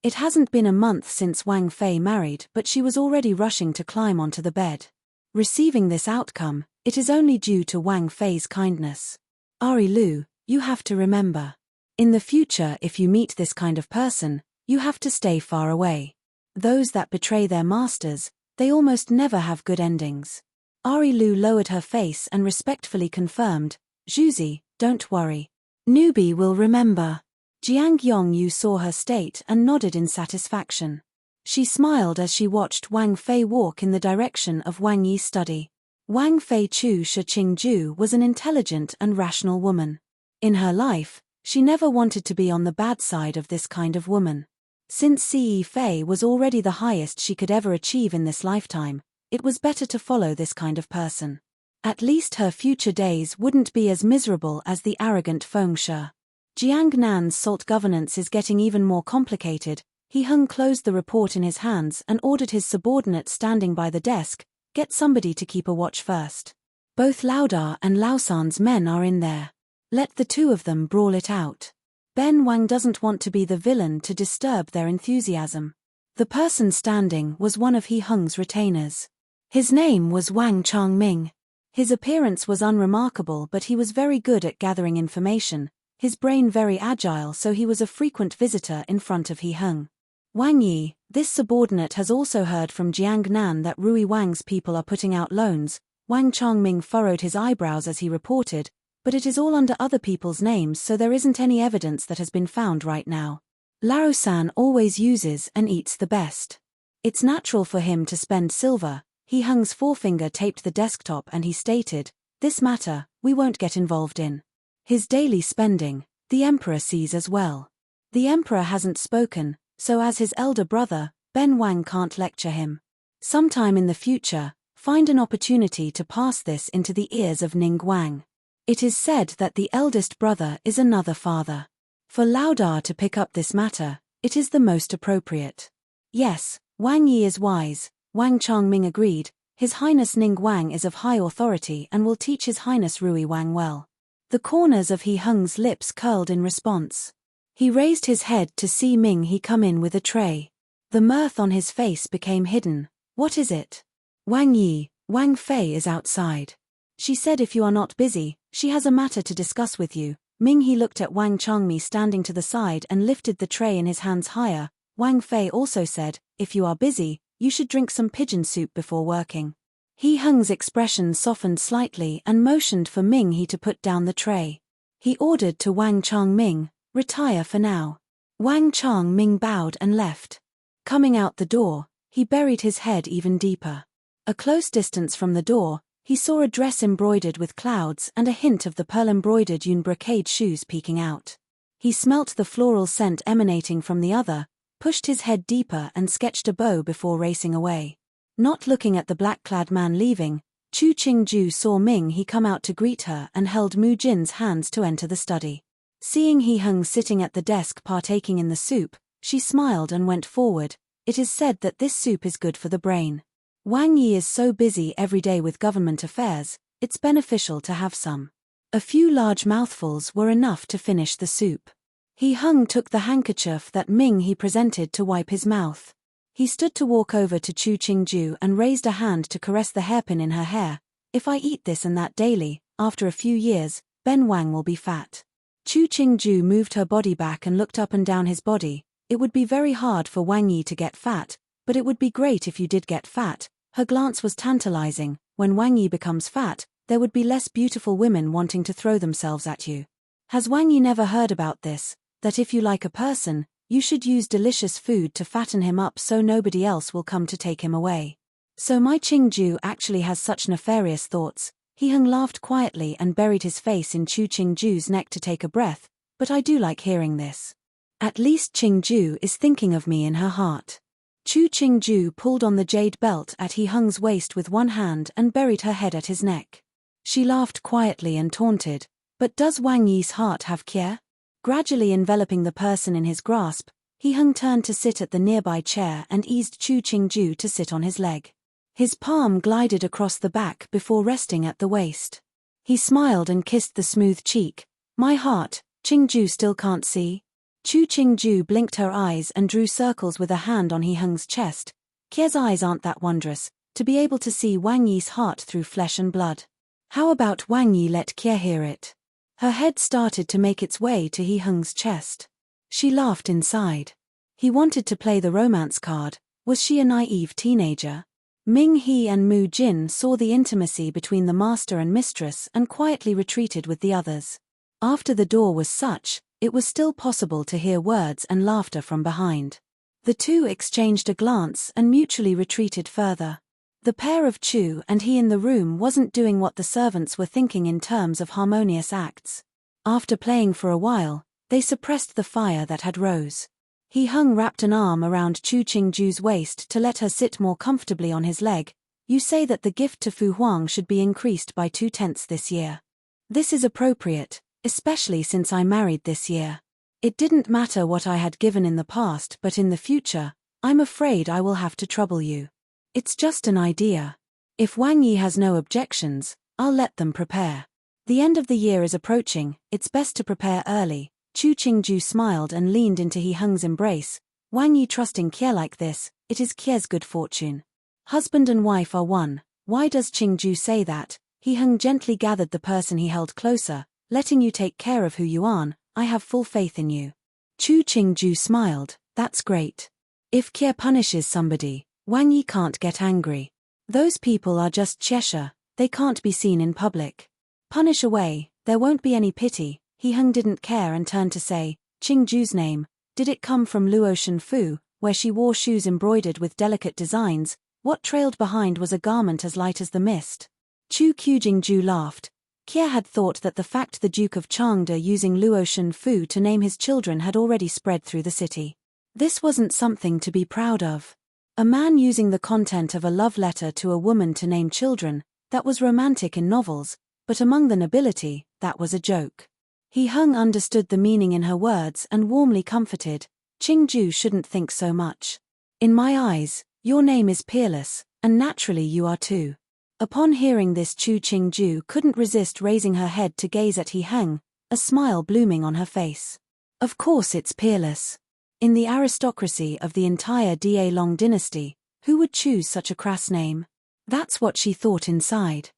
It hasn't been a month since Wang Fei married but she was already rushing to climb onto the bed. Receiving this outcome, it is only due to Wang Fei's kindness. Ari Lu, you have to remember. In the future if you meet this kind of person, you have to stay far away. Those that betray their masters, they almost never have good endings. Ari Lu lowered her face and respectfully confirmed, Zhuzi, don't worry. Newbie will remember. Jiang Yongyu saw her state and nodded in satisfaction. She smiled as she watched Wang Fei walk in the direction of Wang Yi's study. Wang Fei Chu Shi Qingju was an intelligent and rational woman. In her life, she never wanted to be on the bad side of this kind of woman. Since Ce Fei was already the highest she could ever achieve in this lifetime, it was better to follow this kind of person. At least her future days wouldn't be as miserable as the arrogant Feng Shi. Jiang Nan's salt governance is getting even more complicated. He Hung closed the report in his hands and ordered his subordinate standing by the desk, get somebody to keep a watch first. Both Laodar and Laosan's men are in there. Let the two of them brawl it out. Ben Wang doesn't want to be the villain to disturb their enthusiasm. The person standing was one of He Hung's retainers. His name was Wang Changming. His appearance was unremarkable but he was very good at gathering information, his brain very agile so he was a frequent visitor in front of He Hung. Wang Yi, this subordinate has also heard from Jiang Nan that Rui Wang's people are putting out loans. Wang Changming furrowed his eyebrows as he reported, but it is all under other people's names so there isn't any evidence that has been found right now. Laosan always uses and eats the best. It's natural for him to spend silver. He Hung's forefinger taped the desktop and he stated, this matter, we won't get involved in. His daily spending, the emperor sees as well. The emperor hasn't spoken, so as his elder brother, Ben Wang can't lecture him. Sometime in the future, find an opportunity to pass this into the ears of Ning Wang. It is said that the eldest brother is another father. For Lao Da to pick up this matter, it is the most appropriate. Yes, Wang Yi is wise, Wang Changming agreed. His Highness Ning Wang is of high authority and will teach His Highness Rui Wang well. The corners of He Heng's lips curled in response. He raised his head to see Ming He come in with a tray. The mirth on his face became hidden. What is it? Wang Yi, Wang Fei is outside. She said if you are not busy, she has a matter to discuss with you. Ming He looked at Wang Changmi standing to the side and lifted the tray in his hands higher. Wang Fei also said, if you are busy, you should drink some pigeon soup before working. He Heng's expression softened slightly and motioned for Ming He to put down the tray. He ordered to Wang Changming, retire for now. Wang Changming bowed and left. Coming out the door, he buried his head even deeper. A close distance from the door, he saw a dress embroidered with clouds and a hint of the pearl-embroidered yun brocade shoes peeking out. He smelt the floral scent emanating from the other, pushed his head deeper and sketched a bow before racing away. Not looking at the black-clad man leaving, Chu Qingju saw Ming He come out to greet her and held Mu Jin's hands to enter the study. Seeing He Heng sitting at the desk partaking in the soup, she smiled and went forward. It is said that this soup is good for the brain. Wang Yi is so busy every day with government affairs, it's beneficial to have some. A few large mouthfuls were enough to finish the soup. He Heng took the handkerchief that Ming He presented to wipe his mouth. He stood to walk over to Chu Qingju and raised a hand to caress the hairpin in her hair. If I eat this and that daily, after a few years, Ben Wang will be fat. Chu Qingju moved her body back and looked up and down his body. It would be very hard for Wang Yi to get fat, but it would be great if you did get fat. Her glance was tantalizing. When Wang Yi becomes fat, there would be less beautiful women wanting to throw themselves at you. Has Wang Yi never heard about this? That if you like a person, you should use delicious food to fatten him up so nobody else will come to take him away. So my Qingju actually has such nefarious thoughts. He Heng laughed quietly and buried his face in Chu Qingju's neck to take a breath, but I do like hearing this. At least Qingju is thinking of me in her heart. Chu Qingju pulled on the jade belt at He Heng's waist with one hand and buried her head at his neck. She laughed quietly and taunted, but does Wang Yi's heart have care? Gradually enveloping the person in his grasp, He Heng turned to sit at the nearby chair and eased Chu Qingju to sit on his leg. His palm glided across the back before resting at the waist. He smiled and kissed the smooth cheek. My heart, Qingju still can't see? Chu Qingju blinked her eyes and drew circles with a hand on He Heng's chest. Kie's eyes aren't that wondrous, to be able to see Wang Yi's heart through flesh and blood. How about Wang Yi let Kie hear it? Her head started to make its way to He Heng's chest. She laughed inside. He wanted to play the romance card. Was she a naive teenager? Ming He and Mu Jin saw the intimacy between the master and mistress and quietly retreated with the others. After the door was such, it was still possible to hear words and laughter from behind. The two exchanged a glance and mutually retreated further. The pair of Chu and He in the room wasn't doing what the servants were thinking in terms of harmonious acts. After playing for a while, they suppressed the fire that had rose. He Heng wrapped an arm around Chu Qingju's waist to let her sit more comfortably on his leg. You say that the gift to Fu Huang should be increased by 2/10 this year. This is appropriate, especially since I married this year. It didn't matter what I had given in the past, but in the future, I'm afraid I will have to trouble you. It's just an idea. If Wang Yi has no objections, I'll let them prepare. The end of the year is approaching, it's best to prepare early. Chu Qingju smiled and leaned into He Heng's embrace. Wang Yi trusting Kie like this, it is Kie's good fortune. Husband and wife are one. Why does Qingju say that? He Heng gently gathered the person he held closer, letting you take care of who you are. I have full faith in you. Chu Qingju smiled. That's great. If Kie punishes somebody, Wang Yi can't get angry. Those people are just Cheshire, they can't be seen in public. Punish away, there won't be any pity. He Heng didn't care and turned to say, Qingju's name, did it come from Luotian Fu, where she wore shoes embroidered with delicate designs? What trailed behind was a garment as light as the mist. Chu Qingju laughed. Kie had thought that the fact the Duke of Changde using Luotian Fu to name his children had already spread through the city. This wasn't something to be proud of. A man using the content of a love letter to a woman to name children, that was romantic in novels, but among the nobility, that was a joke. He Hung understood the meaning in her words and warmly comforted, Qingju shouldn't think so much. In my eyes, your name is peerless, and naturally you are too. Upon hearing this, Qingju couldn't resist raising her head to gaze at He Hung, a smile blooming on her face. Of course it's peerless. In the aristocracy of the entire Da Long dynasty, who would choose such a crass name? That's what she thought inside.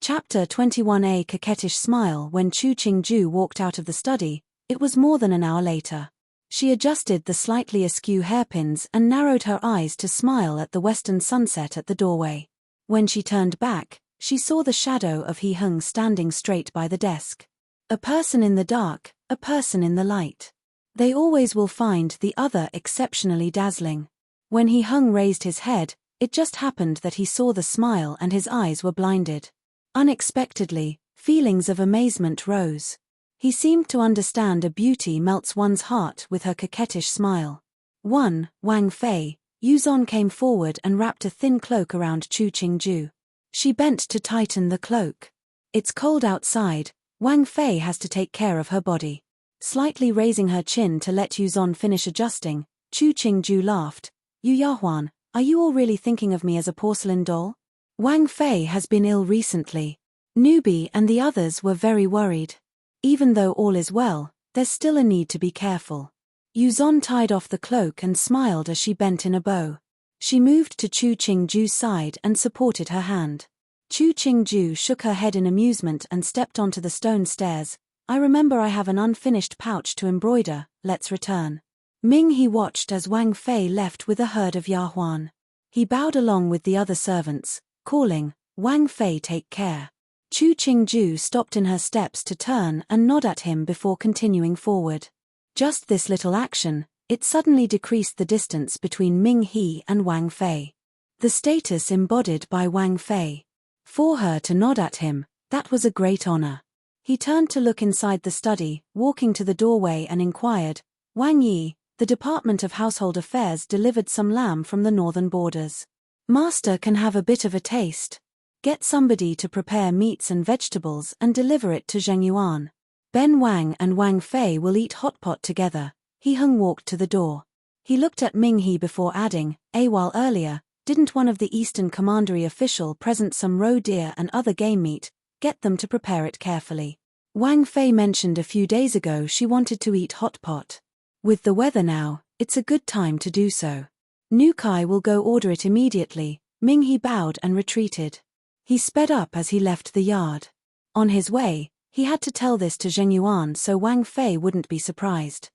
Chapter 21. A coquettish smile. When Qingju walked out of the study, it was more than an hour later. She adjusted the slightly askew hairpins and narrowed her eyes to smile at the western sunset at the doorway. When she turned back, she saw the shadow of He Hung standing straight by the desk. A person in the dark, a person in the light. They always will find the other exceptionally dazzling. When He Hung raised his head, it just happened that he saw the smile and his eyes were blinded. Unexpectedly, feelings of amazement rose. He seemed to understand a beauty melts one's heart with her coquettish smile. Wang Fei, Yuzon came forward and wrapped a thin cloak around Qingju. She bent to tighten the cloak. It's cold outside, Wang Fei has to take care of her body. Slightly raising her chin to let Yuzon finish adjusting, Qingju laughed. Yu Yahuan, are you all really thinking of me as a porcelain doll? Wang Fei has been ill recently. Newbie and the others were very worried. Even though all is well, there's still a need to be careful. Yuzon tied off the cloak and smiled as she bent in a bow. She moved to Qingju's side and supported her hand. Qingju shook her head in amusement and stepped onto the stone stairs. I remember I have an unfinished pouch to embroider, let's return. Ming He watched as Wang Fei left with a herd of Yahuan. He bowed along with the other servants, calling, Wang Fei, take care. Qingju stopped in her steps to turn and nod at him before continuing forward. Just this little action, it suddenly decreased the distance between Ming He and Wang Fei. The status embodied by Wang Fei. For her to nod at him, that was a great honor. He turned to look inside the study, walking to the doorway and inquired, Wang Yi, the Department of Household Affairs delivered some lamb from the northern borders. Master can have a bit of a taste. Get somebody to prepare meats and vegetables and deliver it to Zhengyuan. Ben Wang and Wang Fei will eat hot pot together. He Hung walked to the door. He looked at Ming He before adding, a while earlier, didn't one of the Eastern Commandery official present some roe deer and other game meat? Get them to prepare it carefully. Wang Fei mentioned a few days ago she wanted to eat hot pot. With the weather now, it's a good time to do so. Nukai will go order it immediately. Ming He bowed and retreated. He sped up as he left the yard. On his way, he had to tell this to Zhengyuan so Wang Fei wouldn't be surprised.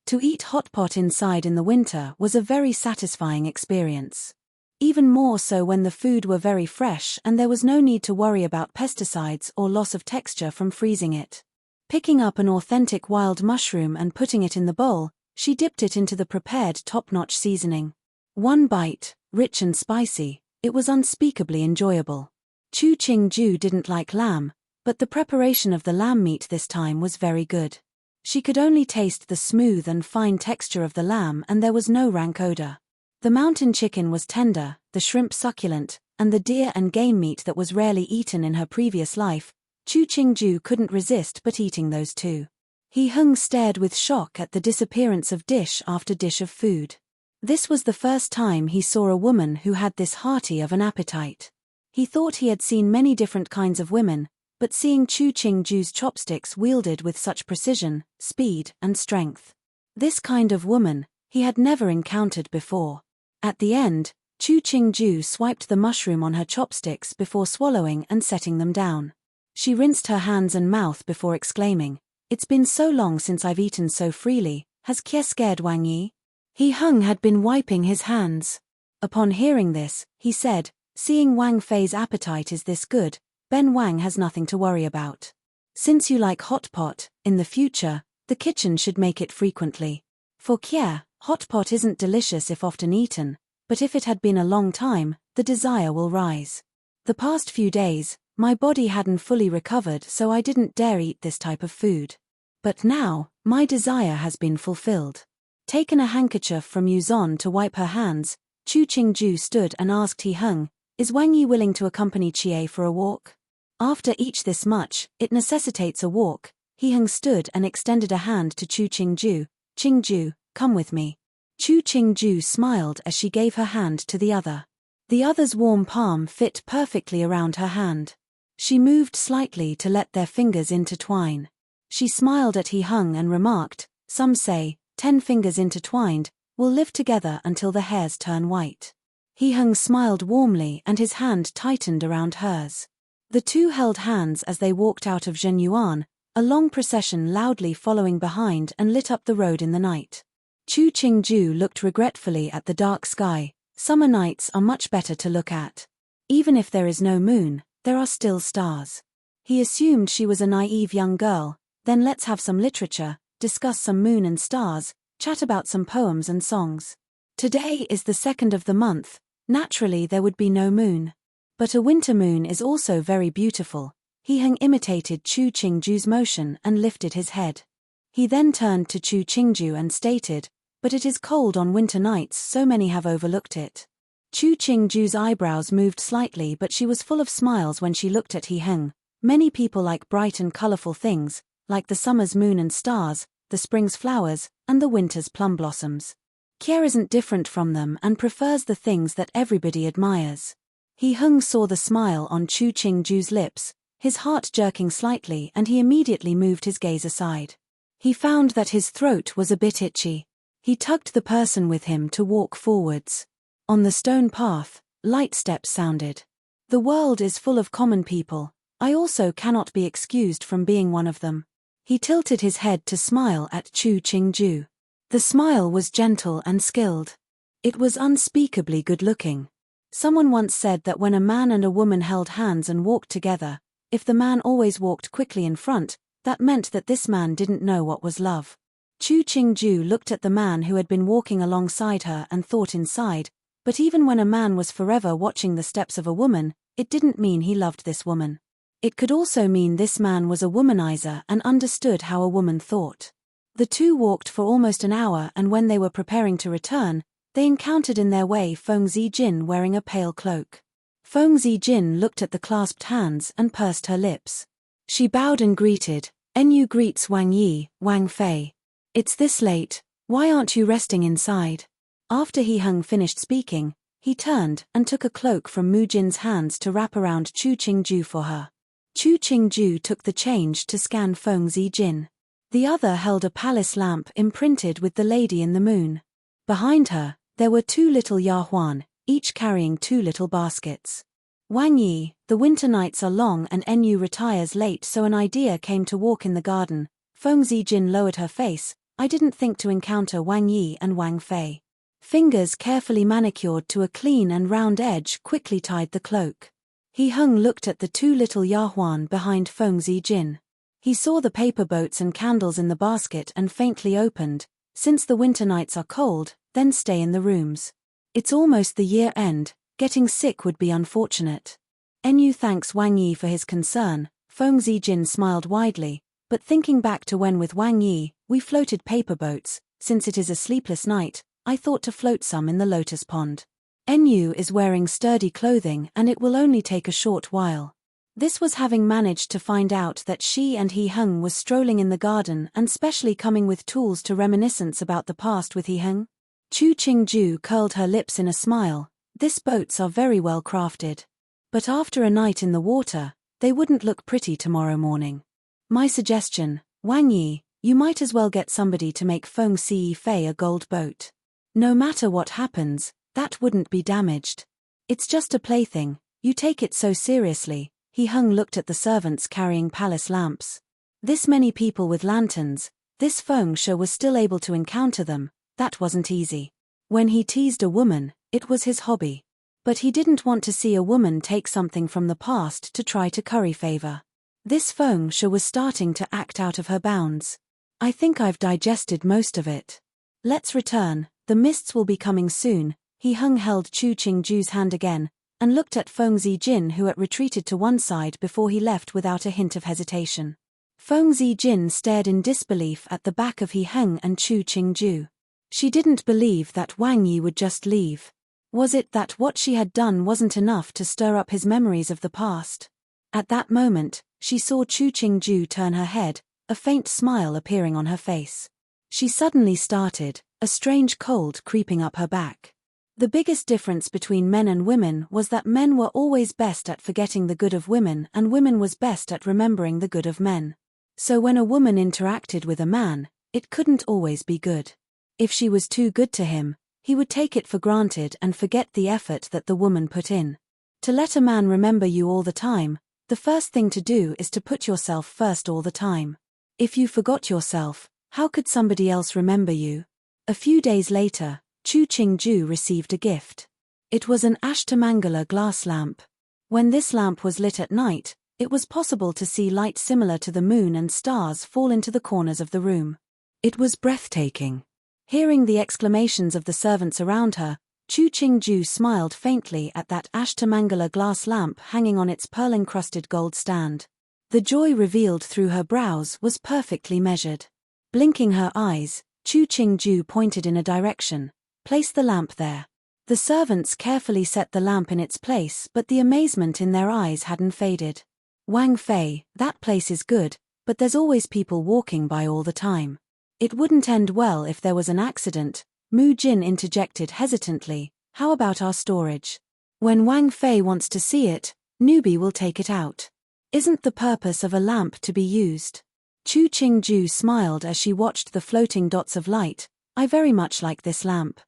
To eat hot pot inside in the winter was a very satisfying experience. Even more so when the food were very fresh and there was no need to worry about pesticides or loss of texture from freezing it. Picking up an authentic wild mushroom and putting it in the bowl, she dipped it into the prepared top-notch seasoning. One bite, rich and spicy, it was unspeakably enjoyable. Qingju didn't like lamb, but the preparation of the lamb meat this time was very good. She could only taste the smooth and fine texture of the lamb and there was no rank odor. The mountain chicken was tender, the shrimp succulent, and the deer and game meat that was rarely eaten in her previous life. Qingju couldn't resist but eating those too. He Hung stared with shock at the disappearance of dish after dish of food. This was the first time he saw a woman who had this hearty of an appetite. He thought he had seen many different kinds of women, but seeing Qingju's chopsticks wielded with such precision, speed, and strength. This kind of woman, he had never encountered before. At the end, Qingju swiped the mushroom on her chopsticks before swallowing and setting them down. She rinsed her hands and mouth before exclaiming, "It's been so long since I've eaten so freely, has Kye scared Wang Yi?" He Hung had been wiping his hands. Upon hearing this, he said, "Seeing Wang Fei's appetite is this good, Ben Wang has nothing to worry about. Since you like hot pot, in the future, the kitchen should make it frequently. For Kye, hot pot isn't delicious if often eaten, but if it had been a long time, the desire will rise." The past few days, My body hadn't fully recovered, so I didn't dare eat this type of food. But now, my desire has been fulfilled. Taking a handkerchief from Yuzon to wipe her hands, Chu Qingju stood and asked He Heng, "Is Wang Yi willing to accompany Chie for a walk?" After each this much, it necessitates a walk. He Heng stood and extended a hand to Chu Qingju. "Qingju, come with me." Chu Qingju smiled as she gave her hand to the other. The other's warm palm fit perfectly around her hand. She moved slightly to let their fingers intertwine. She smiled at He Heng and remarked, "Some say, 10 fingers intertwined, will live together until the hairs turn white." He Heng smiled warmly and his hand tightened around hers. The two held hands as they walked out of Zhenyuan, a long procession loudly following behind and lit up the road in the night. Chu Qingju looked regretfully at the dark sky. Summer nights are much better to look at. Even if there is no moon, there are still stars. He assumed she was a naive young girl. Then let's have some literature, discuss some moon and stars, chat about some poems and songs. Today is the 2nd of the month. Naturally there would be no moon. But a winter moon is also very beautiful. He Heng imitated Chu Qingju's motion and lifted his head. He then turned to Chu Qingju and stated, "But it is cold on winter nights, so many have overlooked it." Chu Qingju's eyebrows moved slightly, but she was full of smiles when she looked at He Heng. Many people like bright and colorful things, like the summer's moon and stars, the spring's flowers, and the winter's plum blossoms. Kier isn't different from them and prefers the things that everybody admires. He Heng saw the smile on Chu Qingju's lips, his heart jerking slightly, and he immediately moved his gaze aside. He found that his throat was a bit itchy. He tugged the person with him to walk forwards. On the stone path, light steps sounded. The world is full of common people. I also cannot be excused from being one of them. He tilted his head to smile at Chu Qingju. The smile was gentle and skilled. It was unspeakably good-looking. Someone once said that when a man and a woman held hands and walked together, if the man always walked quickly in front, that meant that this man didn't know what was love. Chu Qingju looked at the man who had been walking alongside her and thought inside, but even when a man was forever watching the steps of a woman, it didn't mean he loved this woman. It could also mean this man was a womanizer and understood how a woman thought. The two walked for almost an hour, and when they were preparing to return, they encountered in their way Feng Zijin wearing a pale cloak. Feng Zijin looked at the clasped hands and pursed her lips. She bowed and greeted, "Enyu greets Wang Yi, Wang Fei. It's this late, why aren't you resting inside?" After He Heng finished speaking, he turned and took a cloak from Mu Jin's hands to wrap around Chu Qingju for her. Chu Qingju took the change to scan Feng Zijin. The other held a palace lamp imprinted with the lady in the moon. Behind her, there were 2 little Yahuan, each carrying 2 little baskets. "Wang Yi, the winter nights are long and Enyu retires late, so an idea came to walk in the garden." Feng Zijin lowered her face. "I didn't think to encounter Wang Yi and Wang Fei." Fingers carefully manicured to a clean and round edge quickly tied the cloak. He Heng looked at the 2 little Yahuan behind Feng Zijin. He saw the paper boats and candles in the basket and faintly opened, "Since the winter nights are cold, then stay in the rooms. It's almost the year end, getting sick would be unfortunate." Enyu thanks Wang Yi for his concern. Feng Zijin smiled widely, "But thinking back to when with Wang Yi, we floated paper boats, since it is a sleepless night, I thought to float some in the lotus pond. Enyu is wearing sturdy clothing and it will only take a short while." This was having managed to find out that she and He Heng was strolling in the garden and specially coming with tools to reminiscence about the past with He Heng. Chu Qingju curled her lips in a smile. "These boats are very well crafted. But after a night in the water, they wouldn't look pretty tomorrow morning. My suggestion, Wang Yi, you might as well get somebody to make Feng Fei a gold boat. No matter what happens, that wouldn't be damaged. It's just a plaything, you take it so seriously." He Heng looked at the servants carrying palace lamps. This many people with lanterns, this Feng Shui was still able to encounter them, that wasn't easy. When he teased a woman, it was his hobby. But he didn't want to see a woman take something from the past to try to curry favor. This Feng Shui was starting to act out of her bounds. "I think I've digested most of it. Let's return, the mists will be coming soon." He Heng held Chu Qingju's hand again. and looked at Feng Zijin, who had retreated to one side before he left without a hint of hesitation. Feng Zijin stared in disbelief at the back of He Heng and Chu Qingju. She didn't believe that Wang Yi would just leave. Was it that what she had done wasn't enough to stir up his memories of the past? At that moment, she saw Chu Qingju turn her head, a faint smile appearing on her face. She suddenly started, a strange cold creeping up her back. The biggest difference between men and women was that men were always best at forgetting the good of women and women was best at remembering the good of men. So when a woman interacted with a man, it couldn't always be good. If she was too good to him, he would take it for granted and forget the effort that the woman put in. To let a man remember you all the time, the first thing to do is to put yourself first all the time. If you forgot yourself, how could somebody else remember you? A few days later, Chu Qingju received a gift. It was an Ashtamangala glass lamp. When this lamp was lit at night, it was possible to see light similar to the moon and stars fall into the corners of the room. It was breathtaking. Hearing the exclamations of the servants around her, Chu Qingju smiled faintly at that Ashtamangala glass lamp hanging on its pearl-encrusted gold stand. The joy revealed through her brows was perfectly measured. Blinking her eyes, Chu Qingju pointed in a direction. Place the lamp there. The servants carefully set the lamp in its place, but the amazement in their eyes hadn't faded. Wang Fei, that place is good, but there's always people walking by all the time. It wouldn't end well if there was an accident, Mu Jin interjected hesitantly. How about our storage? When Wang Fei wants to see it, Newbie will take it out. Isn't the purpose of a lamp to be used? Chu Qingju smiled as she watched the floating dots of light. I very much like this lamp.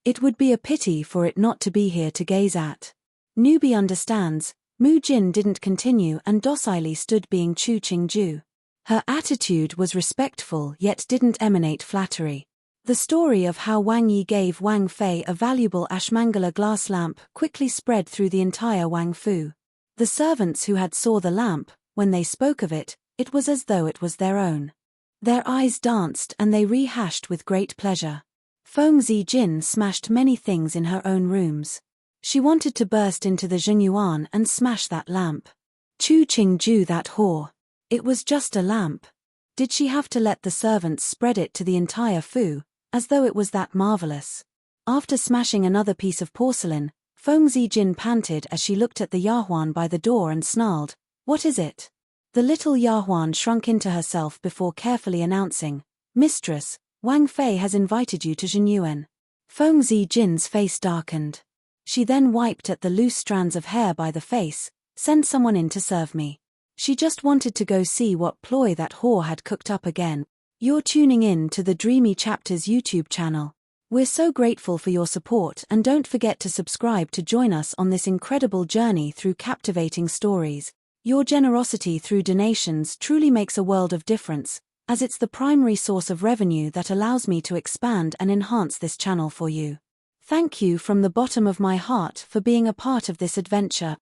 It would be a pity for it not to be here to gaze at. Newbie understands. Mu Jin didn't continue and docilely stood being Chu Qingju. Her attitude was respectful yet didn't emanate flattery. The story of how Wang Yi gave Wang Fei a valuable Ashmangala glass lamp quickly spread through the entire Wang Fu. The servants who had saw the lamp, when they spoke of it, it was as though it was their own. Their eyes danced and they rehashed with great pleasure. Feng Zijin smashed many things in her own rooms. She wanted to burst into the Zhenyuan and smash that lamp. Chu Qingju, that whore. It was just a lamp. Did she have to let the servants spread it to the entire Fu, as though it was that marvelous? After smashing another piece of porcelain, Feng Zijin panted as she looked at the Yahuan by the door and snarled, "What is it?" The little Yahuan shrunk into herself before carefully announcing, "Mistress, Wang Fei has invited you to Zhenyuan." Feng Zijin's face darkened. She then wiped at the loose strands of hair by the face. "Send someone in to serve me." She just wanted to go see what ploy that whore had cooked up again. You're tuning in to the Dreamy Chapters YouTube channel. We're so grateful for your support and don't forget to subscribe to join us on this incredible journey through captivating stories. Your generosity through donations truly makes a world of difference, as it's the primary source of revenue that allows me to expand and enhance this channel for you. Thank you from the bottom of my heart for being a part of this adventure.